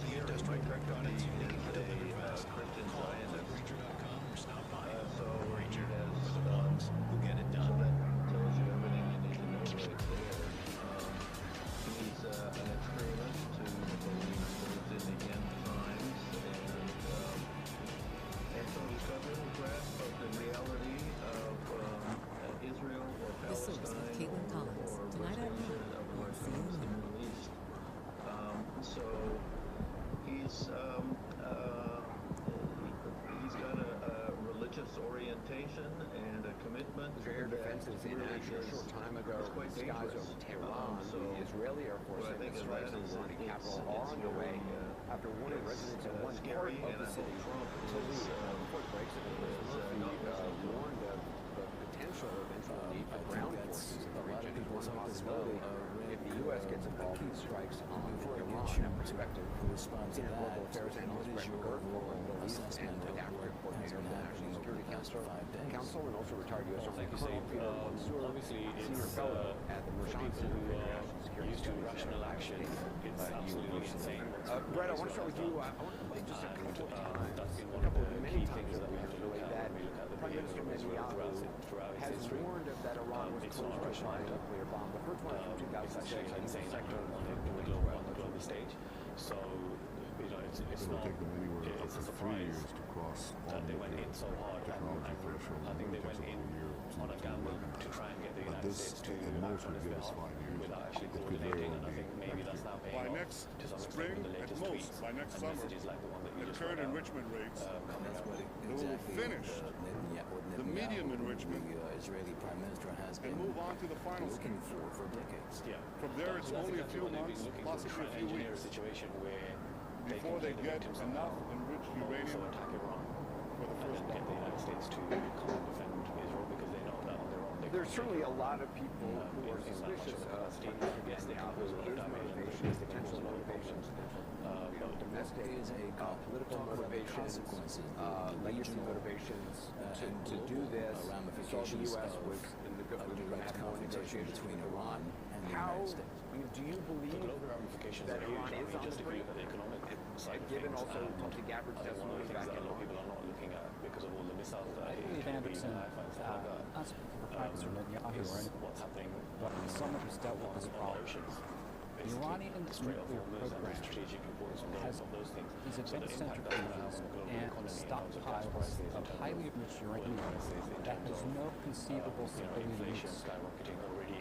S15: The industrial products you need to deliver fast. Call Ranger.com or stop by. Ranger for the ones who get it done.
S14: Tells you everything you need to know right there. He's an extremist who believes that it's in the end times, and so he's got little grasp of the reality of Israel or Palestine or resolution of weapons in the Middle East. So he's got a religious orientation and a commitment.
S9: Air defenses in action a short time ago in the skies over Tehran. The Israeli Air Force said the strikes on the Iranian capital are underway after warning residents in one part of the city to leave. Before the breaks, warned of the potential eventual need for ground forces in the region as one possibility if the U.S. gets involved in strikes on Iran. Perspective. Global Affairs analyst Brett McGurk, former Middle East and Africa coordinator of the National Security Council, and also retired U.S. Army Colonel Peter Mansour, senior fellow at the Merchant Center for International Security Studies
S3: rational action. It's absolutely insane.
S9: Brett, I want to start with you. I want to just a couple of many times that we have to relate that Prime Minister Netanyahu has warned that Iran was close to trying a nuclear bomb. The first one from 2006, I think, the second
S3: on the global stage. So, you know, it's not, it's a surprise that they went in so hard, and I think they went in on a gamble to try and get the United States to act on his behalf without actually coordinating, and I think maybe that's now paying off to some extent with the latest tweets and messages like the one that you just read out.
S20: Enrichment rates
S15: They
S20: will finish the medium enrichment
S15: Israeli Prime Minister has
S20: and move on to the final
S15: looking for decades.
S3: Yeah.
S20: From there, it's only a few months, possibly a few weeks, before they get enough enriched uranium
S3: attack Iran
S20: for the first
S3: and get the United States to come and defend Israel because they know that on their own.
S9: There's certainly a lot of people who are suspicious of Netanyahu's motivations, potential motivations, domestic, political motivations, legacy motivations to do this. We saw the U.S. was going to have more negotiations between Iran and the United States. Do you believe that Iran is on the brink? Given also Tulsi Gabbard's testimony back in
S3: people are not looking at because of all the missiles that
S2: I believe Anderson, not speaking for Prime Minister Netanyahu or anyone, but someone who's dealt with this problem.
S1: money in this nuclear program has these advanced centrifuges and stockpiles of highly enriched uranium that has no conceivable civilian use.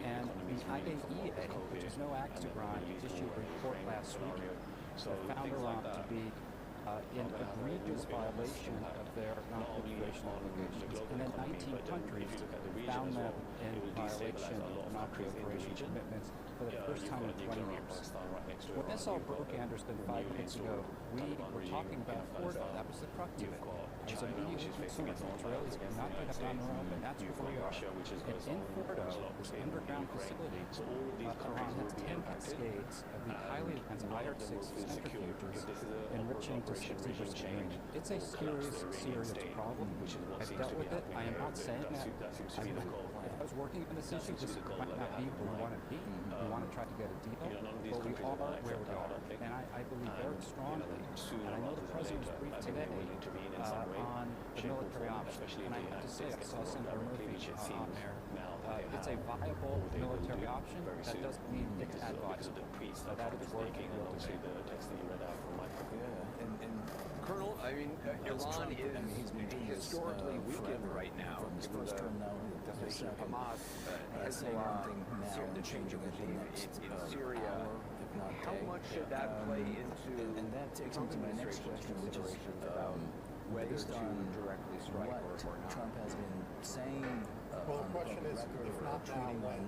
S1: And the IAEA, which is no axe to grind, issued a report last week that found Iran to be in egregious violation of their non-proliferation obligations. And then 19 countries found them in violation of non-proliferation commitments for the first time in 20 years. When this all broke, Anderson, 5 minutes ago, we were talking about Hora. That was the truck unit. It was immediately consumed. The Israelis could not get it on their own, and that's where we are. And in Hora, this underground facility, Iran has 10 cascades of the highly advanced IR-6 centrifuges enriching to 60% uranium. It's a serious problem. I've dealt with it. I am not saying that if I was working on this issue, this might not be where we want to be. We want to try to get a deal, but we are where we are. And I believe very strongly, and I know the president was briefed today on the military option. And I have to say, I saw Senator Murphy on there. It's a viable military option. That doesn't mean it's advisable. So that is working.
S9: Colonel, I mean, Iran is historically weakened right now. Hamas, Hezbollah, the change of regime in Syria. How much should that play into my next question, which is about whether to directly strike or not?
S15: Trump has been saying
S16: well, the question is, if not now, when?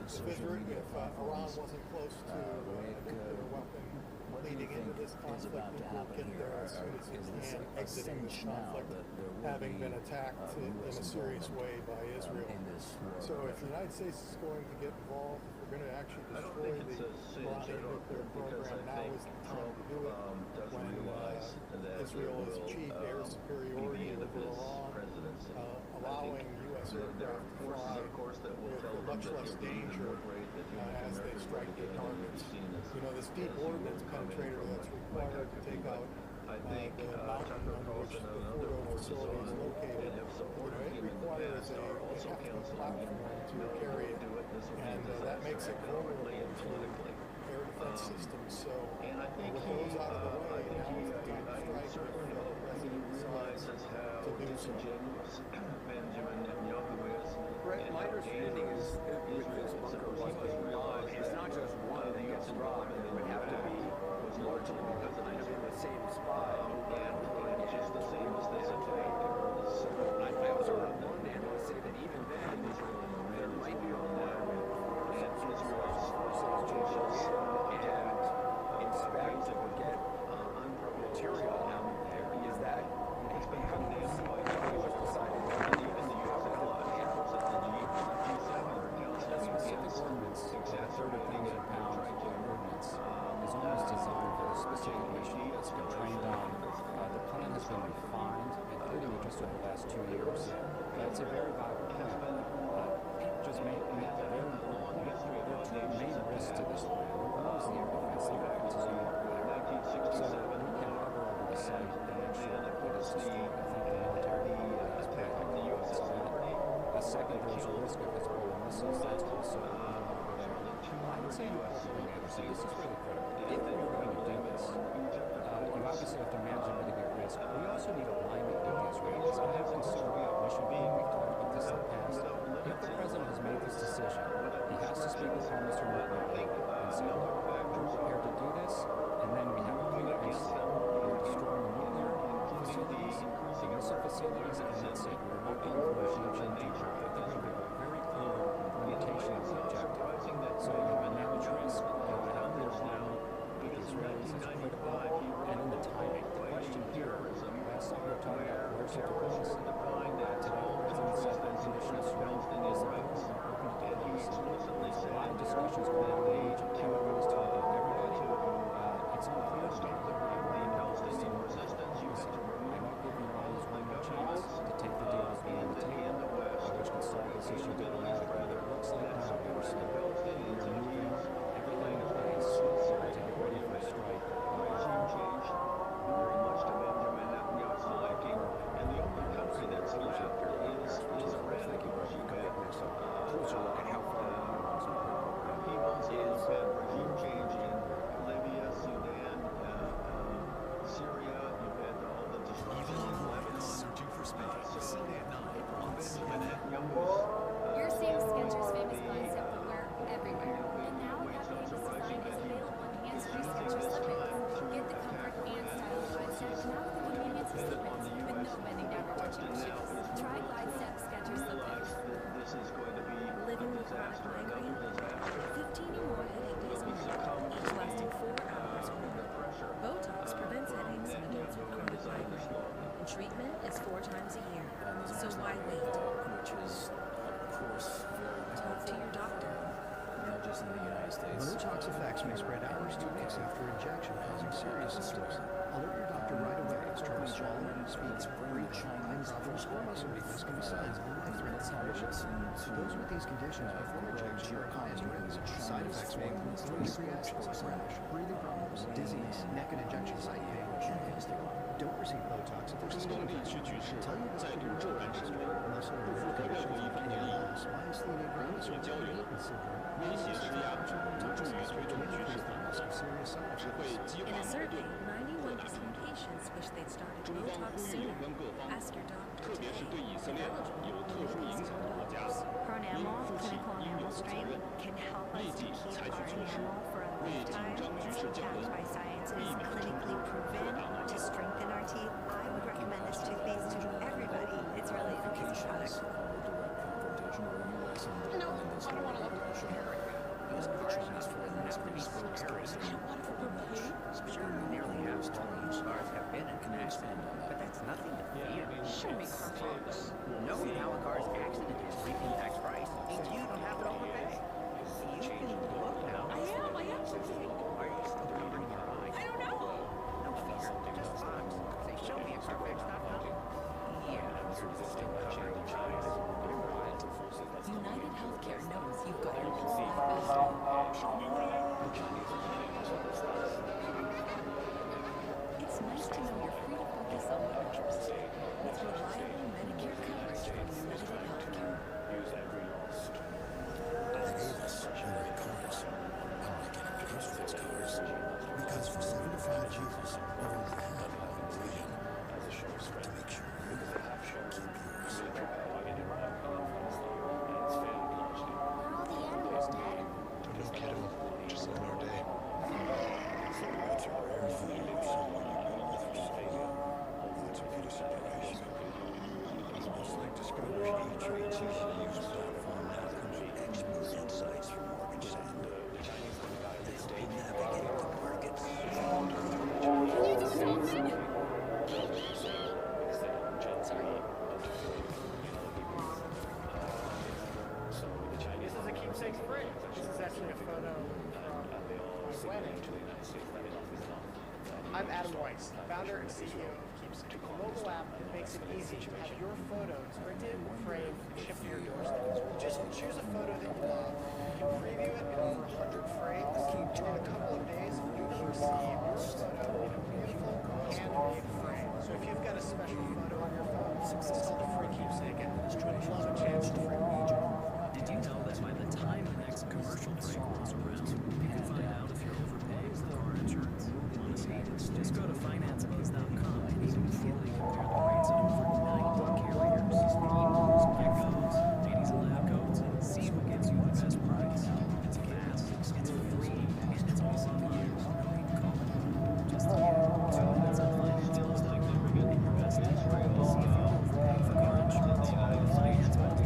S16: If Iran wasn't close to a nuclear weapon leading into this conflict, we will get there as soon as he can, exiting this conflict, having been attacked in a serious way by Israel. So if the United States is going to get involved, if we're going to actually destroy the Iranian nuclear program, now is the time to do it, when Israel has achieved air superiority over Iran, allowing U.S. aircraft to fly with much less danger as they strike their targets. You know, this deep ordnance penetrator that's required to take out the mountain on which the Fordo facility is located, it requires a hefty platform to carry it, and that makes it vulnerable to air defense systems. So with those out of the way, now is the time to strike if the president decides to do so.
S9: Brett, my understanding is with this bunker buster, it's not just one thing that's dropped. It would have to be largely kind of in the same spot. And just the same as this attack. I also heard one analyst say that even then, there might be a requirement that Israel's forces and inspect and get material out there. Is that how do you see what was decided?
S1: Specific ordinance, 30,000-pound ordinance, is almost designed for a specific mission. It's been trained on. The plan has been refined, including just over the last 2 years. It's a very viable plan. Pete just made a very important point. There are two main risks to this plan. One is the air defense. The air defense is not there. So we can hover over the site and make sure that it's destroyed. I think the military has put out the U.S. The second, there's a risk of Hezbollah missiles. That's also I would say an important thing, Anderson. This is really critical. If we were going to do this, you obviously have to manage and mitigate risk. We also need alignment with the Israelis. I have concern about mission being. We've talked about this in the past. If the president has made this decision, he has to speak with Prime Minister Netanyahu and say, look, we're prepared to do this, and then we have a clear exit. We're destroying the nuclear facilities, the missile facilities, and that's it. We're not going for regime change. I think we have a very clear limitation of the objective. So you want to manage risk, you want to have clear alignment with the Israelis is critical, and in the timing. The question here, last time we were talking about coercive diplomacy. Today, the president said the unconditional surrender is the president open to diplomacy. There's a lot of discussions going on in Egypt. Cameron is talking to everybody. It's unclear to me whether Iran is still resistance. I might give the Iranians one more chance to take the deals on the table, which can solve this issue diplomatically. But it looks like now we are moving everything in place to get ready for a strike.
S14: Changed very much to Benjamin Netanyahu's liking, and the only country that's left is Iran.
S9: Thank you, Brett. Coming up next up, closer look at how far he wants
S2: spread hours to weeks after injection, causing serious symptoms. Alert your doctor right away. Trouble swallowing, speech, breathing, eye problems, or muscle weakness can be signs of life-threatening conditions. Those with these conditions before injection are at highest risk. Side effects may include allergic reactions, rash, breathing problems, dizziness, neck and injection site pain, and wasting. Don't receive Botox if there's a skin infection. Tell your doctor to register muscle or nerve conditions like ALS, myasthenia gravis, or Eaton syndrome.
S19: In a survey, 91% of patients wish they'd started Botox sooner. Ask your doctor today if eligible for Botox.
S13: Pronamel, clinical enamel strain, can help us to keep our enamel for a lifetime. It's backed by science and is clinically proven to strengthen our teeth. I would recommend this toothpaste to everybody. It's really an amazing product.
S19: No, I don't want to look preparing. Those cars have to be spokesperson.
S8: Sure, nearly half of all used cars have been in connect, but that's nothing to fear.
S19: Show me Carfax.
S8: Knowing how a car's accident history impacts price means you don't have to overpay. You can look now.
S19: I am.
S8: Are you still covering your eyes?
S19: I don't know.
S8: No fear, just Fox. Say, show me a Carfax.com. Yeah, you're still covering your eyes.
S19: United Healthcare knows you've got your whole life. It's nice to know you're free to focus on what matters. With reliable Medicare coverage from United Healthcare.
S18: They gave us ordinary cars, unlike any president's cars, because for 75 years, we've only had one plan to make sure you keep yours.
S21: No kiddo, just another day.
S18: It's a rare thing if someone you know with failure. That's a bit of separation. It's almost like discovering E-Trade CCU's platform now comes with expert insights from Morgan Stanley. They help you navigate the markets.
S5: This is a keepsake spring. This is actually a photo from my wedding. I'm Adam Weiss, founder and CEO of Keepsake, a mobile app that makes it easy to have your photos printed, framed, and shipped to your doorstep. Just choose a photo that you love. You can preview it in over 100 frames, and in a couple of days, you can receive your photo in a beautiful handmade frame. So if you've got a special photo on your phone, install the free Keepsake app. You'll have a chance to frame each.
S22: Did you know that by the time the next commercial break rolls around, you can find out if you're overpaying for car insurance? Honestly, just go to financebiz.com and you can fully compare the rates of over 90 carriers, Ee.Uus, Geckos, ladies and lab coats, and see what gives you the best price. It's fast, it's free, and it's all on you. No need to call it. Just you, 2 minutes of finance deals like lubricant in your best Israel. See if you're overpaying for car insurance. Go to financebiz.com.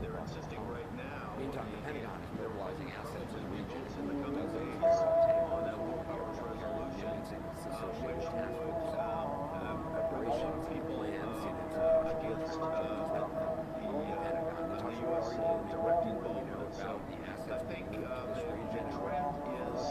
S9: They're insisting right now. Meantime, the Pentagon is mobilizing assets in regions in the coming days on a war-powers resolution, which would a lot of people against the U.S. direct involvement. So I think the trend is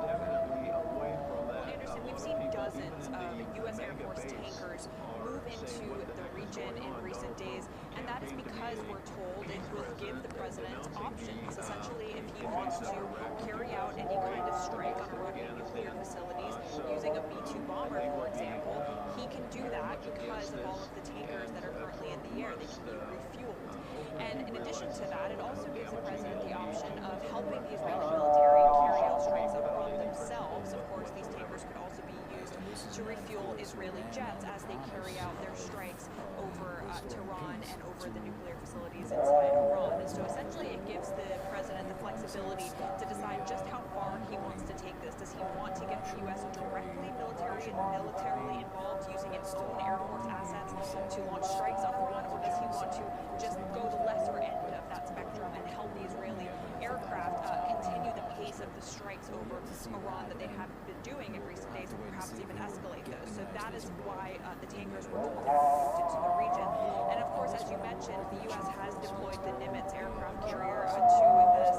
S9: definitely away from that.
S11: Anderson, we've seen dozens of U.S. Air Force tankers move into the region in recent days, and that is because we're told it will give the president options. Essentially, if he wants to carry out any kind of strike on Iranian nuclear facilities using a B-2 bomber, for example, he can do that because of all of the tankers that are currently in the air. They can be refueled. And in addition to that, it also gives the president the option of helping the Israeli military carry out strikes on Iran to refuel Israeli jets as they carry out their strikes over Tehran and over the nuclear facilities inside Iran. And so essentially it gives the president the flexibility to decide just how far he wants to take this. Does he want to get the U.S. directly militarily involved using its own Air Force assets to launch strikes on Iran, or does he want to just go the lesser end of that spectrum and help the Israeli aircraft continue the pace of the strikes over Iran that they have been doing in recent days, and perhaps even escalate those? So that is why the tankers were moved into the region. And of course, as you mentioned, the U.S. has deployed the Nimitz aircraft carrier to the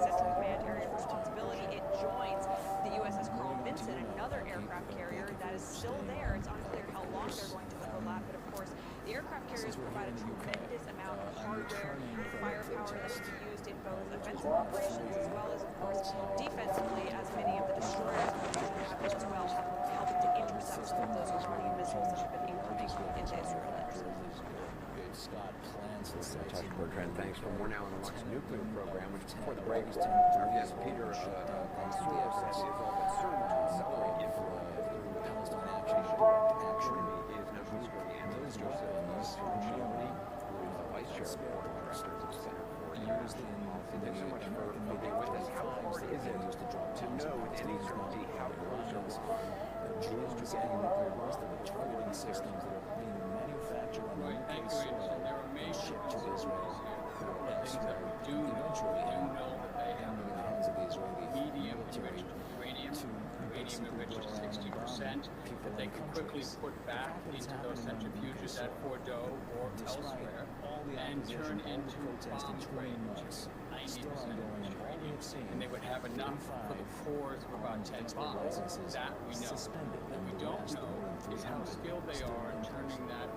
S11: Central Command Area of Responsibility. It joins the USS Carl Vinson, another aircraft carrier that is still there. It's unclear how long they're going to overlap, but of course, the aircraft carriers provide a tremendous amount of hardware and firepower that can be used in both offensive operations as well as, of course, defensively, as many of the destroyers have been as well, helping to intercept some of those Iranian missiles that have been incoming into Israel.
S9: Touch Bertrand, thanks. For more now on Iraq's nuclear program, which before the break, our guest Peter Mansour says is all concerned to accelerate if Palestine action is National Security Analyst Joseph Giovanni, who is the Vice Chair of the Board of Directors of Center for Years. Thanks so much for being with us. How hard is it to know with any certainty how close Iran is to getting nuclear weapons targeting systems that are being manufactured on the UK soil and shipped to Israel or elsewhere, eventually ending in the hands of the Israeli military
S4: uranium enriched to 60% that they can quickly put back into those centrifuges at Bordeaux or elsewhere and turn into bomb range, 90% uranium, and they would have enough for the cores of about 10 bombs. That we know. What we don't know is how skilled they are in turning that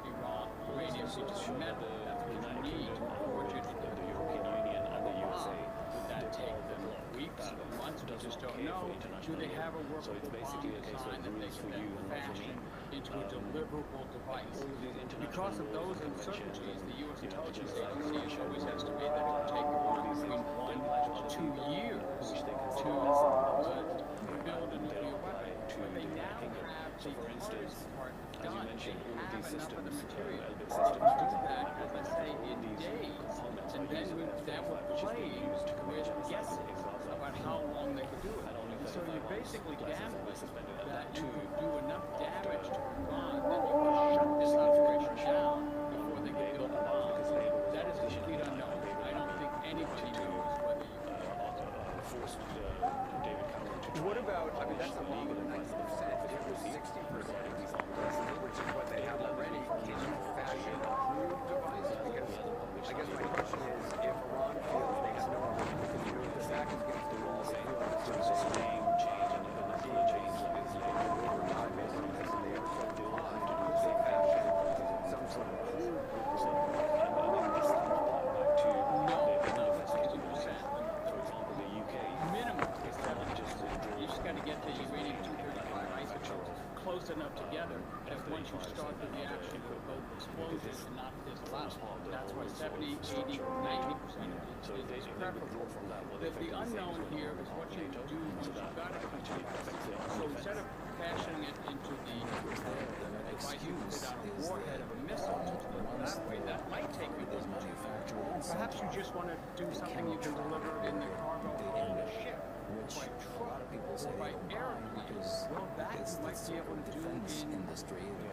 S4: uranium into metal. That's what you need to forge it into the European Union and the USA. Would that take them weeks or months? We just don't know. Do they have a workable bomb design that they can then fashion into a deliverable device? Because of those uncertainties, the U.S. intelligence agencies always estimate that it would take Iran between 1 to 2 years to build a nuclear weapon. But they now have the hardest part done. They have enough of the material to do that, let's say, in days. And then we're playing with guessing about how long they could do it. So you're basically gambling that you could do enough damage to Iran that you could shut this operation down before they can build a bomb. That is a complete unknown. I don't think anybody knows whether you can force David Cameron to.
S9: What about, I mean, that's a bomb of 90%. It was 60%. Which is what they have already. Can you fashion crude devices? Because I guess my question is, if Iran feels they have no other way to do it, the back is against the wall, they feel it's just a name change and a peninsula change like it's like over time, basically, because they are so blind to do they fashion some sort of crude
S4: close enough together that once you start the reaction with both explosions and not disallowed. That's why 70, 80, 90% is preferable. The unknown here is what you do once you've got it. So instead of fashioning it into the device you put out a warhead of a missile that way, that might take you this much. Perhaps you just want to do something you can deliver in the cargo on the ship. By truck or by airplane, well, that you might be able to do in a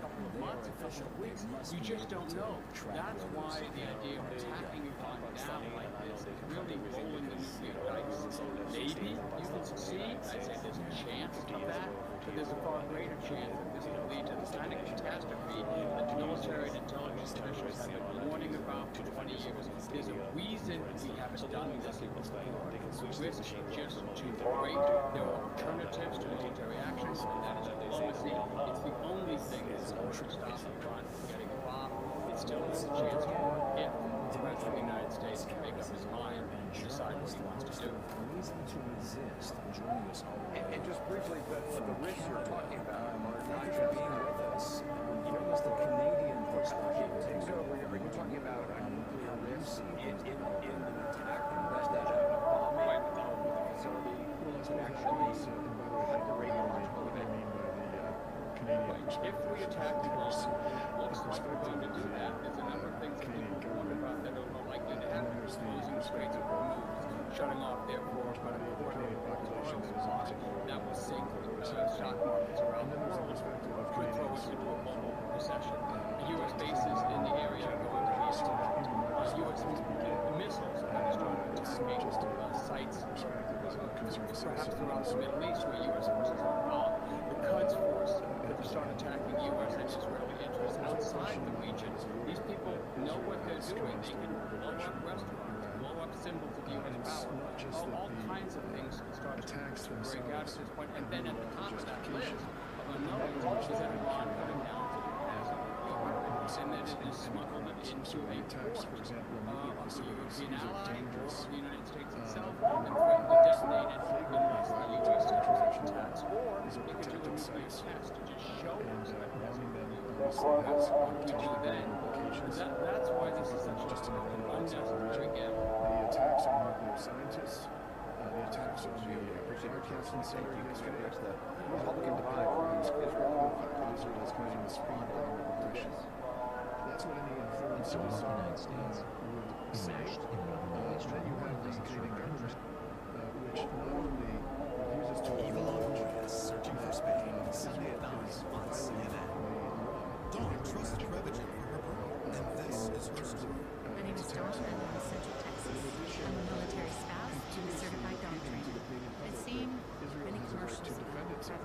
S4: couple of months, a couple of weeks. You just don't know. That's why the idea of attacking Iran now like this is really rolling the nuclear dice. Maybe you can succeed. I'd say there's a chance of that, but there's a far greater chance that this will lead to the kind of catastrophe that the military and intelligence officials have been warning about for 20 years. There's a reason we haven't done this before. The risk just too great. There are alternatives to military actions, and that is diplomacy. It's the only thing that's going to stop Iran from getting bombed. It still has a chance to work if the rest of the United States can make up his mind and decide what he wants to do.
S9: And just briefly, the risks you're talking about are not just being with us. As the Canadian perspective takes over, are you talking about a nuclear risk in an attack that bomb might come with a facility? Actually, the radiological event.
S4: if we attack Iran, looks like we're going to do that. There's a number of things that people warned about that are more likely to happen. Closing the Straits of Hormuz, shutting off therefore about a quarter of oil supply. That will sink stock markets around the world. Could throw us into a global recession. The U.S. bases in the area are going to be attacked. U.S. missiles are going to start attacking sites, perhaps throughout the Middle East where U.S. forces are involved. The Quds force could start attacking U.S. and Israeli interests outside the region. These people know what they're doing. They can blow up restaurants, blow up symbols of U.S. power. All kinds of things can start to break out at this point. And then at the top of that list of unknowns is that Iran coming down to the pass and then it is smuggled into a port of the European ally or the United States itself and threaten to detonate it in the U.S. interception attacks. Or you can do a nuclear test to just show us that that's what we do then. That's why this is such an unnecessary gamble.
S20: The attacks on nuclear scientists, the attacks on the broadcasting center yesterday, the Republican divide around Israel, Israel is committing the supreme power of oppression. That's what any influencers would say. Then you have the Canadian government, which not only refuses to acknowledge searching for Spain Sunday at 9 on CNN.
S6: Dawn trusted Revagen for her birth, and this is her story.
S19: My name is Dawn, and I'm in Central Texas. I'm a military spouse and a certified dog trainer. I've seen many commercials about Revagen.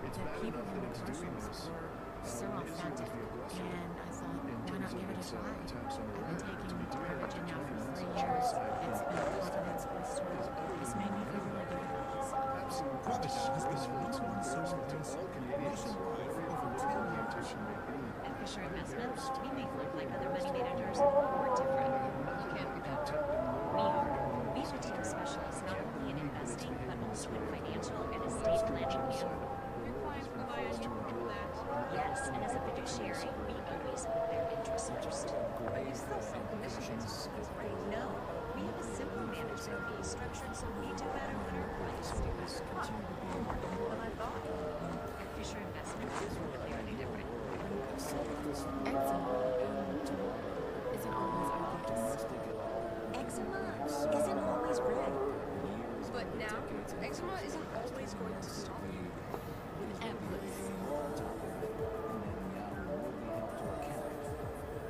S19: The people in the commercials were so authentic, and I thought, why not give it a try? I've been taking Revagen now for 3 years. It's been a confidence booster. It's made me feel really good about myself.
S6: Revagen has been the number one source of insulin nationwide for over 10 years.
S19: At Fisher Investments, we make look like other money managers or different. You can't be better. We are. We are team specialists not only in investing, but also in financial and estate planning. Your clients rely on you for that. Yes, and as a fiduciary, we always put their interests first.
S11: Are you still sell commissions?
S19: No, we have a simple management fee structured so we do better when our clients do. More than what I thought. At Fisher Investments is clearly different. Eczema isn't always arthritis.
S11: Eczema isn't always red. But now, eczema isn't always going to stop you.
S19: Eplis.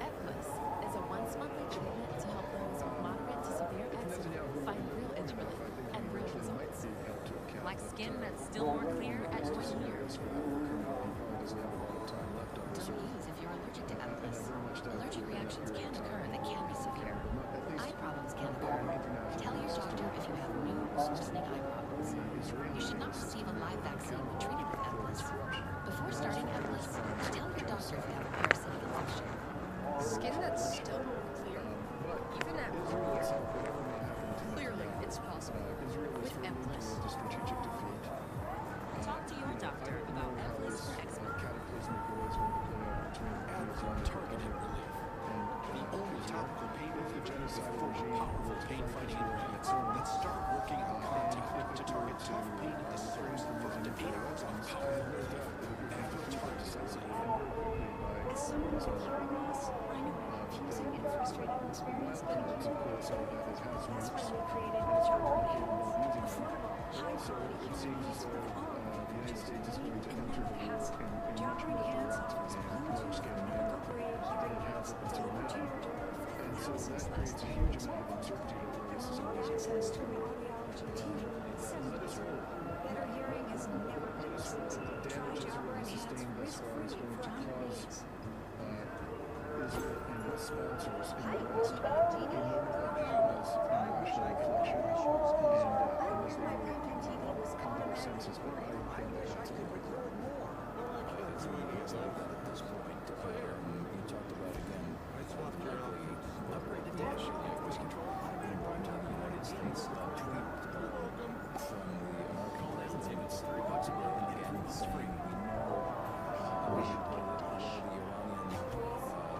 S19: Eplis is a once-monthly treatment to help those with moderate to severe eczema find real itch relief and real results. Like skin that's still more clear at 1 year. Don't use if you're allergic to Eplis. Allergic reactions can occur that can be severe. Eye problems can occur. Tell your doctor if you have new or worsening eye problems. You should not receive a live vaccine when treated with Eplis. Before starting Eplis, tell your doctor if you have a parasitic infection.
S11: Skin that's still more clear, even at 1 year. Clearly, it's possible with Eplis.
S19: Talk to your doctor about Eplis for eczema.
S6: Targeted relief. The only topical pain relief is four powerful pain-fighting ingredients that start working automatically to target tough pain disorders to 8 hours of powerful relief.
S11: As someone with hearing loss, I know how confusing and frustrating experience can be. That's why we created Job Hands, affordable, high-quality hearing aids with all languages you can never have. Job Hands offers Bluetooth and incorporated hearing aids delivered to your door for thousands less than years. Remote access to an audiology team, seminars. Better hearing has never been achieved. Try Jabra Enhance risk-free from Iraníes. Hi, TV. I wish I could record more. I wish my brand new TV was color. I wish I could record more.
S15: It's like that at this point. You talked about, again, upgrade the dash voice control being brought to the United States. Tweet from the American president. It's $3 a month, and again, it's free. We know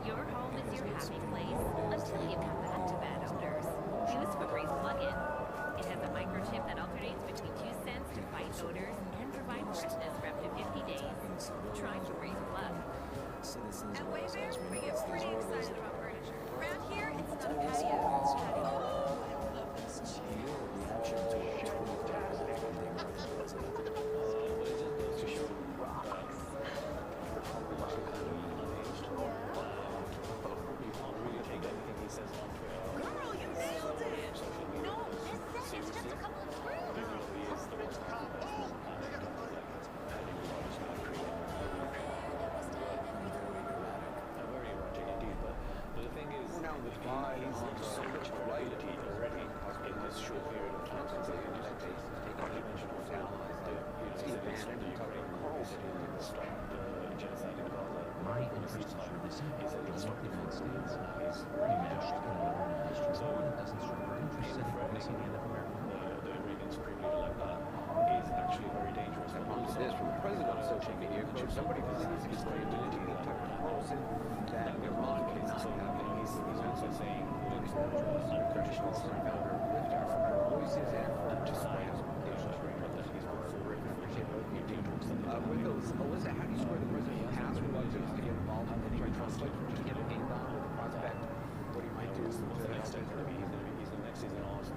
S13: Your home is your happy place until you come back to bad odors. Use Febreze plug-in. It has a microchip that alternates between 2 scents to fight odors and provide freshness for up to 50 days. Try Febreze
S15: these
S11: At
S15: rules,
S11: Wayfair,
S15: as we
S11: we
S15: know,
S11: get
S15: it's these
S11: pretty
S15: orders
S11: excited
S15: that
S11: about furniture. Around here, it's not a patio, it's a patio. Oh, I love this chair.
S15: your reaction to a tweet from the American president.
S11: Girl, you nailed it! No, this set is just a couple of
S9: Now the divide on so much variety already in this short period of time since the United States has taken dimensional allies to abandon Tucker Carlson and stop the genocide in Gaza.
S7: My interests are the same. The United States is pretty matched in modern history. So it doesn't serve our interests in policing the end of America.
S3: The Iranian Supreme Leader like that is actually very dangerous.
S9: I prompted this from the president on social media, quote, somebody believes his credibility with Tucker Carlson that Iran cannot have it. He's also saying Tucker Carlson, founder of Lift Africa Voices and former Times. With those, Alyssa, how do you square the president's past reluctance to get involved in any conflict, or just get a hand on with the prospect what he might do?
S3: He's the next he's going to ask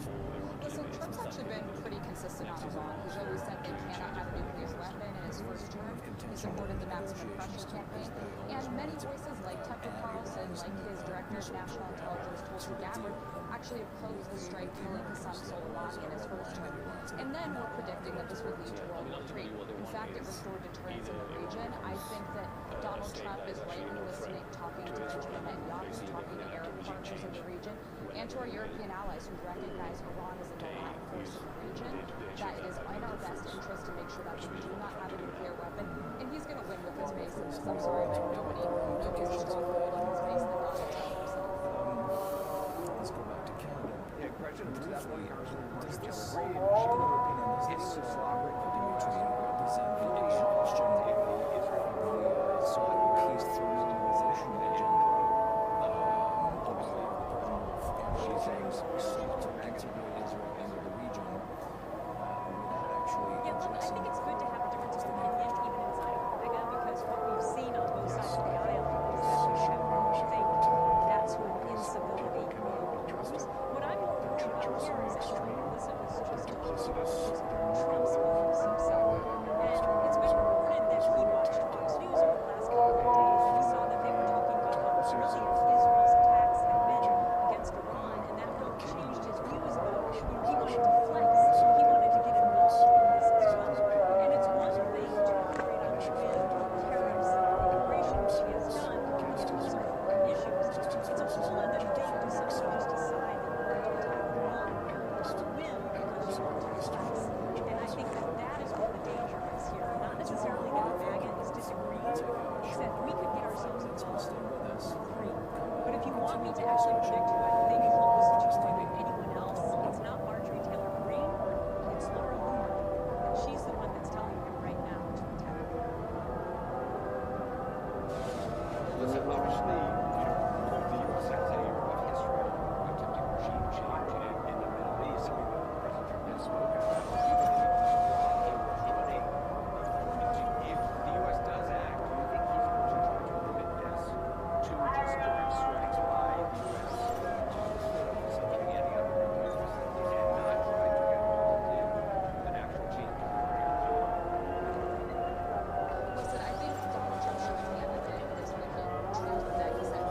S3: for Iran to
S12: Listen, Trump's actually been pretty consistent on Iran. He's always said they cannot have a nuclear weapon. In his first term, he supported the maximum pressure campaign. And many voices like Tucker Carlson, like his director of national intelligence, Tulsi Gabbard, actually opposed the strike killing Hassan Soleimani in his first term. And then we're predicting that this would lead to World War III. In fact, it restored deterrence in the region. I think that Donald Trump is rightly listening, talking to Benjamin Netanyahu, talking to Arab partners in the region, and to our European allies who recognize Iran as a dominant force in the region, that it is in our best interest to make sure that they do not have a nuclear weapon. And he's going to win with his base in this. I'm sorry, but nobody's a stronger hold on his base than Donald Trump himself.
S15: Let's go back to Canada.
S9: Yeah, question to that one, Congressman.
S15: Does this European Dimitri represent the question of the sought peace through normalization agenda? Obviously, the president of Canada sought to integrate Israel into the region without actually
S11: Yeah, look, I think it's good to have a difference of opinion even inside of Omega, because what we've seen on both sides of the aisle is that we have think that's when incivility grows. What I'm more worried about here is actually Melissa was just Trump's views himself. And it's been reported that he watched Fox News over the last couple of days. He saw that they were talking about how brilliant Israel's attacks have been against Iran, and that really changed his views about it. He wanted to flex. He wanted to get involved in this as well. And it's one thing to operate on the whim of tariffs and immigration, which he has done on those important issues. It's a whole other thing to suddenly just decide that we're going to attack Iran on a whim because you want to flex. And I think that that is where the danger is here. Not necessarily that MAGA is disagreeing. It's that we could get ourselves involved in three. But if you want me to actually predict who I think is closest to anyone else, it's not Marjorie Taylor Greene, it's Laura Loomer. And she's the one that's telling him right now to attack.
S9: Listen, obviously, the U.S. has a rough history of attempting regime change in the Middle East, something that President Trump has spoken about. If the U.S. does act, do you think he's going to try to limit this to just direct strikes by the U.S. something any other countries and not try to get involved in an actual change in the
S12: Listen, I think Donald Trump showed at the end of the day with his tweet that he said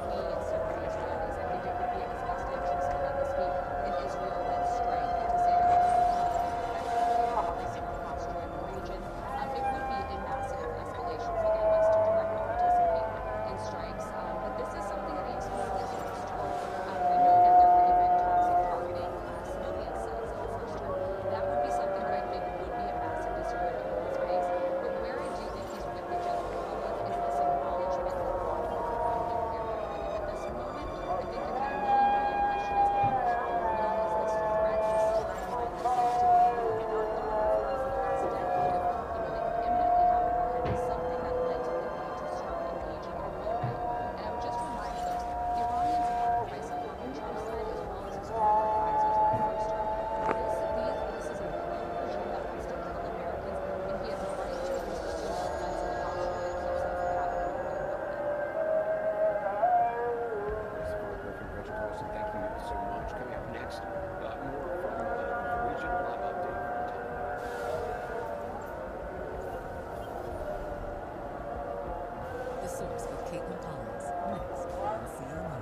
S19: Source with Caitlin Collins. Next on CNN.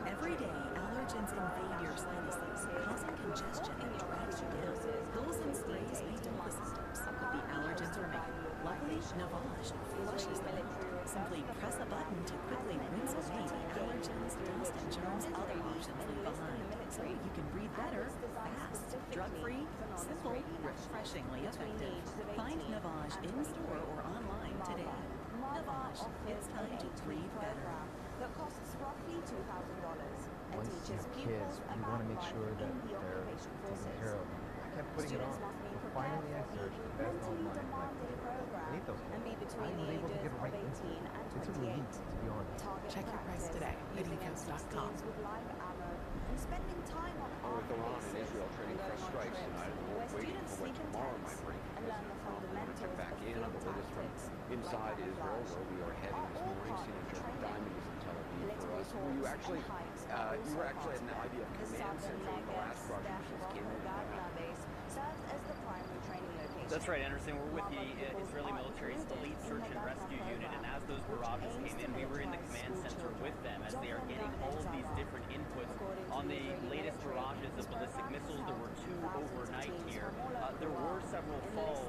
S10: Every day, allergens invade your sinuses, causing congestion and drags you down. Pills and sprays may dull the symptoms, but the allergens remain. Luckily, Navage flushes them out. Simply press a button to quickly rinse away the allergens, dust, and germs other options leave behind, so you can breathe better, fast, drug-free, simple, refreshingly effective. Find Navage in-store or online today. Navage, it's time to breathe better.
S11: That costs roughly $2,000 and
S17: Once you
S11: teaches
S17: have
S11: pupils
S17: kids, you want to make sure that they're taken care of. I kept putting it on. But finally, I searched the best online like I need those kids. I was able to get it right instantly. It's a relief, to be honest.
S10: Check your price today at ecos.com.
S11: Spending time on
S9: With Iran and Israel training fresh strikes tonight, and we're waiting for what tomorrow might bring. Check back in on the latest from inside Israel, where we are heading this morning. Senior Joe Diamond is in Tel Aviv for us. Were you actually, you were actually at an idea of command center in the last Russians came in?
S11: serves as the primary training location.
S23: That's right, Anderson. We're with the Israeli military's elite search and rescue unit, and as those barrages came in, we were in the command center with them as they are getting all of these different inputs on the latest barrages of ballistic missiles. There were 2 overnight here. There were several falls,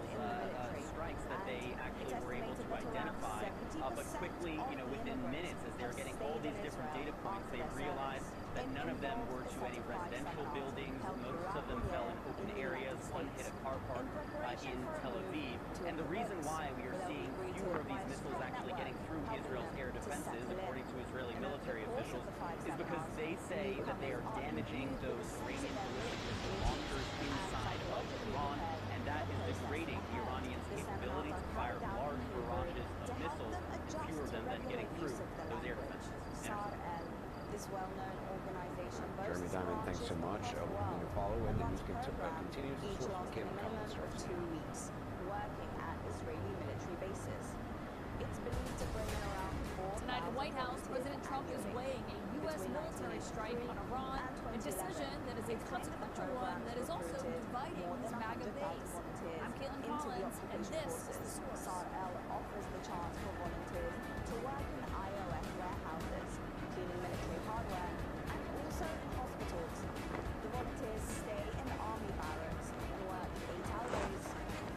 S23: strikes that they actually were able to identify, but quickly, within minutes, as they were getting all these different data points, they realized that none of them were to any residential buildings. Most of them fell in open areas. One hit a car park in Tel Aviv. And the reason why we are seeing fewer of these missiles missiles actually getting through Israel's air defenses, according to Israeli military officials, is because they say that they are damaging those Iranian ballistic missile launchers inside of Iran, and that is degrading the Iranians' capability to fire large barrages of missiles, and fewer of them then getting through those air defenses.
S1: This well-known organization
S9: Jeremy Diamond, thanks so much. We'll continue to follow it. The news continues to source from Cable Company starts
S1: 2 weeks working at Israeli military bases. It's believed to bring in around 4,000.
S11: Tonight, the White House, President Trump is weighing a U.S. military strike on Iran, a decision that is a consequential one that is also dividing his MAGA base. I'm Caitlin Collins, and this is The Source.
S1: Offers the chance for volunteers to work in IOF warehouses, cleaning military hardware, and also in hospitals. The volunteers stay in the army barracks and work 8-hour days,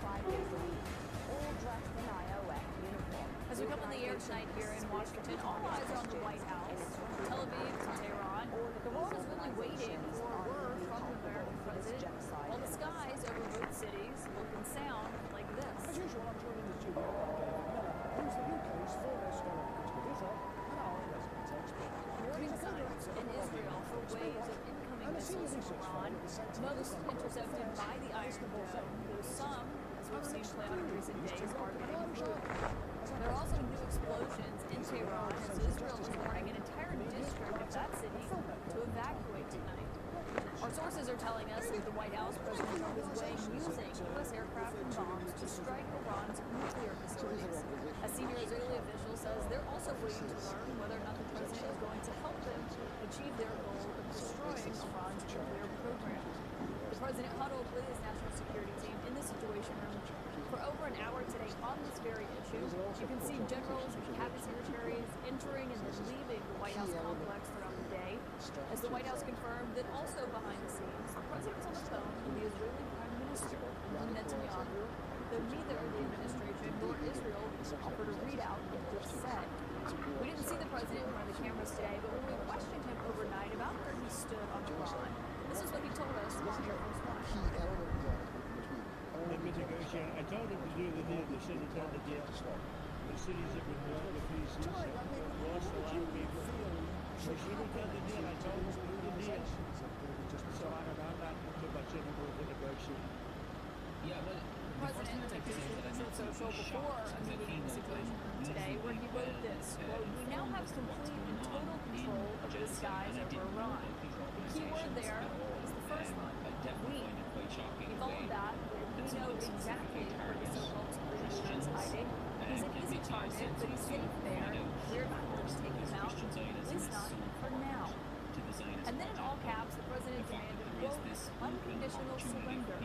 S1: 5 days a week, all dressed in IOF uniform.
S11: As we come in the air tonight here in Washington, all eyes are on the White House, from Tel Aviv to Tehran. The world is really waiting for word from the American president, while the skies over both cities look and sound like this.
S14: As usual, I'm joined in the studio by who's the UK's foremost scholar on critical Israel and our resident expert.
S11: Warning signs in Israel for waves of incoming missiles from Iran, most intercepted by the Iron Dome, though some, as we've seen play out in recent days, are getting through. There are also new explosions in Tehran as Israel is warning an entire district of that city to evacuate tonight. Our sources are telling us that the White House, President Trump is weighing using U.S. aircraft and bombs to strike Iran's nuclear facilities. A senior Israeli official says they're also waiting to learn whether or not the president is going to help them achieve their goal of destroying Iran's nuclear program. The president huddled with his national security team in the Situation Room for over an hour today on this very issue. You can see generals and cabinet secretaries entering and then leaving the White House complex throughout the day. As the White House confirmed that also behind the scenes, the president was on the phone with the Israeli Prime Minister, Netanyahu, though neither the administration nor Israel offered a readout of what was said. We didn't see the president in front of the cameras today, but when we questioned him overnight about where he stood on Iran, this is what he told us on Air Force One.
S14: Let me negotiate. I told him to do the deal. They should have done the deal. The cities that would work with these lost a lot of people. They should have done the deal. I told them to do the deal. So I'm not too much able to negotiate.
S11: Yeah, but the president took his social before a meeting in the Situation Room today where he wrote this, quote, "We now have complete and total control of the skies over Iran." The key word there is the first one, we. He followed that with, we know exactly where the so-called leader is hiding. He's an easy target, but he's safe there. We're not going to take him out, at least not for now. And then in all caps, the president demanded, quote, unconditional surrender.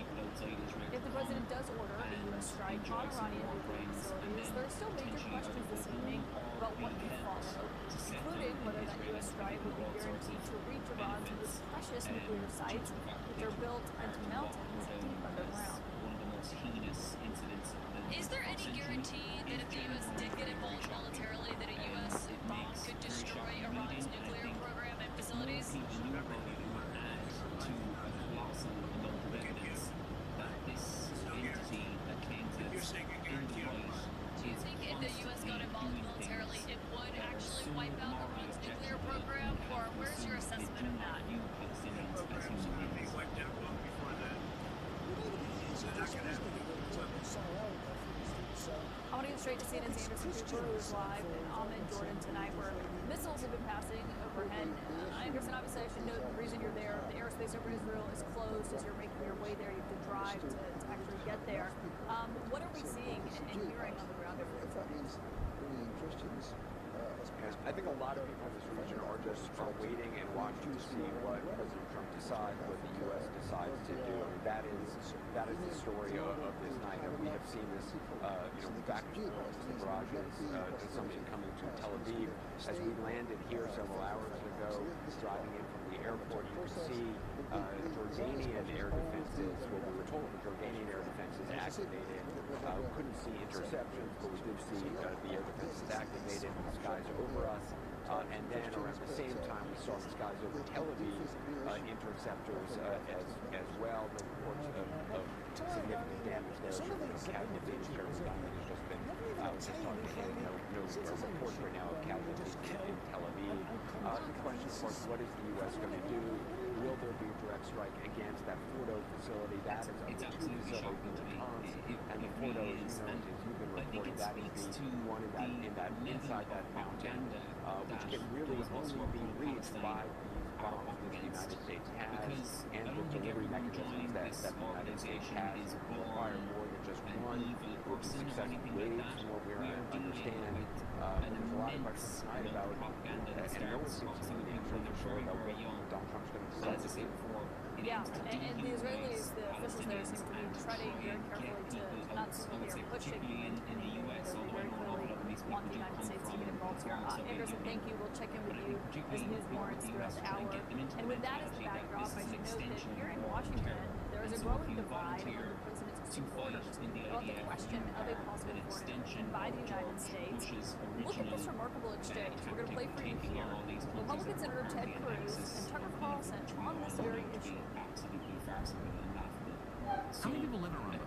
S11: If the president does order a U.S. strike on Iranian nuclear facilities, there are still major questions this evening about what could follow, including whether that U.S. strike would be guaranteed to reach Iran's most precious nuclear sites, which are built into mountains deep underground.
S16: Is there any guarantee that if the U.S. did get involved militarily, that a U.S. bomb could destroy Iran's nuclear program and facilities? Do you think if the U.S. got involved militarily, it would actually wipe out Iran's nuclear program, or where's your assessment of that?
S11: I want to get straight to CNN's Anderson Cooper, who's live in Ahmed, Jordan tonight, where missiles have been passing overhead. Anderson, obviously, I should note the reason you're there. The airspace over Israel is closed. As you're making your way there, you have to drive to actually get there. What are we seeing and hearing on the ground over there?
S9: I think a lot of people in this region are just waiting and watching to see what President Trump decides, what the U.S. decides to do. I mean, that is the story of this night. And we have seen this, back and forth in the garages, some incoming to Tel Aviv. As we landed here several hours ago, driving in from the airport, you could see Jordanian air defenses. Well, we were told the Jordanian air defenses activated. Couldn't see interceptions, but we did see the air defenses activated in the skies over us. And then around the same time, we saw the skies over Tel Aviv interceptors as well. The reports of significant damage there. Captivated Jeremy Diamond has just been, I was just talking to him, strike against that Fordo facility. That is up to 2 several tons, and the Fordo, as you've been reporting, that is the one inside that mountain, which can really only be reached by these bombs that the United States has, and the delivery mechanisms that the United States has require more than just one successive wave from what we understand. There's a lot of questions tonight about, and no one seems to be for sure about what Donald Trump's going to decide to do.
S11: Yeah, and the Israelis, the officials there seem to be treading very carefully to not simply are pushing in the U.S. They very clearly want the United States to get involved here. Anderson, thank you. We'll check in with you as news warrants throughout the hour. And with that as the backdrop, I should note that here in Washington, there is a growing divide among the president's supporters about the question of a possible foreign invasion by the United States. Look at this remarkable exchange. We're going to play for you here. Republican Senator Ted Cruz and Tucker Carlson on this very issue.
S7: How many people live in Iran? I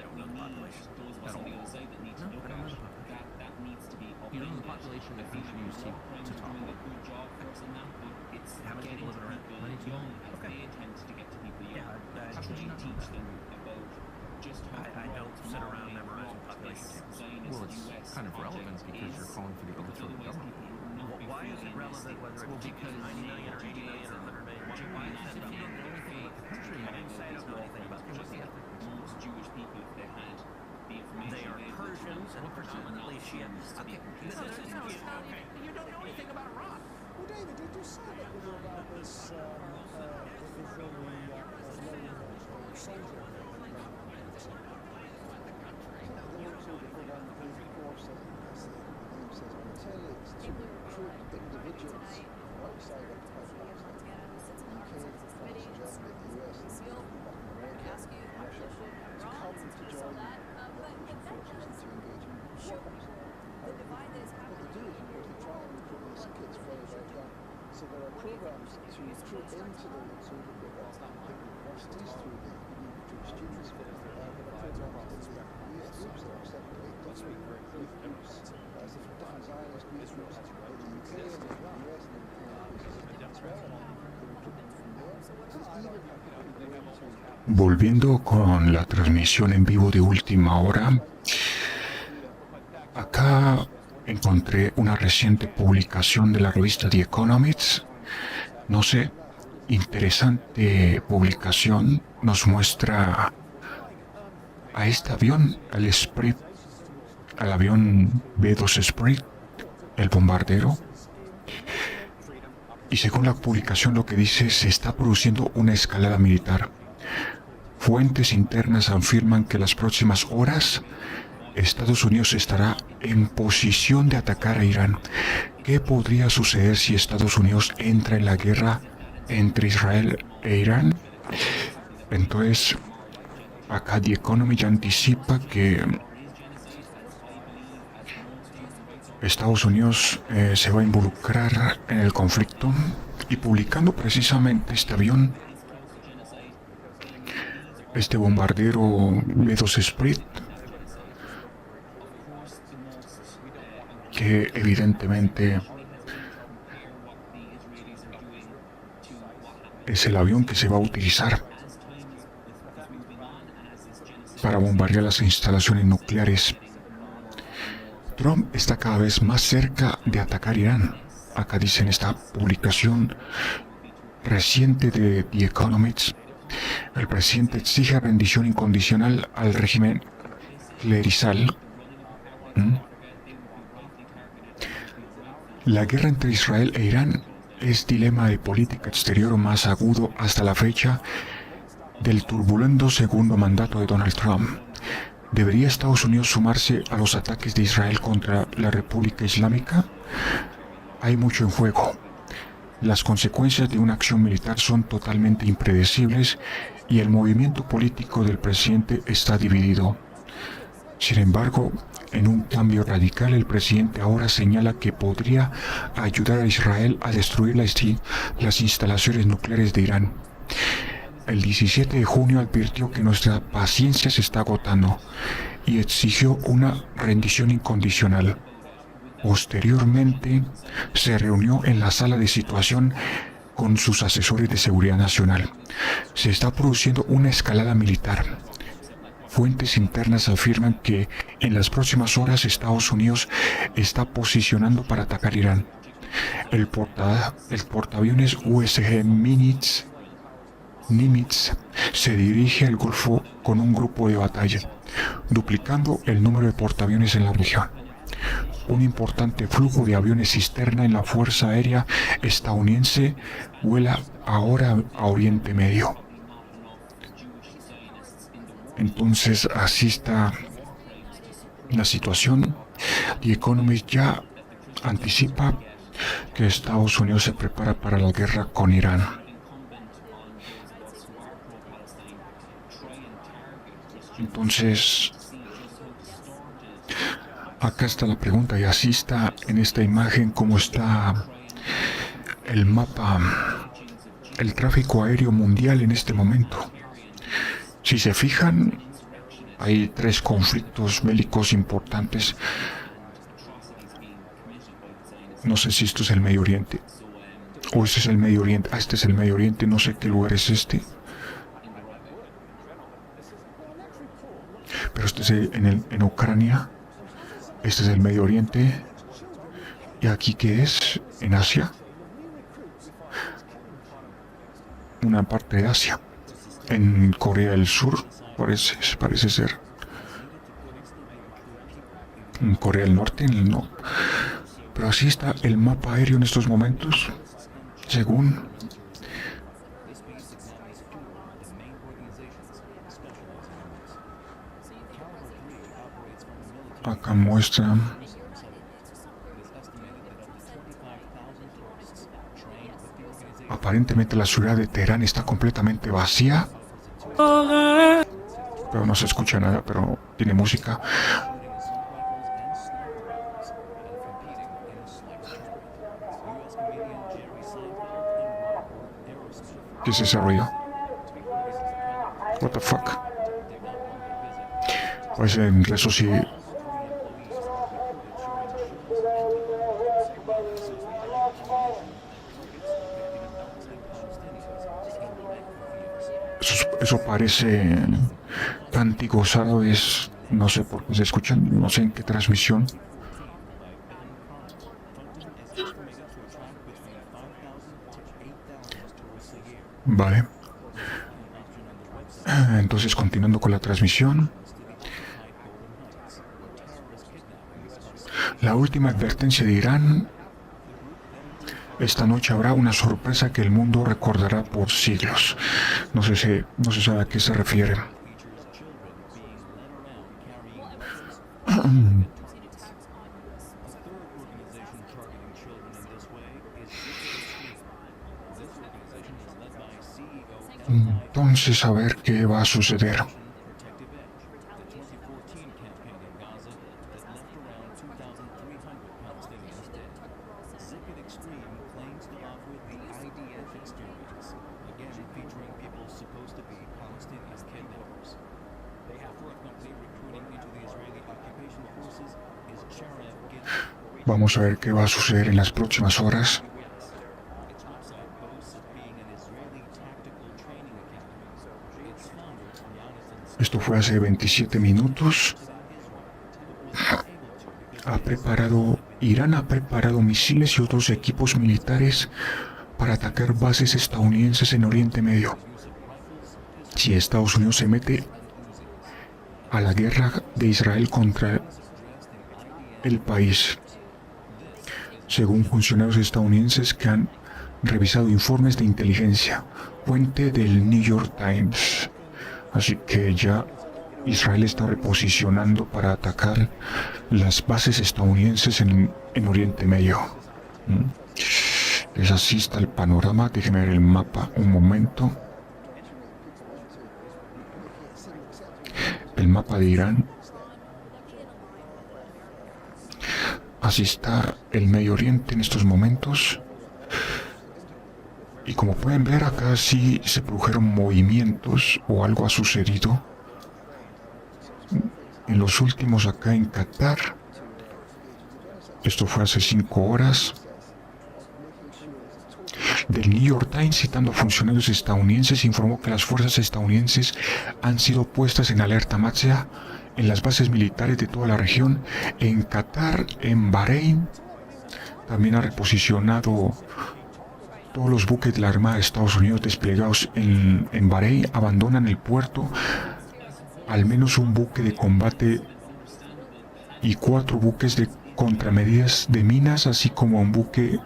S7: don't know the population at all. No, I don't know the population. You know the population that you should use to talk about. How many people live in Iran? Many people? Okay. Yeah, how could you not know that? I don't sit around memorizing population tables. Well, it's kind of relevant because you're calling for the overthrow of the government. Well, why is it relevant whether it's because 90 million or 80 million or 100 million? Why is that if you don't know anything about the country? I didn't say I don't know anything about the country. Most Jewish people, if they had the information, they are Persians and predominantly Shia. Okay, you don't know anything about Iran.
S14: Well, David, did you say that with about this soldier? So there are programs to recruit into the universities through the students, but there are programs in the youth groups that are separately different youth groups, different Zionist youth groups in the UK and in the US and in as well. The recruitment from there.
S2: Volviendo con la transmisión en vivo de Última Hora, acá encontré una reciente publicación de la revista The Economist. No sé, interesante publicación. Nos muestra a este avión, al avión B-2 Spirit, el bombardero. Y según la publicación lo que dice, se está produciendo una escalada militar. Fuentes internas afirman que en las próximas horas Estados Unidos estará en posición de atacar a Irán. ¿Qué podría suceder si Estados Unidos entra en la guerra entre Israel e Irán? Entonces, acá The Economist ya anticipa que Estados Unidos se va a involucrar en el conflicto, y publicando precisamente este avión, este bombardero B-2 Spirit, que evidentemente es el avión que se va a utilizar para bombardear las instalaciones nucleares. Trump está cada vez más cerca de atacar Irán. Acá dice en esta publicación reciente de The Economist, el presidente exige rendición incondicional al régimen clerizal. La guerra entre Israel e Irán es dilema de política exterior más agudo hasta la fecha del turbulento segundo mandato de Donald Trump. ¿Debería Estados Unidos sumarse a los ataques de Israel contra la República Islámica? Hay mucho en juego. Las consecuencias de una acción militar son totalmente impredecibles y el movimiento político del presidente está dividido. Sin embargo, en un cambio radical, el presidente ahora señala que podría ayudar a Israel a destruir las instalaciones nucleares de Irán. El 17 de junio advirtió que nuestra paciencia se está agotando y exigió una rendición incondicional. Posteriormente, se reunió en la sala de situación con sus asesores de seguridad nacional. Se está produciendo una escalada militar. Fuentes internas afirman que en las próximas horas Estados Unidos está posicionando para atacar Irán. El portaaviones USG Nimitz se dirige al Golfo con un grupo de batalla, duplicando el número de portaaviones en la región. Un importante flujo de aviones cisterna en la Fuerza Aérea estadounidense vuela ahora a Oriente Medio. Entonces, así está la situación. The Economist ya anticipa que Estados Unidos se prepara para la guerra con Irán. Entonces, acá está la pregunta, y así está en esta imagen cómo está el mapa, el tráfico aéreo mundial en este momento. Si se fijan, hay 3 conflictos bélicos importantes. No sé si esto es el Medio Oriente o este es el Medio Oriente. Este es el Medio Oriente, no sé qué lugar es este. Pero este es en Ucrania. Este es el Medio Oriente. ¿Y aquí qué es? ¿En Asia? Una parte de Asia. En Corea del Sur, parece ser. En Corea del Norte, no. Pero así está el mapa aéreo en estos momentos, según. Acá muestra. Aparentemente la ciudad de Teherán está completamente vacía. Pero no se escucha nada, pero tiene música. ¿Qué es ese ruido? What the fuck? Pues en eso sí. Eso parece cánticos árabes, no sé por qué se escuchan, no sé en qué transmisión. Vale. Entonces, continuando con la transmisión. La última advertencia de Irán. Esta noche habrá una sorpresa que el mundo recordará por siglos. No se sabe a qué se refiere. Entonces, a ver qué va a suceder. Vamos a ver qué va a suceder en las próximas horas. Esto fue hace 27 minutos. Irán ha preparado misiles y otros equipos militares para atacar bases estadounidenses en Oriente Medio. Si Estados Unidos se mete a la guerra de Israel contra el país, según funcionarios estadounidenses que han revisado informes de inteligencia, fuente del New York Times. Así que ya Israel está reposicionando para atacar las bases estadounidenses en Oriente Medio. Es así está el panorama. Déjenme ver el mapa un momento. El mapa de Irán. Así está el Medio Oriente en estos momentos. Y como pueden ver, acá sí se produjeron movimientos o algo ha sucedido. En los últimos acá en Qatar. Esto fue hace 5 horas. del New York Times, citando a funcionarios estadounidenses, informó que las fuerzas estadounidenses han sido puestas en alerta máxima en las bases militares de toda la región, en Qatar, en Bahrein. También ha reposicionado todos los buques de la Armada de Estados Unidos desplegados en Bahrein, abandonan el puerto. Al menos un buque de combate y 4 buques de contramedidas de minas, así como un buque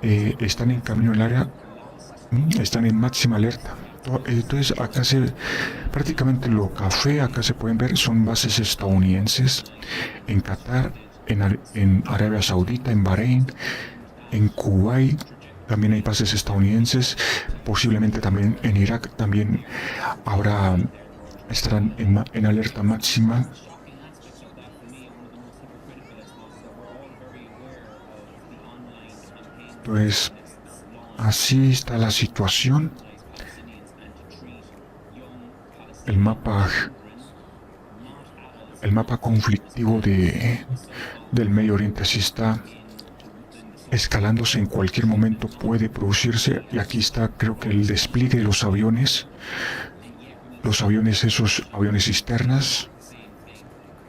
S2: están en camino al área, están en máxima alerta. Entonces acá prácticamente lo café, acá se pueden ver, son bases estadounidenses en Qatar, en Arabia Saudita, en Bahrein, en Kuwait. También hay bases estadounidenses, posiblemente también en Irak, también estarán en alerta máxima. Entonces, así está la situación. El mapa conflictivo del Medio Oriente así está escalándose, en cualquier momento puede producirse. Y aquí está, creo que el despliegue de los aviones, esos aviones cisternas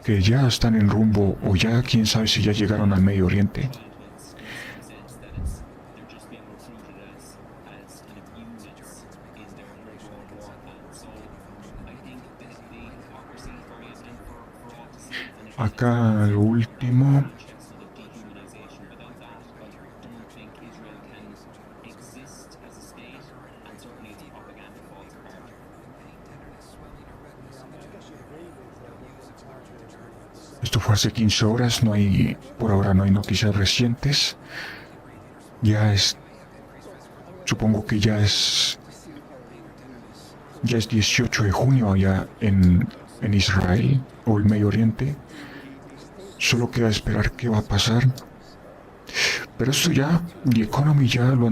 S2: que ya están en rumbo, o ya quién sabe si ya llegaron al Medio Oriente. Acá lo último. Esto fue hace 15 horas, por ahora no hay noticias recientes. Supongo que ya es 18 de junio allá en Israel o el Medio Oriente. Solo queda esperar qué va a pasar. Pero esto ya, The Economy ya lo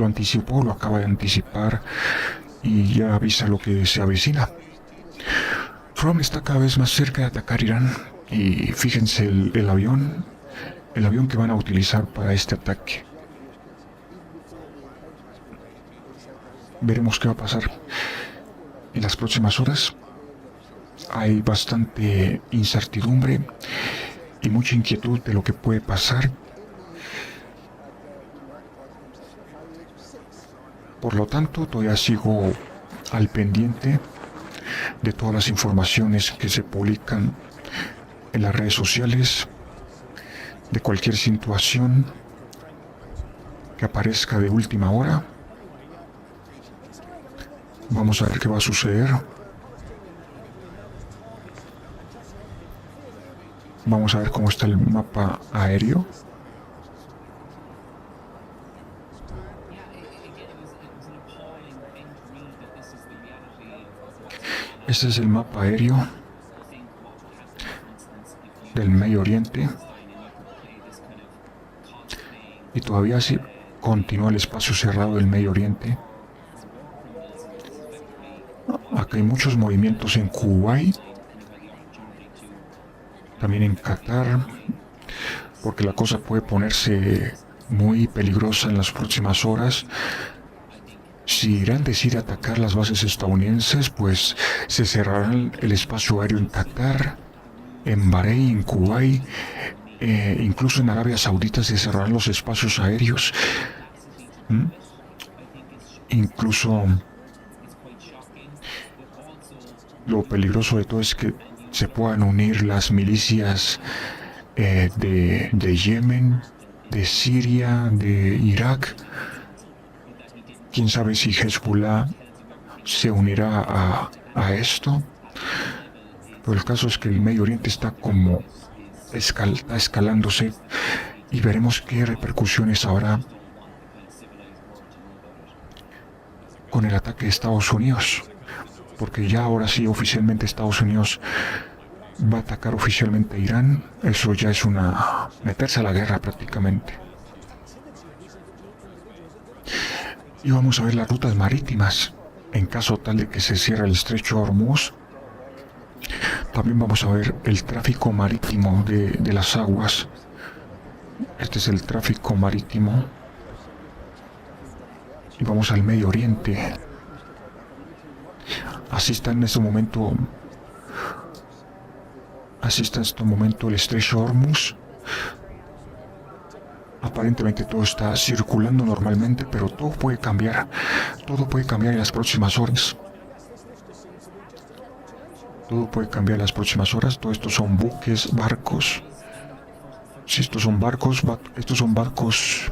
S2: anticipó, lo acaba de anticipar y ya avisa lo que se avecina. Trump está cada vez más cerca de atacar Irán. Y fíjense el avión que van a utilizar para este ataque. Veremos qué va a pasar en las próximas horas. Hay bastante incertidumbre y mucha inquietud de lo que puede pasar. Por lo tanto, todavía sigo al pendiente de todas las informaciones que se publican en las redes sociales, de cualquier situación que aparezca de última hora. Vamos a ver qué va a suceder. Vamos a ver cómo está el mapa aéreo. Este es el mapa aéreo del Medio Oriente. Y todavía sí continúa el espacio cerrado del Medio Oriente. Acá hay muchos movimientos en Kuwait, también en Qatar, porque la cosa puede ponerse muy peligrosa en las próximas horas. Si Irán decide atacar las bases estadounidenses, pues se cerrará el espacio aéreo en Qatar, en Bahrein, en Kuwait, incluso en Arabia Saudita se cerrarán los espacios aéreos. Incluso lo peligroso de todo es que se puedan unir las milicias de Yemen, de Siria, de Irak. Quién sabe si Hezbollah se unirá a esto. Pero el caso es que el Medio Oriente está como escalándose y veremos qué repercusiones habrá con el ataque de Estados Unidos. Porque ya ahora sí oficialmente Estados Unidos va a atacar oficialmente a Irán. Eso ya es meterse a la guerra prácticamente. Y vamos a ver las rutas marítimas en caso tal de que se cierre el estrecho de Hormuz. También vamos a ver el tráfico marítimo de las aguas. Este es el tráfico marítimo Y vamos al Medio Oriente. Así está en este momento el estrecho Hormuz. Aparentemente todo está circulando normalmente, pero todo puede cambiar en las próximas horas. Todo puede cambiar en las próximas horas. Todo esto son buques, barcos. Si estos son barcos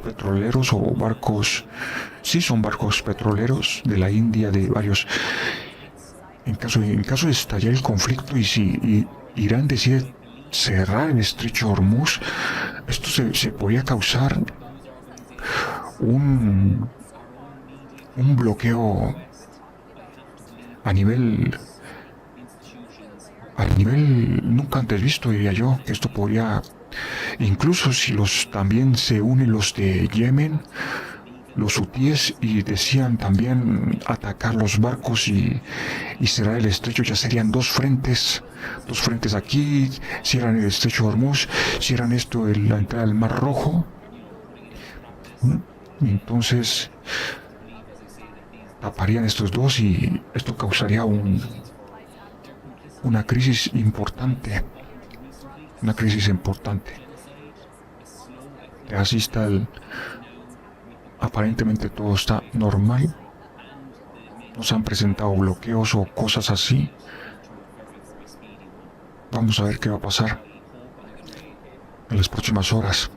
S2: petroleros o barcos... Sí, son barcos petroleros de la India, de varios... En caso de estallar el conflicto y si Irán decide cerrar el estrecho Hormuz, esto se podría causar un bloqueo a nivel nunca antes visto, diría yo, que esto podría, incluso si también se unen los de Yemen, los hutíes, y decían también atacar los barcos y cerrar el estrecho, ya serían dos frentes aquí, cierran el estrecho Hormuz, cierran esto en la entrada del Mar Rojo. Entonces taparían estos dos y esto causaría una crisis importante. Así está aparentemente todo está normal. No se han presentado bloqueos o cosas así. Vamos a ver qué va a pasar en las próximas horas.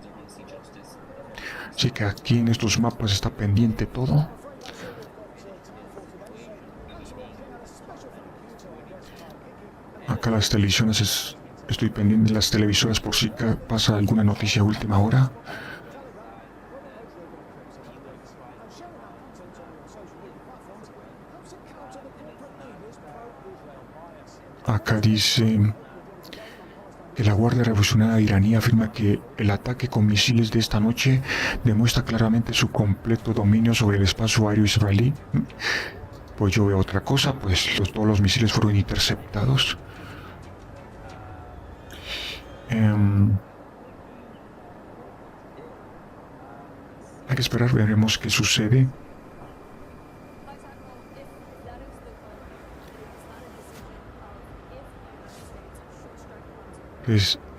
S2: Así que aquí en estos mapas está pendiente todo. Acá las televisiones, estoy pendiente de las televisoras por si pasa alguna noticia a última hora. Acá dice que la Guardia Revolucionaria iraní afirma que el ataque con misiles de esta noche demuestra claramente su completo dominio sobre el espacio aéreo israelí. Pues yo veo otra cosa, pues todos los misiles fueron interceptados. Hay que esperar, veremos qué sucede.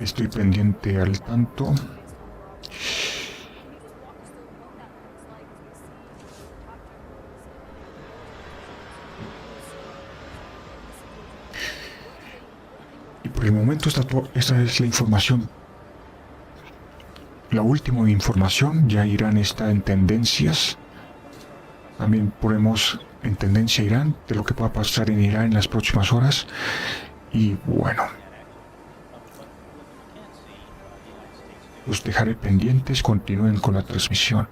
S2: Estoy pendiente al tanto. Y por el momento esta es la información. La última información, ya Irán está en tendencias. También ponemos en tendencia Irán de lo que pueda pasar en Irán en las próximas horas. Y bueno, los dejaré pendientes, continúen con la transmisión.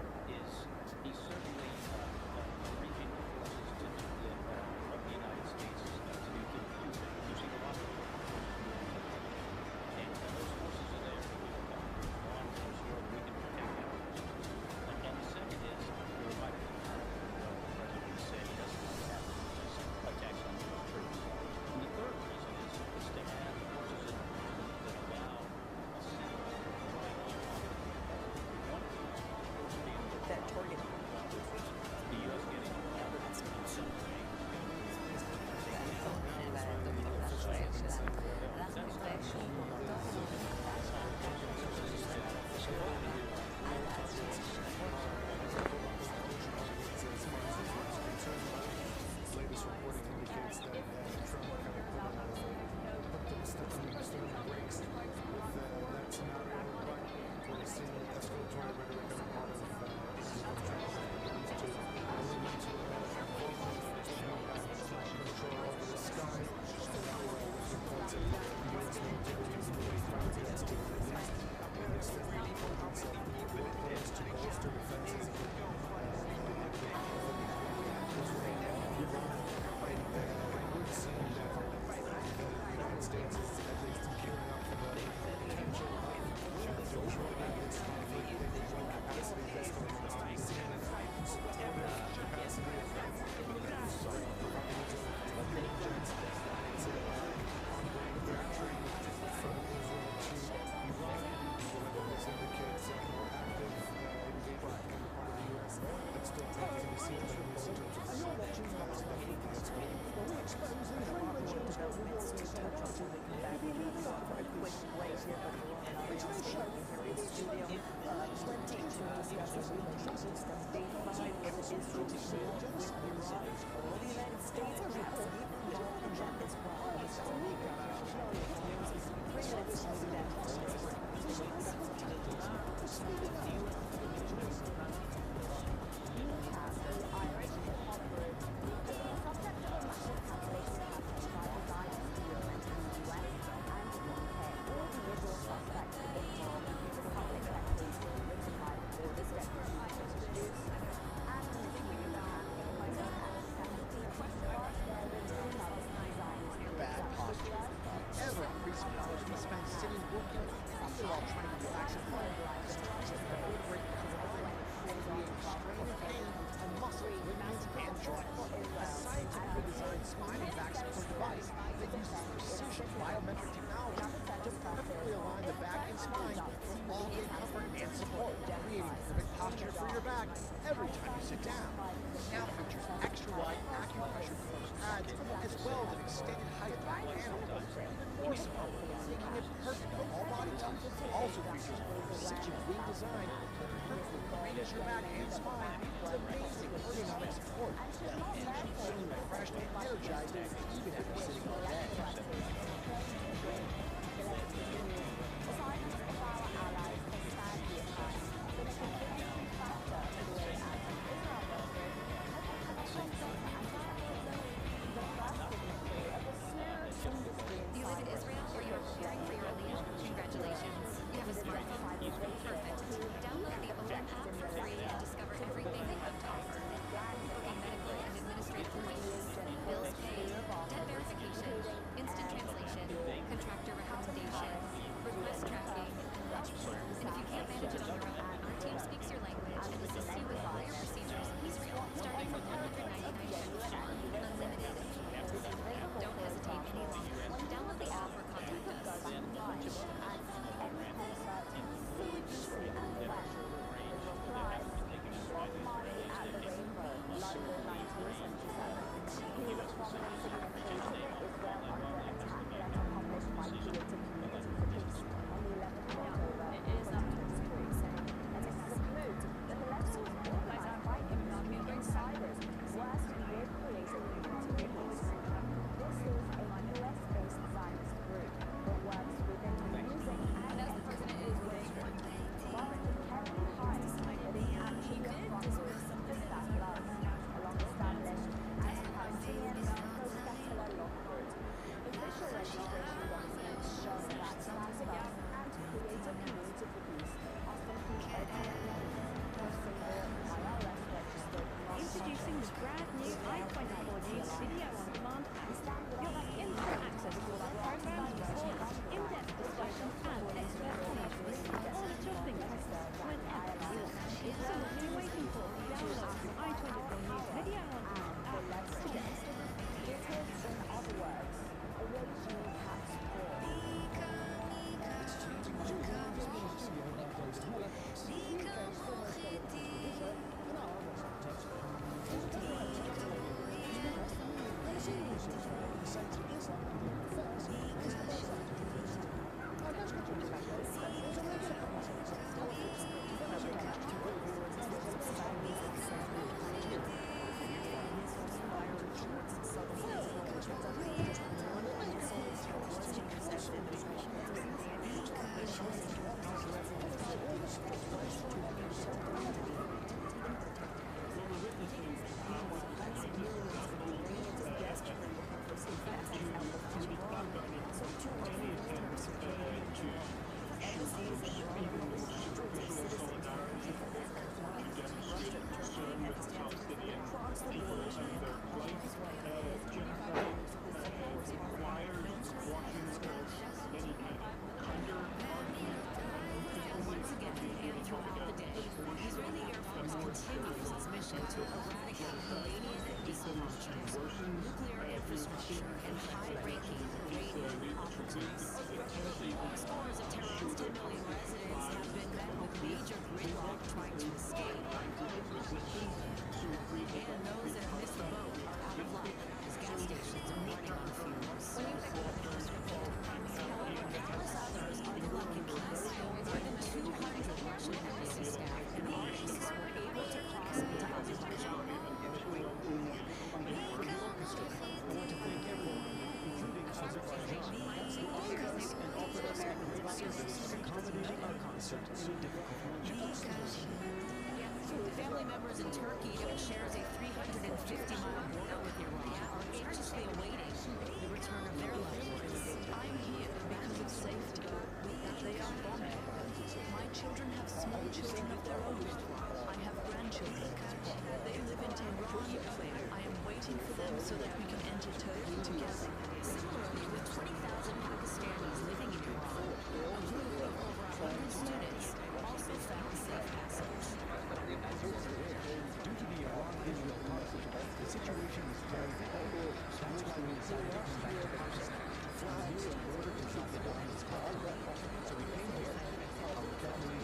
S6: all in comfort and support, creating perfect posture for your back every time you sit down. Now features extra wide acupressure closed pads, as well as an extended height back panel, even more so, making it perfect for all body types. Also features a precision wing design that perfectly raises your back and spine with amazing ergonomic support. Feeling refreshed and energized even after sitting all day.
S8: Do you live in Israel or you're preparing for your Aliyah? Congratulations. You have a smartphone? Perfect. Download the Olam app for free and discover everything they have to offer. Booking medical and administrative appointments, bills paid, debt verification, instant translation, contractor recommendations, request tracking, and much more. And if you can't manage it on your own, our team speaks your language and assists you with all your procedures in Israel, starting from 199 shekels. Unlimited. Don't hesitate any longer. Download the app or contact us.
S18: Introducing the brand new i24 News Video on Demand app. You'll have instant access to all our programs, reports, in-depth discussions, and expert commentaries, all at your fingertips, whenever you want. So what are you waiting for? Download the i24 News Video on Demand app today.
S1: It is, in other words, a way to catch sport.
S10: Nuclear infrastructure and high-ranking Iranian operatives. Scores of Tehran's 10 million residents have been met with major gridlock trying to escape. And those that have missed the boat are out of luck as gas stations are running on fumes. Countless others are lucky because more than 200 Russian embassy staff and artists were able to cross into Azerbaijan. Family members in Turkey, which shares a 350-mile border with Iran, are anxiously awaiting the return of their loved ones. I'm here because of safety, that they are bombing. My children have small children of their own. I have grandchildren. They live in Tehran. I am waiting for them so that we can enter Turkey together. Similarly, with 20,000 Pakistanis living in Iran, a group of over 100 students also found safe passage.
S6: Due to the Iran-Israel conflict, the situation is very difficult. That's why we decided to come back to Pakistan. Flies in order to keep the lines calm. So we came here. Our family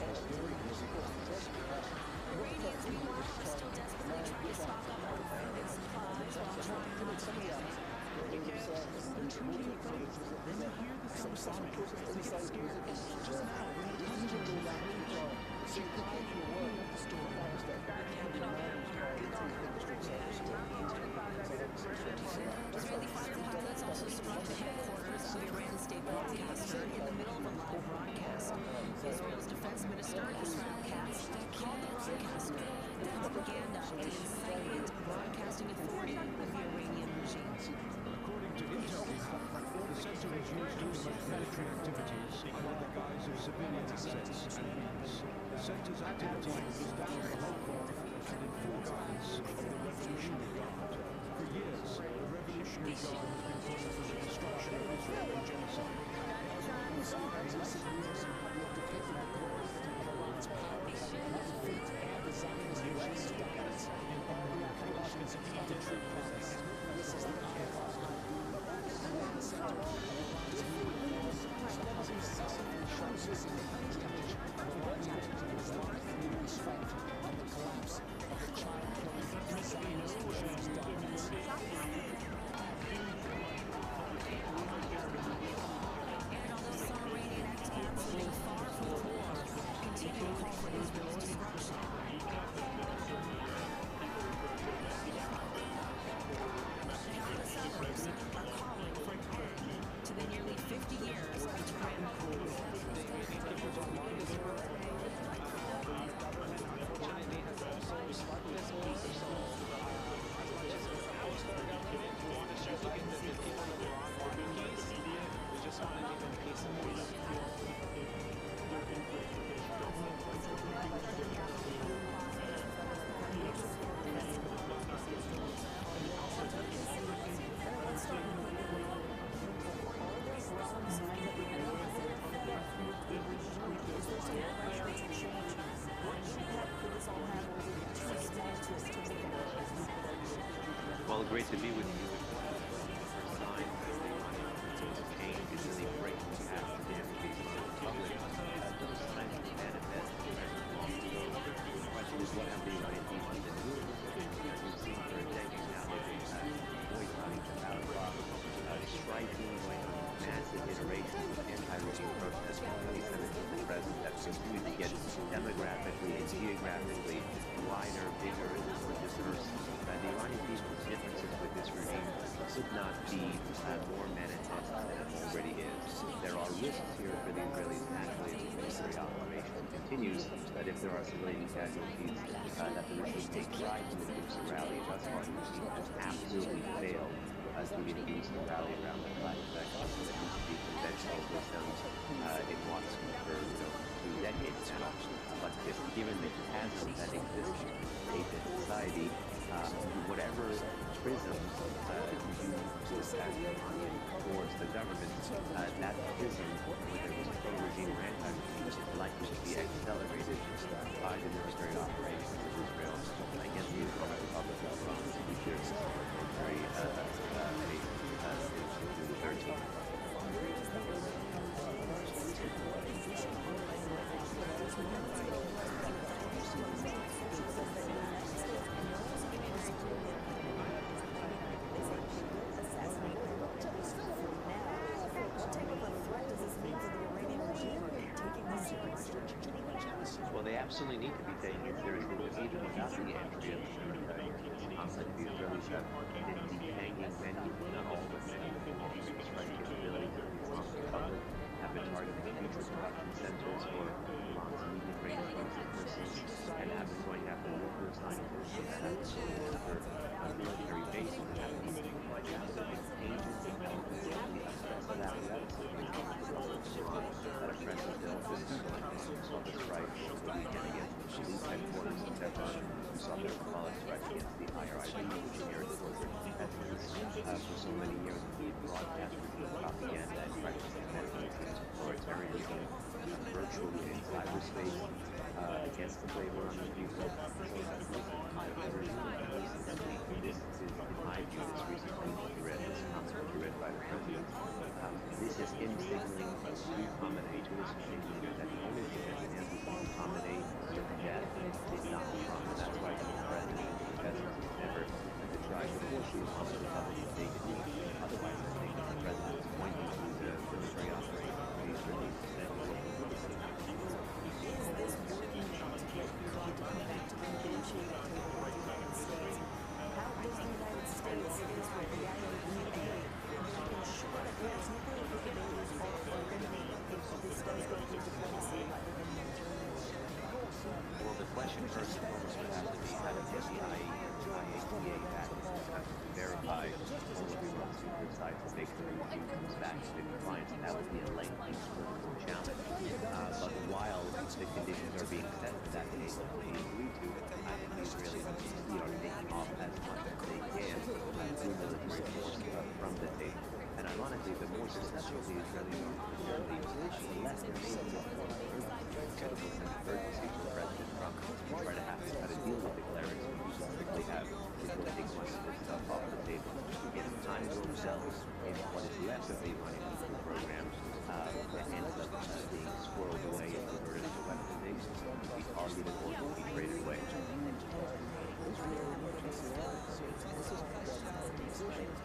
S10: Israeli fighting pilots also struck the headquarters of Iran state broadcaster in the middle of a live broadcast. Israel's defense minister, Israel Katz, called the broadcaster the propaganda and incitement broadcasting authority of the Iranian regime.
S14: According to intel, the center was used to promote military activities under the guise of civilian assets and means. The center's activity was that of the Holocaust and in full guidance of the Revolutionary Guard. For years, the Revolutionary Guard has been calling for the destruction of Israel and genocide.
S10: To the nearly 50 years between
S5: Well, great to be with you. First sign of change is really breaking past the entities of the public. Those signs manifest long ago. The question is, what have the Iranian people been doing? As we've seen for a decade now, they've been boycotting the ballot, striking, massive iterations of anti-regime protests from 2017 to present that continue to get demographically and geographically wider, bigger, and more diverse. The Iranian people's differences with this regime should not be more manifest than it already is. There are risks here for the Israelis naturally as the military operation continues, that if there are civilian casualties, that the regime may try to induce a rally. Thus far, the regime has absolutely failed to induce a rally around the flag effect that used to be conventional systems in what's for 2 decades now. But given the chasm that exists in state and society, whatever prisms you use as an onion towards the government, that prism, whether it was pro-regime or anti-regime, is likely to be accelerated by the military operations of Israel against the Islamic Republic of Iran, which is military through the 13th. Well, they absolutely need to be taken seriously, because even without the entry of the conflict, the Israelis have been detangling many, not all, but many of the most striking capabilities of the Islamic Republic, have been targeting future production centers for Iran's medium-range nuclear missiles, and have been going after nuclear scientists, and have been going after military bases, and have been going after agents and elements of the oppressive apparatus of the Islamic Republic of Iran that oppresses the We saw the strike over the weekend against the police headquarters in Tehran. We saw the symbolic strike against the IRIB, which inherits corporate competitors. For so many years, the broadcasters of propaganda and practicing mechanisms for terrorism virtually in cyberspace against the labor on the people. This is, in my view, this recently read, this concept read by the president. This is him signaling to Khamenei, to his signaling that the only thing that can end Khamenei to death is not Trump. And that's why the president and the president never to try to force the Islamic Republic to take it. Otherwise, I think the president is pointing to the military operation. the conditions are being set for that case to be agreed to, and the Israelis are taking off as much as they can through military force from the tape. And ironically, the more successful the Israelis are concerned, the less they need urgency for President Trump to try to deal with the clarity they have before they take much of this stuff off the table. If time will tell if what is left of the Iranian nuclear program ends up being squirreled away and converted into weaponization, be targeted or be traded away. Thank you.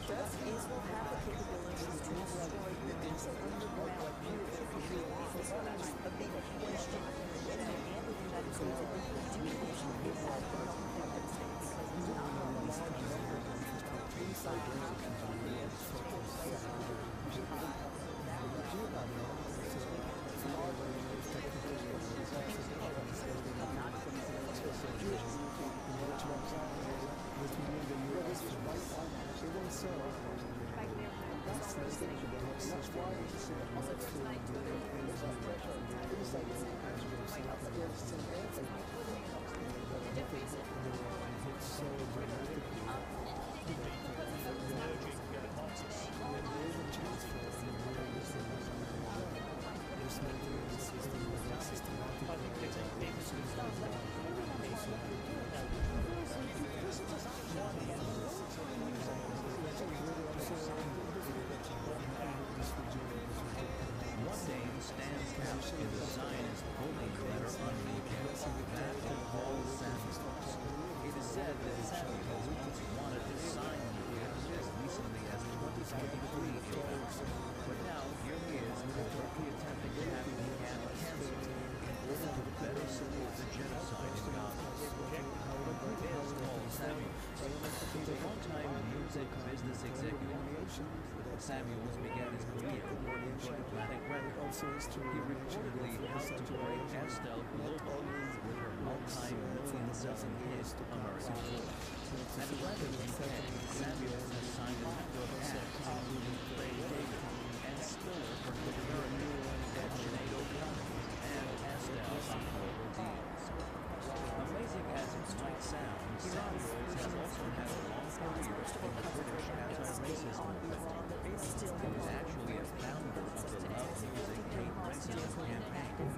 S1: Does Israel have the capabilities to destroy the decent underground That's a big question. And that is going to lead to the issue of independence because not only
S4: Samuels began his career working for Atlantic Records. He reportedly helped to break Estelle global with her multi-million-selling hit American Fool. At 11 Samuels has signed a network of acts including Clay David and Spiller for North America, and Sinead O'Connor and Estelle on global deals. Amazing as it might sound, Samuels has also had a long career in the British anti-racist movement. He was actually a founder of the Love Music Hate Racism campaign.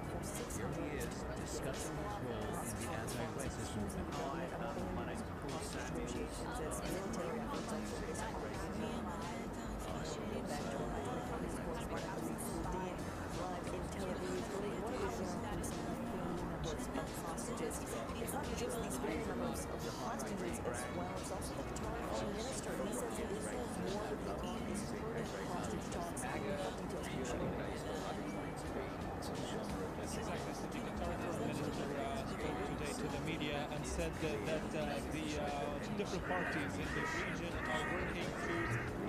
S4: Here he is discussing his role in the anti-racist movement.
S5: My name is Samuels.
S1: Hostages. It's not just these victims of the hostages as well, it's also the Qatari foreign minister. He says that Israel's war with the EU is hurting hostage talks and helping to tension.
S21: Exactly. So the Qatari foreign minister spoke today to the media and said that the different parties in the region are working to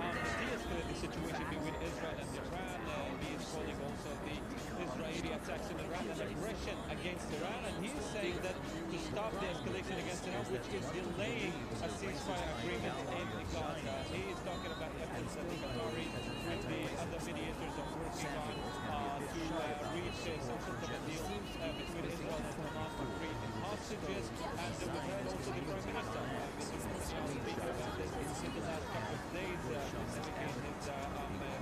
S21: de-escalate the situation between Israel and Iran. He is calling also the Israeli attacks in Iran an aggression against Iran, and he is saying that to stop the escalation against Iran, which is delaying a ceasefire agreement in Gaza. He is talking about efforts that the Qatari and the other mediators are working on to reach some sort of a deal between Israel and Hamas to free hostages. And we heard also the Prime Minister speak about this in the last couple of days, indicated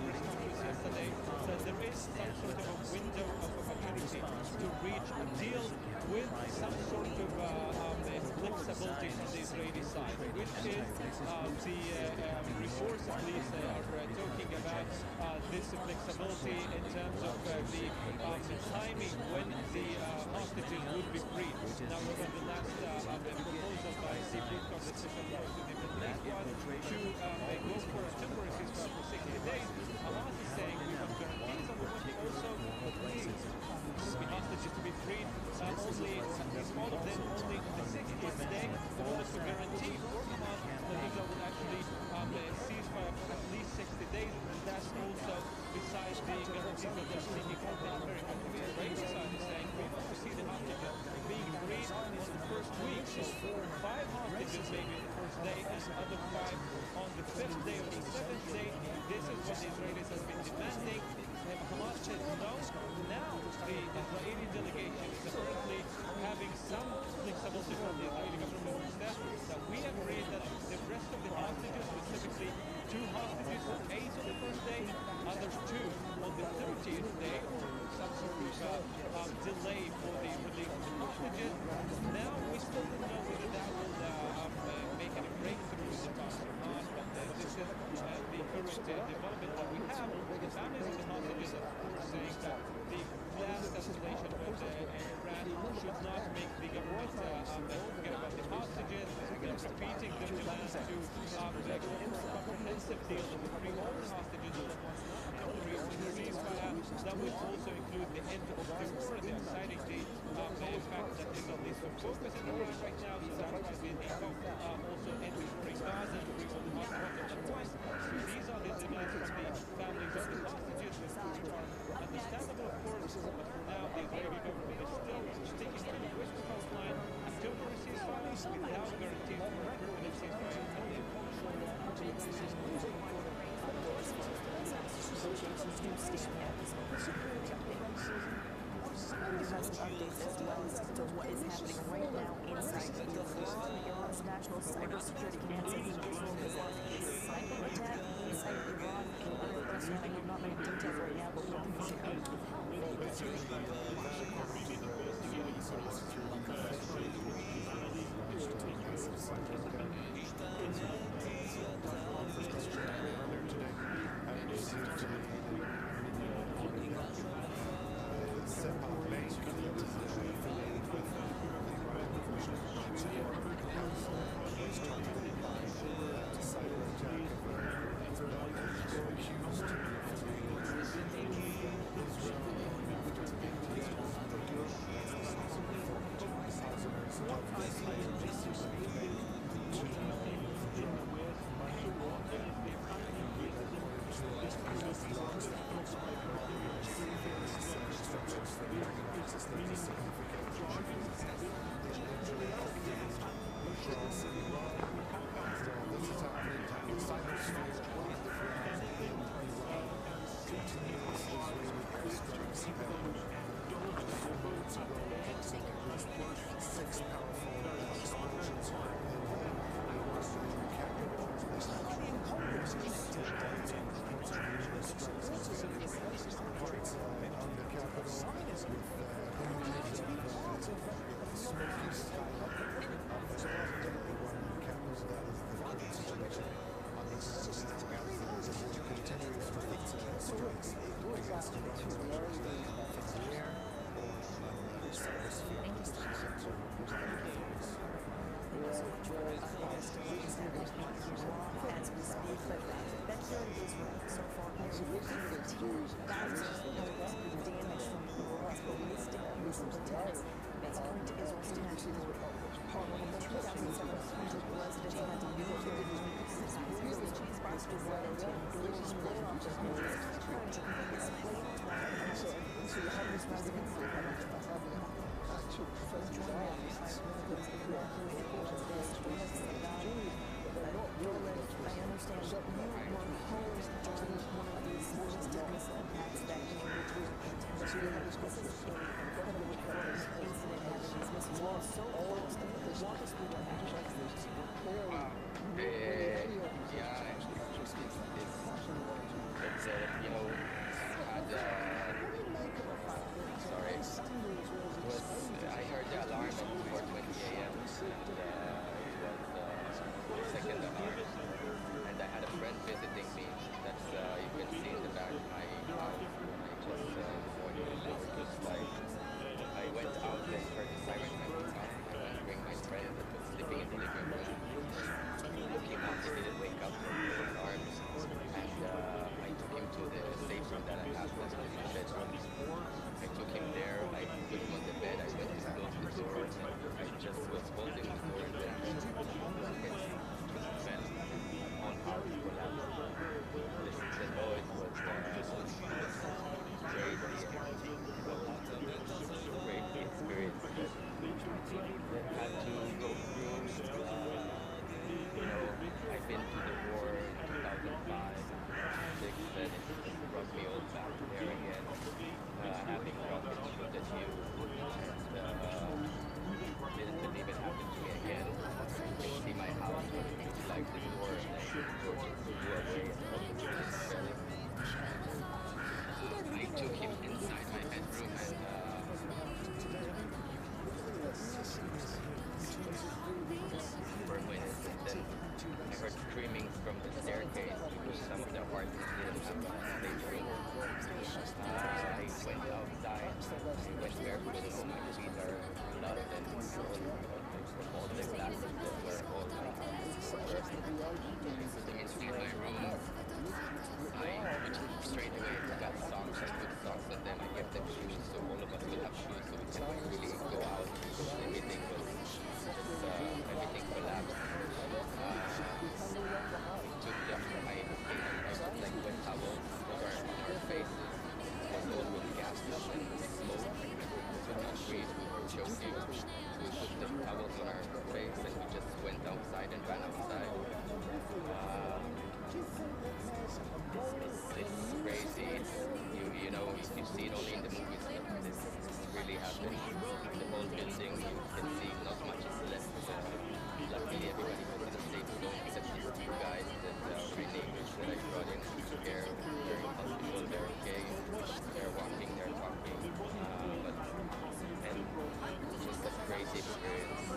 S21: press conference yesterday, that there is some sort of a window of opportunity to reach a deal with some sort of flexibility from the Israeli side, which is the reports at least are talking about this flexibility in terms of the timing when the hostages would be freed. Now, over the last proposal by Seafood Conversation to the Middle East was to go for a temporary ceasefire for 60 days. Hamas is saying we have guarantees and we want also the hostages to be freed only, all of them only the 60th day. We want to guarantee for Hamas that Israel will actually ceasefire for at least 60 days. And that's also besides the guarantees that they're seeking from the American. The Israeli side is saying we want to see the hostages being freed on the first week. So 5 hostages this may be the first day, and the other 5 on the 5th day or the 7th day. This is what the Israelis have been demanding. Hamas said no. Now the Israeli delegation is apparently having some flexibility from the Israeli government staff that we agreed that the rest of the hostages, specifically 2 hostages, 8 on the first day, others 2 on the 30th day, or some sort of delay for the release of the hostages. Now we still don't know whether that will make any breakthrough in the talks or not, but this is the current development that we have. The families of the hostages are saying that the last escalation with Iran should not make the government forget about the hostages. They're repeating their demands to go for a comprehensive deal to free all the hostages that wants not to agree on the ceasefire. That would also include the end of the war. They are citing the fact that the Middle East will focus in Iraq right now, so that would be the also end the war in Gaza and free all the hostages at once. So these are the demands from the families of the hostages, which are understandable, of course, but for now the Israeli government is still sticking to the West Coast line until there is ceasefire without guarantees for a permanent ceasefire.
S10: Updates as well as to what is happening right now inside Iran. Iran's National Cybersecurity Council has launched a cyber attack inside Iran. I have not many details right now, but we'll continue.
S5: I took him inside my bedroom and for a minute, and then I heard screaming from the staircase because some of the apartments didn't have a station. I went outside, I went barefoot, all my feet are blood and all the glasses that were all burst. Putting into my room, I put straight away got socks, I put socks on them, I gave them shoes, so all of us will have shoes so we can really go out because everything was everything collapsed. We took them, I put like wet towels over our faces, and all with gas up and smoke. We could not breathe, we were choking. So we put the towels on our face and we just went outside and ran outside. It's crazy. You know, you see it only in the movies, but this really happened. The whole building, you can see not much is left. Luckily, everybody was in a safe zone except these two guys that my neighbors that I brought in here. They're in hospital, they're okay. They're walking, they're talking. And it's just a crazy experience.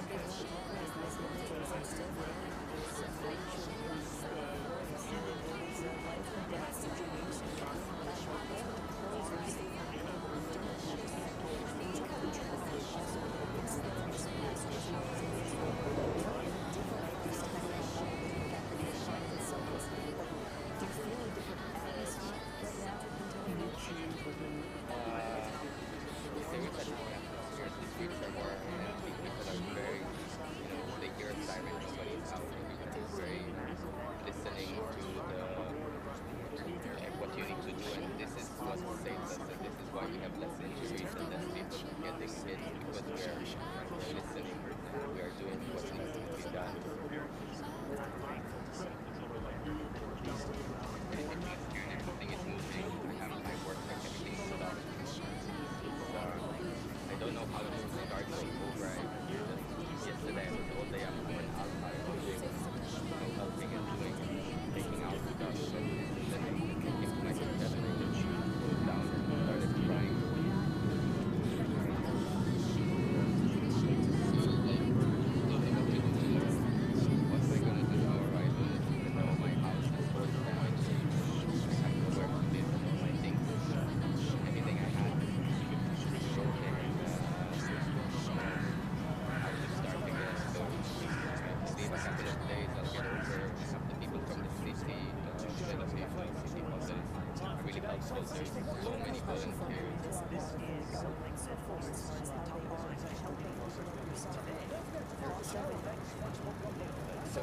S5: So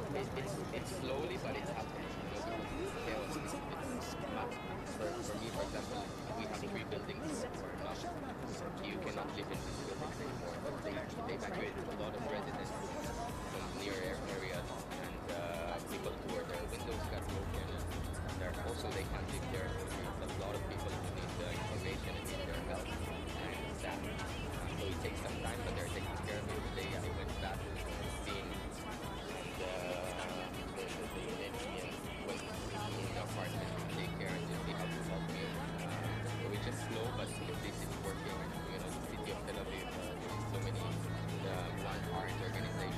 S5: it's slowly, but it's happening. You know, because it's chaos. For me, for example, we have 3 buildings or not. You cannot live in these buildings anymore. But they evacuated a lot of residents from near areas, and people who were their windows got broken. And also they can't live there. So there's a lot of people who need information and need their help and staff. So it takes some time, but they're taking care of it. Today I went back to the scene and the Iranians went in the apartment to take care and to see how to help me. So it's just slow, but at least it's working. You know, the city of Tel Aviv, there's so many one armed organizations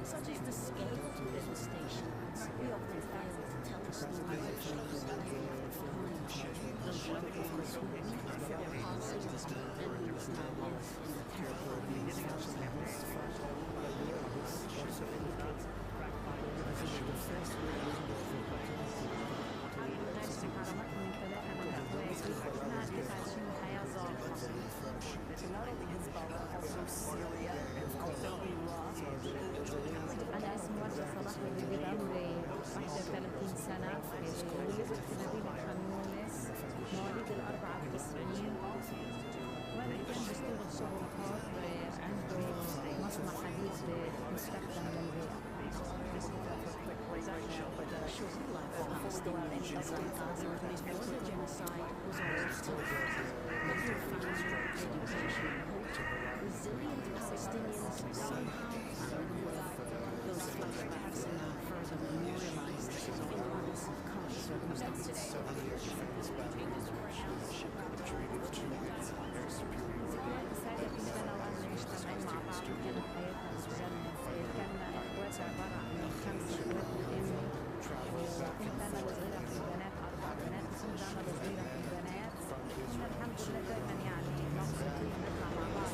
S10: Such is the scale of the devastation, we often fail to tell the story of those ones who weep for their passing and lose now live in the terrible themselves and
S12: أنا اسمي وردة صلاح وجدي بعمري 31 سنة ولدت في مدينة خان يونس مواليد ال94 والدي كان بيشتغل شغل حر عنده مصنع حديد مستخدم للبيع.
S10: Resilient Palestinians somehow found a way. Those flashbacks are now further memorialized in lives of current circumstances.
S12: ذكريات سعيدة كنت أنا وأهلي مجتمعين مع بعض وكانت حياتنا جنة. كان إخواتي عبارة عن 5 إخوات وأمي وكنت أنا الصغيرة في البنات 4 بنات وكنت أنا الصغيرة في البنات. كنا الحمد لله دائما يعني مبسوطين نطلع مع بعض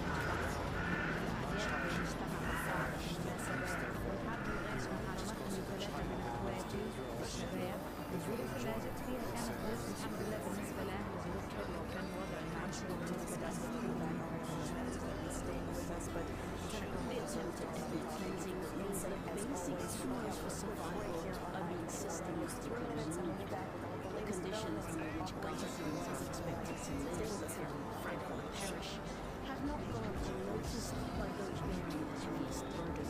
S12: مع بعض أعياد ونجتمع مع بعض في مناسبات. والحرب اللي عشنا حرمتني 3 من إخواتي الشباب. الظروف اللي جيت فيها كانت ظروف الحمد لله بالنسبة لأهلي ظروف حلوة وكان وضع المعيشي بالنسبة لأهلي.
S10: We attempted to do cleansing that means that basic tools for survival are being systematically removed. The conditions in which citizens as expected to live and frankly perish have not gone unnoticed by those bearing the heaviest burden.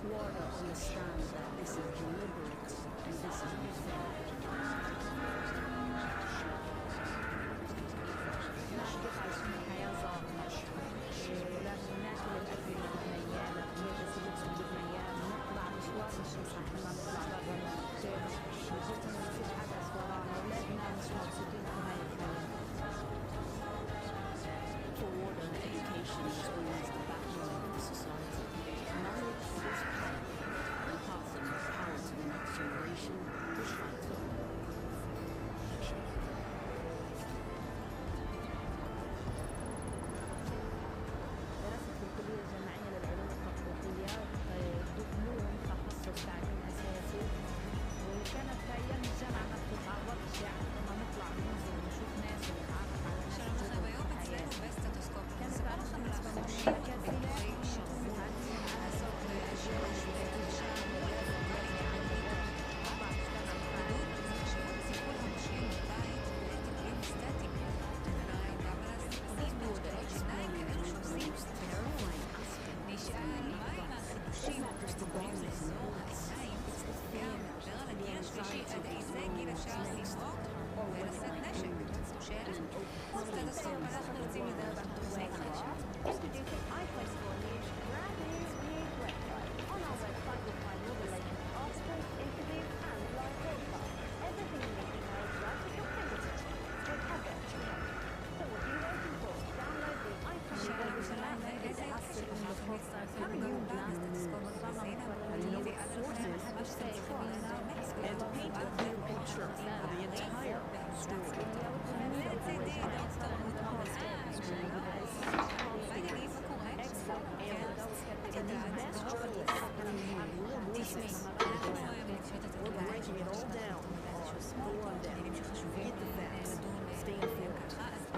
S10: Warda understands that this is deliberate and this is unfair.
S12: كيف عايشين حياة ظالمة ولازم ناكل الأكل اللي بدنا إياه، لازم نلبس اللبس اللي بدنا إياه، نطلع مشوار مش صح ما نطلع برا نشتغل، نشوف إنه مفيش حدث ورانا، أولادنا مش مبسوطين في هاي الحياة.
S10: For Warda, education is always the backbone of the society. Knowledge is power, and passing the power to the next generation is vital.
S12: درست في الكلية الجامعية للعلوم التطبيقية دبلوم تخصص تعليم أساسي، وكانت في أيام الجامعة ما بتتعوضش يعني كنا نطلع ننزل ونشوف ناس ونتعرف على ناس جدد في الحياة. كانت علاقة بالنسبة لي كافية ومهمة على صوت الأجيال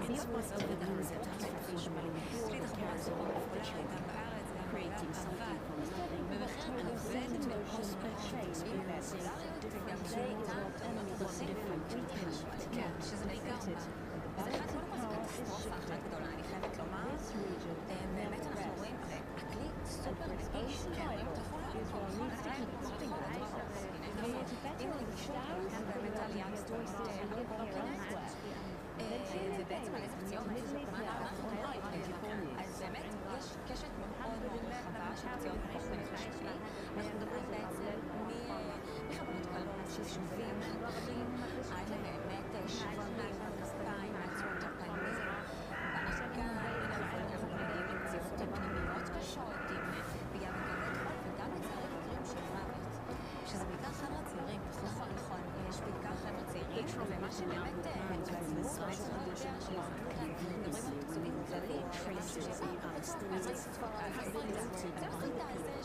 S10: These ones of the catastrophe carries on, create getting something from nothing, and the prospect of experiencing different things was different dependent.
S12: שזה בעיקר זה אחד קודם כל זה קטסטרופה אחת גדולה, אני חייבת לומר. באמת אנחנו רואים אקליט סופר נגיש, רואים את הכל בכל עדיין, בכל הדבר. אם אני בשתיים, כאן באמת עלייה מסתובבת הקורקינט, ובעצם על איזה פציעות, מה אנחנו רואים? אז באמת יש קשת מאוד מאוד רחבה של פציעות בקורקינט השני. אנחנו מדברים בעצם מחבלות קלות, ששובים, מלכים, עד באמת שבבים, כפיים, עצרות הפנים, באגן, אנחנו מגיעים לפציעות פנימיות קשות, עם פגיעה בגבי חול, וגם לצערי מקרים של מוות, שזה בעיקר חבר'ה צעירים, נכון, יש בעיקר חבר'ה צעירים, ומה שבאמת הציבור בעצם לא יודע מדברים על פצועים כלליים, זה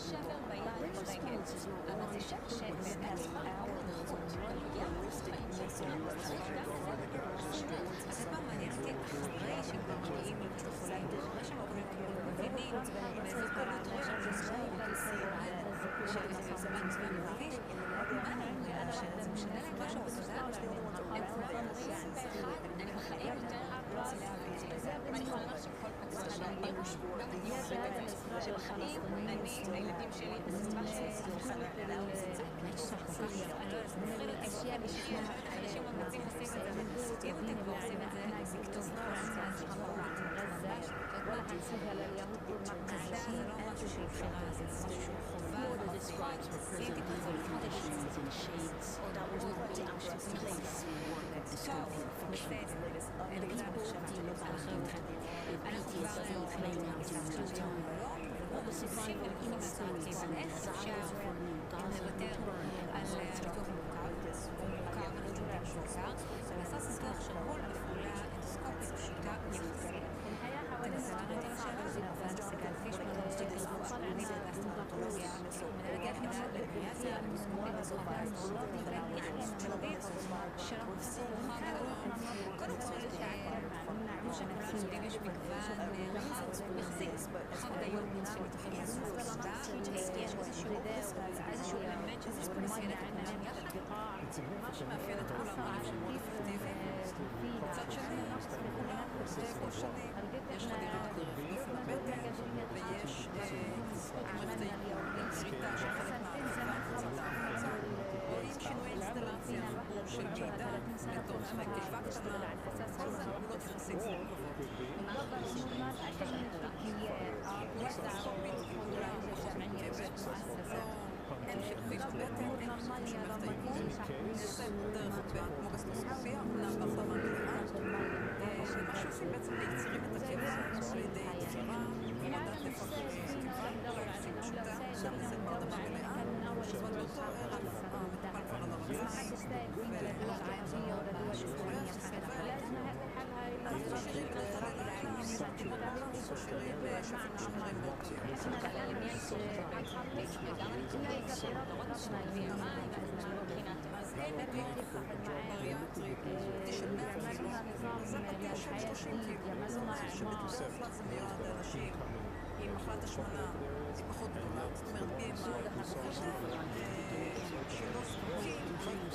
S12: שבר ביד ברגל, אבל זה שבר שבאמת אז זה פעם מעניין אותי אחרי שכבר מגיעים לחולים, אחרי שהם עוברים מבינים וזה קורה שזה זמן מביש, שזה משנה להם משהו בתודעה, הם כבר רואים באחד, אני בחיים יותר רוצה להבין ואני יכולה לומר שכל פצוע שאני שבחיים אני לילדים שלי בסצבה שאף אחד לא ידע אני לא יודעת אנשים ממליצים עושים את זה אם אתם כבר עושים את זה לכתוב אז חמורת זה לא משהו של בחירה, זה משהו של חובה אם תקרצו לפחות טוב, בסדר אין קצת מחשבה של אחריותכם אנחנו כבר מוסיפים ולקחים לצעקים על איך אפשר לוותר על ניתוח מורכב או מורכב ונתודם מורכב ולעשות ניתוח של כל בפעולה אנדוסקופית פשוטה יחסית. תנסה לרדת השאלה זה פרופסור פיש בקרוסטית לרפואה פנימית והסטרטולוגיה מנהלת היחידה לבריאטיה אנדוסקופית וסופרסטרולוגית ולאנדוסקופית של הפרופסור קודם כל כמו שכולם יודעים יש מגוון מחזיק חרדיות שמתחילים לסוף לסטאר יש איזשהו אלמנט שזה מאפיין את כולם יחד מה שמאפיין את כולם הוא שהם מאוד אפקטיביים מצד שני כולם טבע שונים יש חדירת גוף לבטן ויש זריטה של חלק מהאבצה והפצצה רואים שינוי אינסטלציה של מידע בתוך קיבה קטנה כל זה נקודות יחסית מורכבות הפרוסטרופית כולה פחות מורכבת אין חיפוש בבטן, אין חיפוש במערכת העיכול נעשית דרך הרבה כמו גסטרוסקופיה אומנם בהחלמה מלאה למשהו שבעצם יצירים את הקיבה על ידי תפירה הורדת נפח קיבה פשוטה שם נעשית בהרדמה מלאה אבל באותו ערב המטופל כבר על הרצה ומה שקורה שסבל אנחנו משאירים את הלילה טיפות לחץ משאירים שפים שומרים באופציה אז אין ניתוח בריאטרי של 100 קילו זה פתיע של 30 קילו זה משהו שבתוסף לה זה מיועד לאנשים עם מחלת השמנה היא פחות גדולה זאת אומרת BMI שלא זקוקים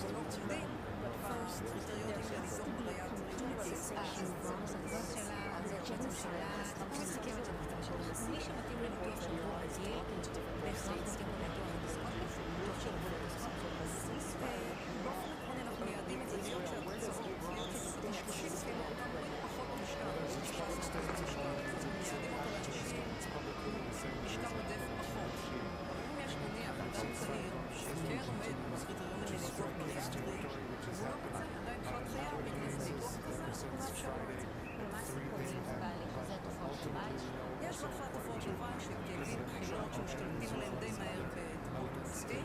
S12: ולא צמודים קריטריונים לניתוח בריאטרי זאת בעצם שאלה הוא מסתכל את זה מי שמתאים לניתוח של ניתוח רגיל בהחלט מסתכל לניתוח אנדוסקופי ניתוח של בסיס באופן עקרוני אנחנו מייעדים את זה להיות שהתוצאות להיות שמשקשים סביבו אותם רואים פחות משקל משקל מייעדים אותו לאנשים משקל עודף פחות אם יש נניח אדם צעיר שכן עומד בקריטריונים לניתוח בריאטרי והוא לא רוצה עדיין תחילת חייו להיכנס לניתוח כזה אנחנו מאפשר לו את זה מה סיפורים בהליך הזה תופעות של בית? יש בהתחלה תופעות של בית של כאבים בחילות שמשתלטים עליהם די מהר בטיפול תרופתי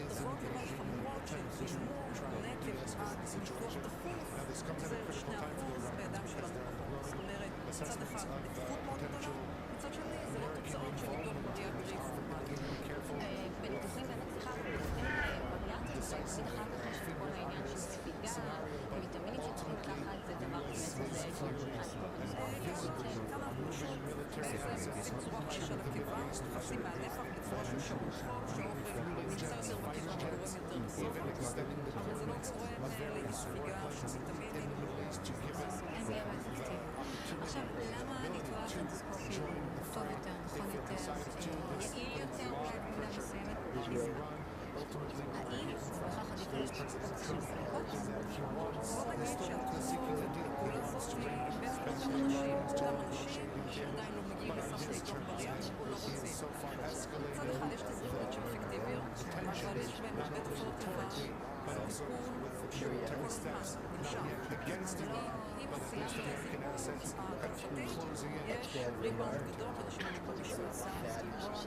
S12: תופעות לוואי חמורות של חימום, נקב עד ניתוח דחוף זה 2% בידם שלנו פחות זאת אומרת מצד אחד נפחות מאוד גדולה מצד שני זה לא תוצאות של ניתוח בריאטרי בניתוחים באמת סליחה בריאטרי זה יחסית אחר כך יש את כל העניין של ספיגה ויטמינים שצריכים לקחת זה דבר באמת זה כמה פרושות בעצם בצורה פשוטה
S13: עכשיו, למה הניתוח אנדוסקופי טוב יותר, נכון יותר, יעיל יותר אולי במידה מסוימת? האם בכך עדיף אופציה של זריקות? בוא נגיד שהתחום לעשות באינבסטמנט של אנשים, אותם אנשים שעדיין לא מגיעים לסף של ניתוח בריאטרי או לא רוצים. מצד אחד יש את הזריקות שהן אפקטיביות, אבל יש בהן הרבה תופעות לוואי, סיכון שהוא כל הזמן נמשך. היא מציעה לזריקות התרופתית, יש ריבאונד גדול לאנשים הניקות בשביל סף.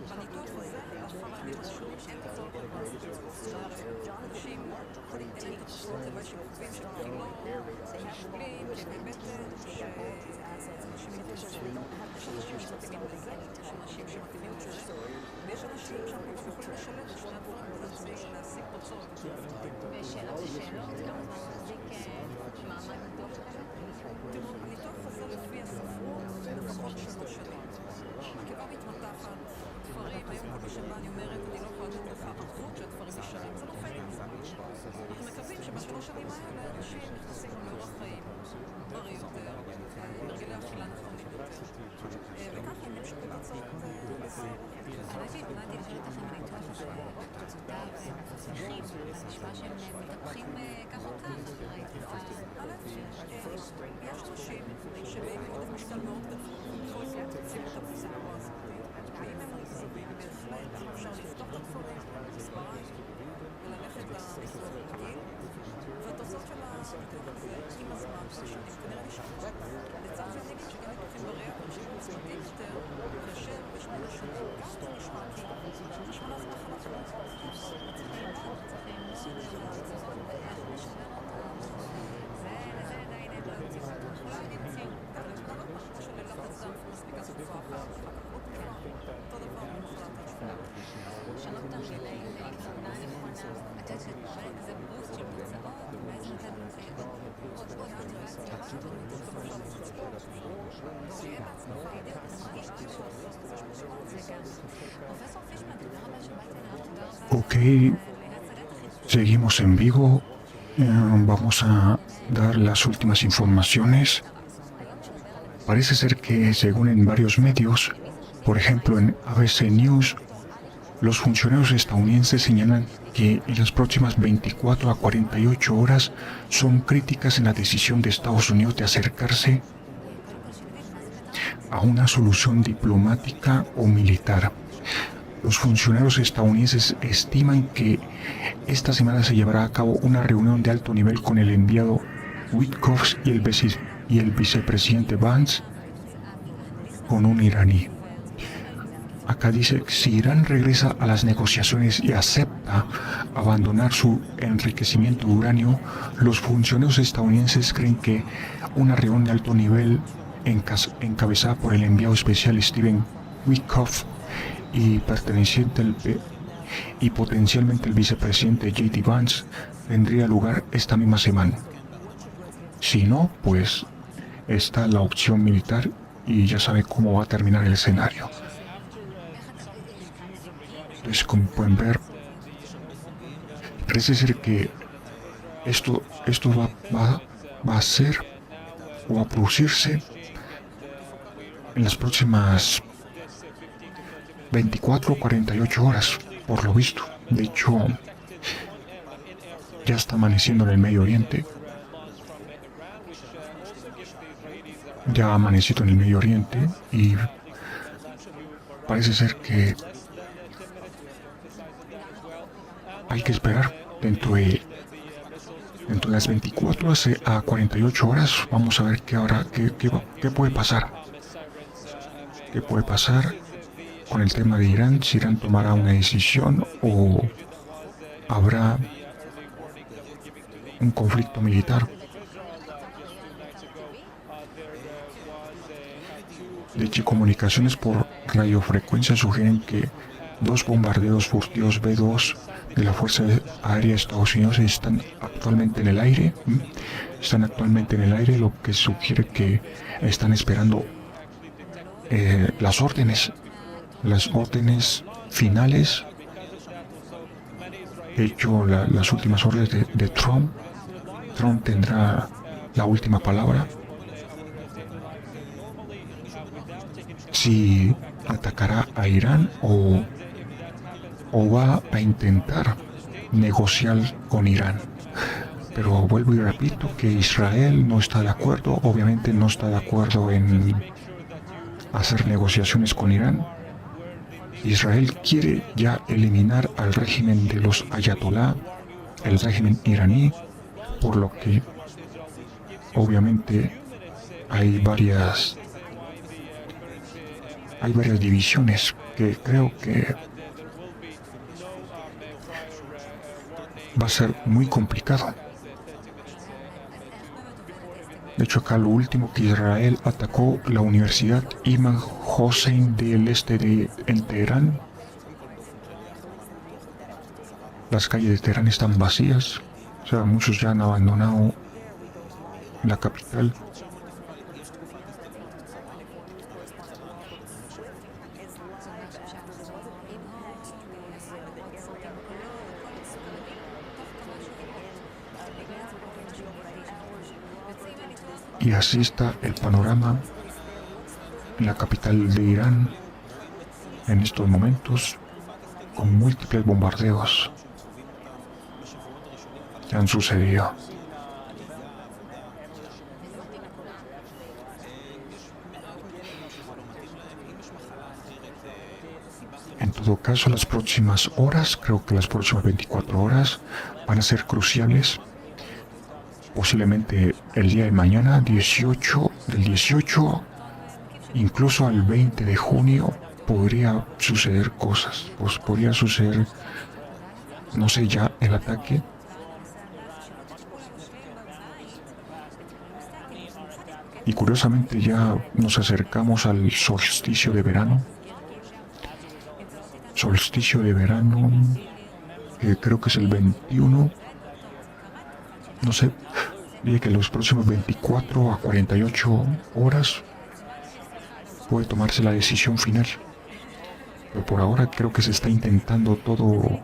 S13: בניתוח הזה, הפעלה למשהו שאין צורך בקונסטרציה. אנשים אין להם תופעות לוואי שכותבים של בחילות, שיקולים, כאבי בטן, שאנשים מתקשרים. יש אנשים שמתאימים לזה, יש אנשים שמתאימים לזה, ויש אנשים שאנחנו יכולים לשלב את שני הדברים ולהשיג תוצאות.
S12: ושאלות ושאלות, כמה זמן מחזיק מעמד ניתוח כזה?
S13: תראו, הניתוח הזה לפי הספרות לפחות 3 שנים. הקיבה מתמתחת, דברים, היום כל מה שבא אני אומרת, אני לא יכולה לתת לך ערבות שהדברים נשארים, זה נופל עם זה. אנחנו מקווים שבשלוש שנים האלה אנשים נכנסים לאורח חיים בריא יותר, הרגלי אכילה נכונים יותר, וככה הם ימשכו תוצאות
S12: האמת שהתכוונתי לשאול אתכם על הניתוח הזה, תוצאותיו מצליחים, אז נשמע שהם מתהפכים כך או כך אחרי תקופה.
S13: יש אנשים שבאים עם משקל מאוד גדול, בכל זאת עושים את הפסיכולוגיה הזאת. ואם הם מאוזנים, בהחלט אפשר לפתוח את הדברים, ספריים, וללכת לניתוח רגיל, והתוצאות של הניתוח הזה, עם הזמן, בשנים, כנראה נשארות. לצד זה אני אגיד שגם ניתוחים בריאטריים שהם מוצמדים יותר, כאשר ב8 שנים, גם זה נשמע כי השמנה זה מחלה כרונית.
S12: לשנות תרגילי כוונה נכונה, לתת שפרק זה בוסט של תוצאות, ובעצם לתת עוד מוטיבציה,
S13: שיהיה בעצמך אידיוט,
S12: פרופסור פישמן, תודה רבה שבאת אליו, תודה רבה.
S2: Ok, seguimos en vivo. Vamos a dar las últimas informaciones. Parece ser que, según en varios medios, por ejemplo en ABC News, los funcionarios estadounidenses señalan que en las próximas 24 a 48 horas son críticas en la decisión de Estados Unidos de acercarse a una solución diplomática o militar. Los funcionarios estadounidenses estiman que esta semana se llevará a cabo una reunión de alto nivel con el enviado Witkoff y el vicepresidente Vance con un iraní. Acá dice que si Irán regresa a las negociaciones y acepta abandonar su enriquecimiento de uranio, los funcionarios estadounidenses creen que una reunión de alto nivel encabezada por el enviado especial Steven Witkoff y potencialmente el vicepresidente J.D. Vance tendría lugar esta misma semana. Si no, pues está la opción militar y ya sabe cómo va a terminar el escenario. Entonces, como pueden ver, parece ser que esto va a ser o a producirse en las próximas 24 o 48 horas, por lo visto. De hecho, ya está amaneciendo en el Medio Oriente. Ya ha amanecido en el Medio Oriente y parece ser que hay que esperar dentro de las 24 horas a 48 horas. Vamos a ver qué puede pasar. ¿Qué puede pasar con el tema de Irán? Si Irán tomará una decisión o habrá un conflicto militar. De hecho, comunicaciones por radiofrecuencia sugieren que 2 bombarderos furtivos B-2 de la Fuerza Aérea de Estados Unidos están actualmente en el aire. Lo que sugiere que están esperando las órdenes las órdenes finales, de hecho las últimas órdenes de Trump. Trump tendrá la última palabra. Si atacará a Irán o va a intentar negociar con Irán. Pero vuelvo y repito que Israel no está de acuerdo, obviamente no está de acuerdo en hacer negociaciones con Irán. Israel quiere ya eliminar al régimen de los ayatolá, el régimen iraní, por lo que obviamente hay varias divisiones que creo que va a ser muy complicado. De hecho, acá lo último que Israel atacó la Universidad Imam Hossein del este en Teherán. Las calles de Teherán están vacías, o sea, muchos ya han abandonado la capital. Y así está el panorama en la capital de Irán en estos momentos, con múltiples bombardeos que han sucedido. En todo caso, las próximas horas, creo que las próximas 24 horas van a ser cruciales. Posiblemente el día de mañana, del 18 incluso al 20 de junio, podría suceder cosas. Pues podría suceder, no sé, ya el ataque. Y curiosamente ya nos acercamos al solsticio de verano. Solsticio de verano, que creo que es el 21. No sé, dije que los próximos 24 a 48 horas puede tomarse la decisión final. Pero por ahora creo que se está intentando todo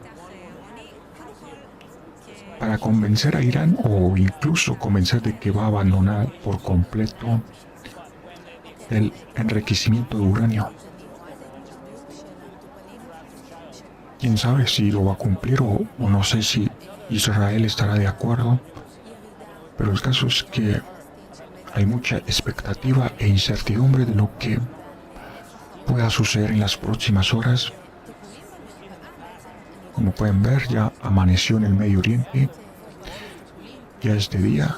S2: para convencer a Irán o incluso convencer de que va a abandonar por completo el enriquecimiento de uranio. Quién sabe si lo va a cumplir o no sé si Israel estará de acuerdo. Pero el caso es que hay mucha expectativa e incertidumbre de lo que pueda suceder en las próximas horas. Como pueden ver, ya amaneció en el Medio Oriente, ya es de día.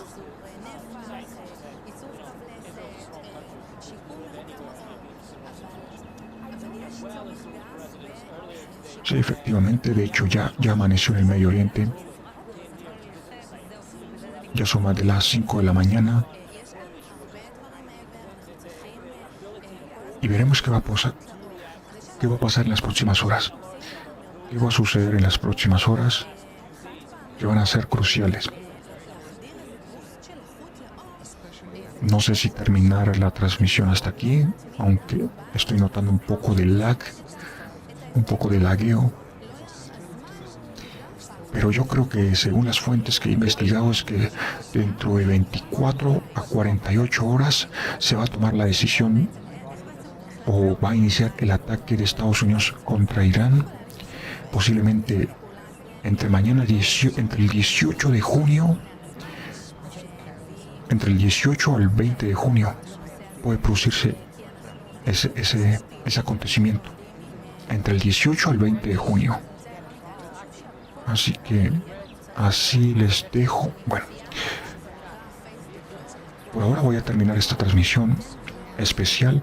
S2: Sí, efectivamente, de hecho ya amaneció en el Medio Oriente. Ya son más de las 5 de la mañana. Y veremos qué va a pasar. ¿Qué va a pasar en las próximas horas? ¿Qué va a suceder en las próximas horas? Que van a ser cruciales. No sé si terminar la transmisión hasta aquí, aunque estoy notando un poco de lag, un poco de lagueo. Pero yo creo que según las fuentes que he investigado es que dentro de 24 a 48 horas se va a tomar la decisión o va a iniciar el ataque de Estados Unidos contra Irán, posiblemente entre el 18 de junio, entre el 18 al 20 de junio puede producirse ese acontecimiento, entre el 18 al 20 de junio. Así que así les dejo. Bueno, por ahora voy a terminar esta transmisión especial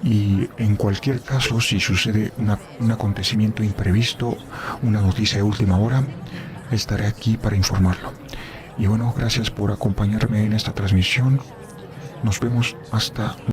S2: y en cualquier caso, si sucede un acontecimiento imprevisto, una noticia de última hora, estaré aquí para informarlo. Y bueno, gracias por acompañarme en esta transmisión. Nos vemos hasta